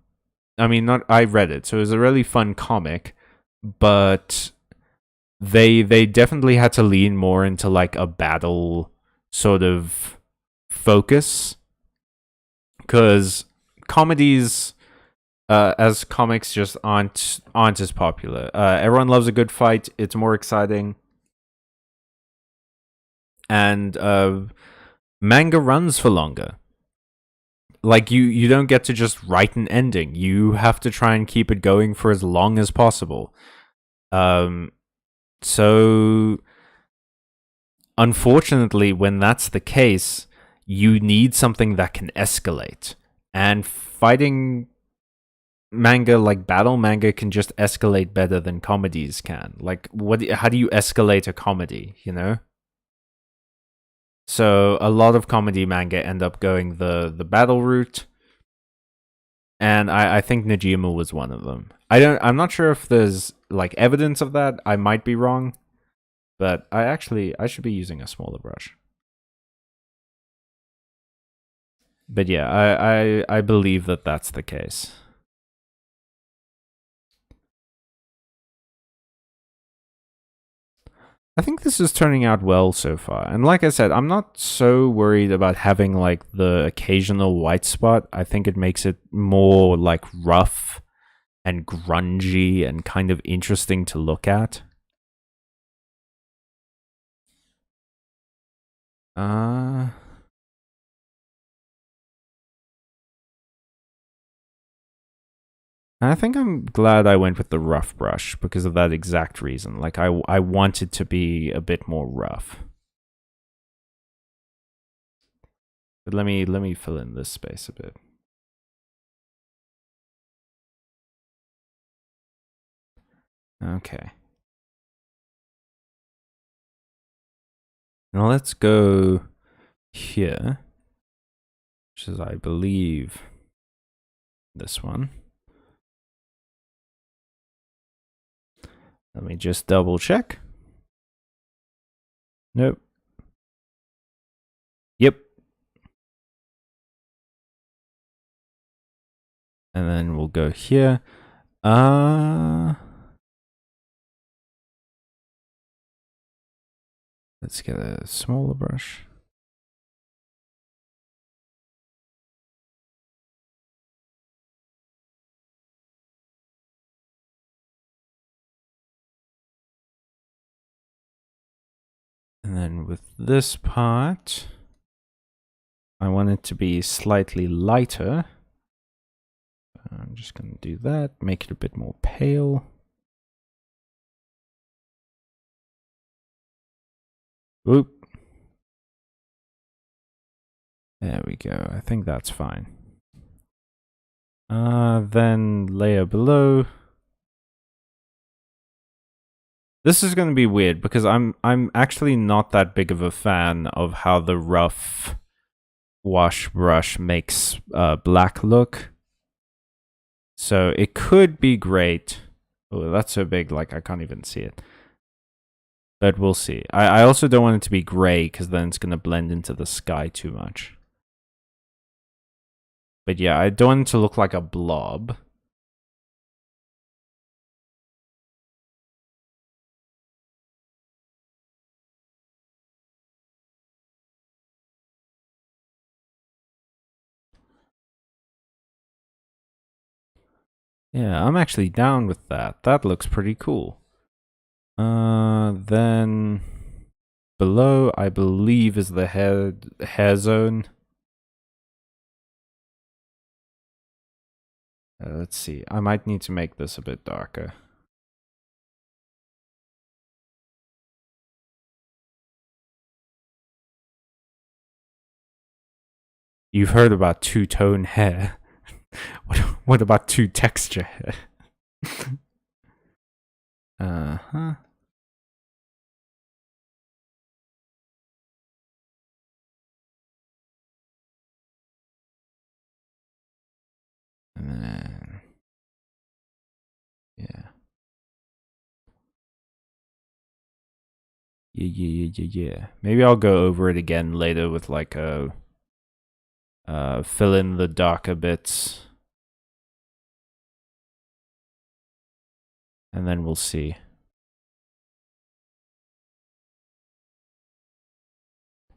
I mean, I read it, so it was a really fun comic, but they definitely had to lean more into like a battle sort of focus, because comedies as comics just aren't as popular. Everyone loves a good fight. It's more exciting. And manga runs for longer. Like you don't get to just write an ending. You have to try and keep it going for as long as possible. So unfortunately, when that's the case, you need something that can escalate. And fighting manga, like battle manga, can just escalate better than comedies can. Like how do you escalate a comedy, you know? So a lot of comedy manga end up going the battle route, and I think Najima was one of them. I'm not sure if there's like evidence of that. I might be wrong, but I should be using a smaller brush. But yeah, I believe that that's the case. I think this is turning out well so far. And like I said, I'm not so worried about having like the occasional white spot. I think it makes it more like rough and grungy and kind of interesting to look at. I think I'm glad I went with the rough brush because of that exact reason. Like I want it to be a bit more rough. But let me fill in this space a bit. Okay. Now let's go here, which is, I believe, this one. Let me just double check. Nope. Yep. And then we'll go here. Let's get a smaller brush. And then with this part, I want it to be slightly lighter. I'm just going to do that, make it a bit more pale. Oop. There we go. I think that's fine. Then layer below. This is going to be weird because I'm actually not that big of a fan of how the rough wash brush makes black look. So it could be great. Oh, that's so big, like I can't even see it. But we'll see. I also don't want it to be gray because then it's going to blend into the sky too much. But yeah, I don't want it to look like a blob. Yeah, I'm actually down with that. That looks pretty cool. Then below, I believe, is the hair zone. Let's see. I might need to make this a bit darker. You've heard about two-tone hair. What about two-texture hair? Uh-huh. And then, yeah. Yeah. Maybe I'll go over it again later with like a fill in the darker bits. And then we'll see.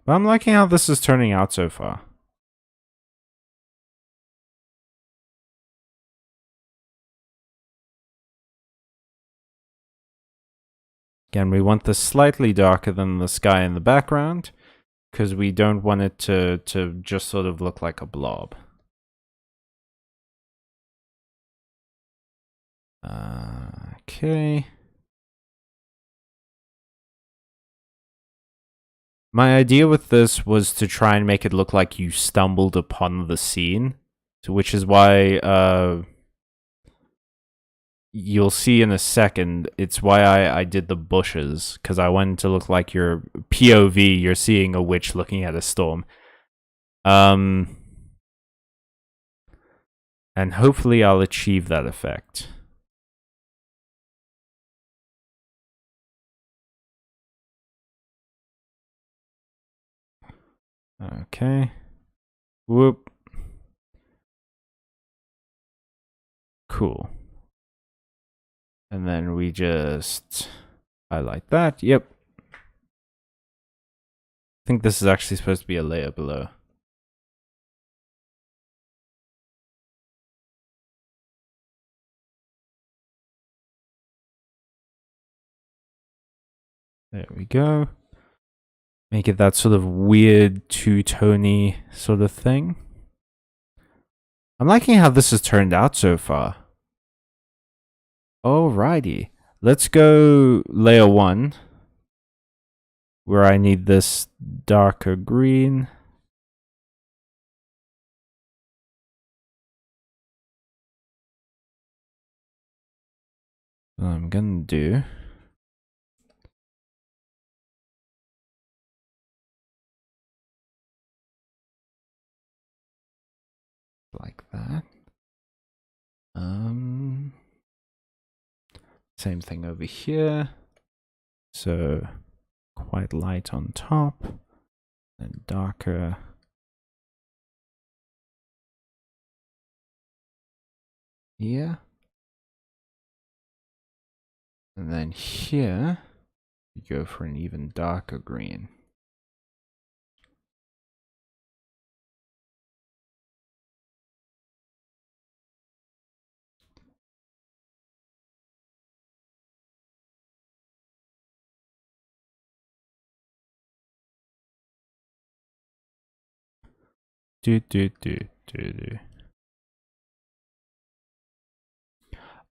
But I'm liking how this is turning out so far. Again, we want this slightly darker than the sky in the background, because we don't want it to just sort of look like a blob. Okay. My idea with this was to try and make it look like you stumbled upon the scene, which is why you'll see in a second, it's why I did the bushes, because I wanted to look like your POV, you're seeing a witch looking at a storm. And hopefully I'll achieve that effect. Okay. Whoop. Cool. And then we just highlight that. Yep. I think this is actually supposed to be a layer below. There we go. Make it that sort of weird two-tony sort of thing. I'm liking how this has turned out so far. Alrighty. Let's go layer 1. Where I need this darker green. What I'm gonna do. Like that. Same thing over here. So quite light on top and darker. Here. And then here, you go for an even darker green. Do.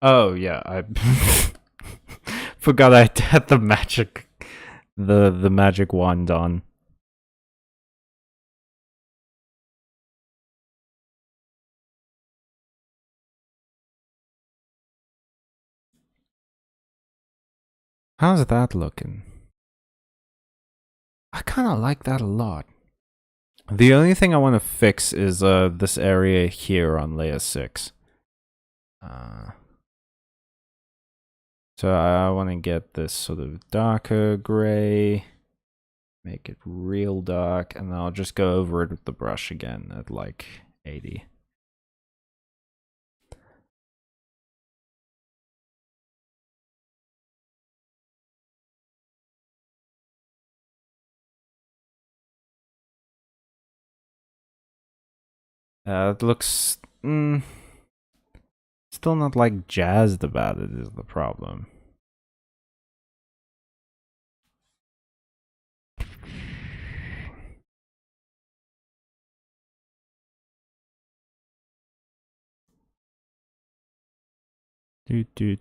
Oh yeah, I forgot I had the magic, the magic wand on. How's that looking? I kind of like that a lot. The only thing I want to fix is this area here on layer 6. So I want to get this sort of darker gray, make it real dark, and then I'll just go over it with the brush again at like 80. It looks still not like jazzed about it is the problem. Do.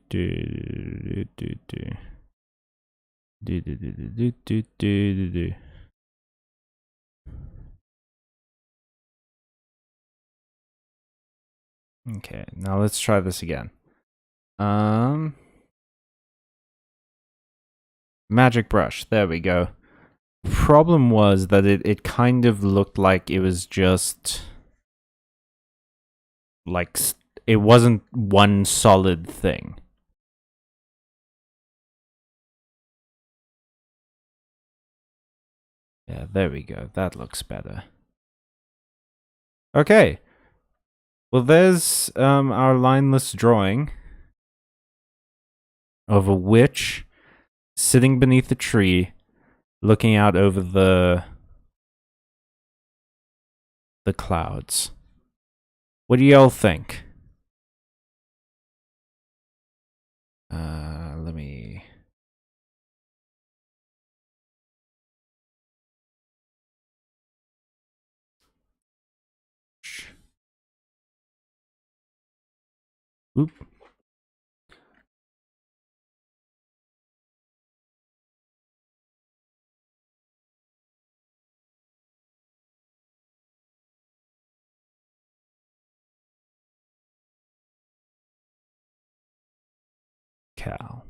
Okay, now let's try this again. Magic brush, there we go. Problem was that it kind of looked like it was just like it wasn't one solid thing. Yeah, there we go. That looks better. Okay. Well, there's our lineless drawing of a witch sitting beneath a tree, looking out over the clouds. What do y'all think? Let me... Oop. Cow.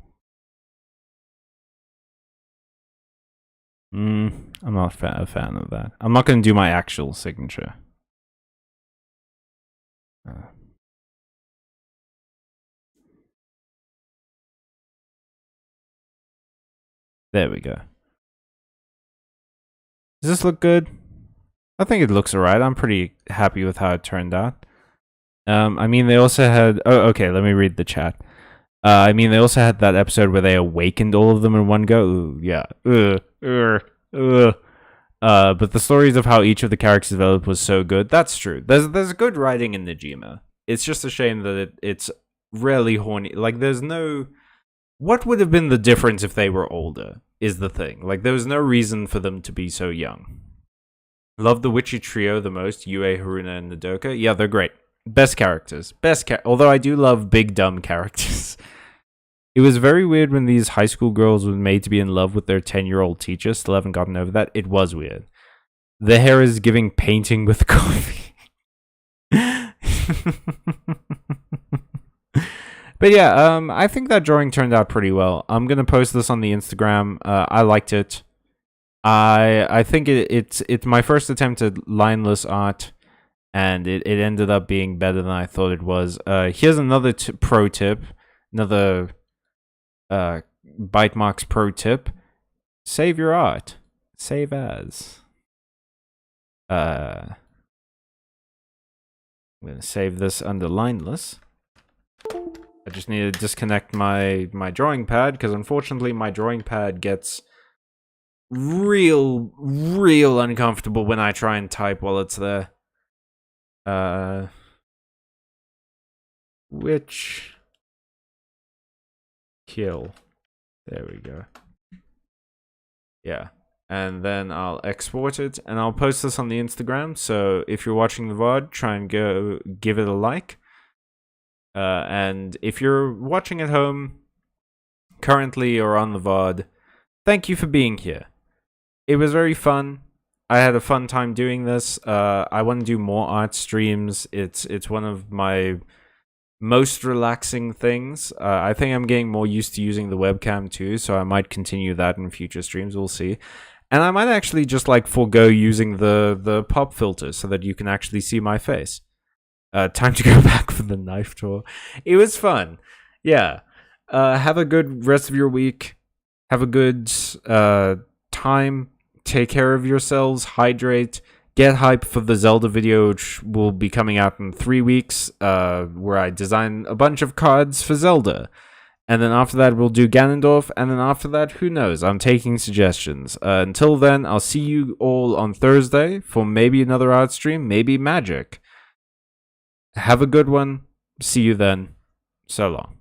I'm not a fan of that. I'm not going to do my actual signature. There we go. Does this look good? I think it looks alright. I'm pretty happy with how it turned out. I mean, they also had... Oh, okay, let me read the chat. I mean, they also had that episode where they awakened all of them in one go. Ooh, yeah. But the stories of how each of the characters developed was so good. That's true. There's good writing in Najima. It's just a shame that it's really horny. Like, there's no... What would have been the difference if they were older, is the thing. Like, there was no reason for them to be so young. Love the witchy trio the most, Yue, Haruna, and Nodoka. Yeah, they're great. Best characters. Although I do love big, dumb characters. It was very weird when these high school girls were made to be in love with their 10-year-old teacher. Still haven't gotten over that. It was weird. The hair is giving painting with coffee. But yeah, I think that drawing turned out pretty well. I'm gonna post this on the Instagram. I liked it. I think it's my first attempt at lineless art, and it ended up being better than I thought it was. Here's another pro tip, another Byte Marx pro tip: save your art, save as. I'm gonna save this under lineless. I just need to disconnect my drawing pad, because unfortunately my drawing pad gets real uncomfortable when I try and type while it's there. Which kill. There we go. Yeah. And then I'll export it, and I'll post this on the Instagram, so if you're watching the VOD, try and go give it a like. And if you're watching at home, currently or on the VOD, thank you for being here. It was very fun. I had a fun time doing this. I want to do more art streams. It's one of my most relaxing things. I think I'm getting more used to using the webcam too, so I might continue that in future streams. We'll see. And I might actually just like forego using the pop filter so that you can actually see my face. Time to go back for the knife tour. It was fun. Yeah. Have a good rest of your week. Have a good time. Take care of yourselves. Hydrate. Get hype for the Zelda video, which will be coming out in 3 weeks, where I design a bunch of cards for Zelda. And then after that, we'll do Ganondorf. And then after that, who knows? I'm taking suggestions. Until then, I'll see you all on Thursday for maybe another art stream, maybe Magic. Have a good one. See you then. So long.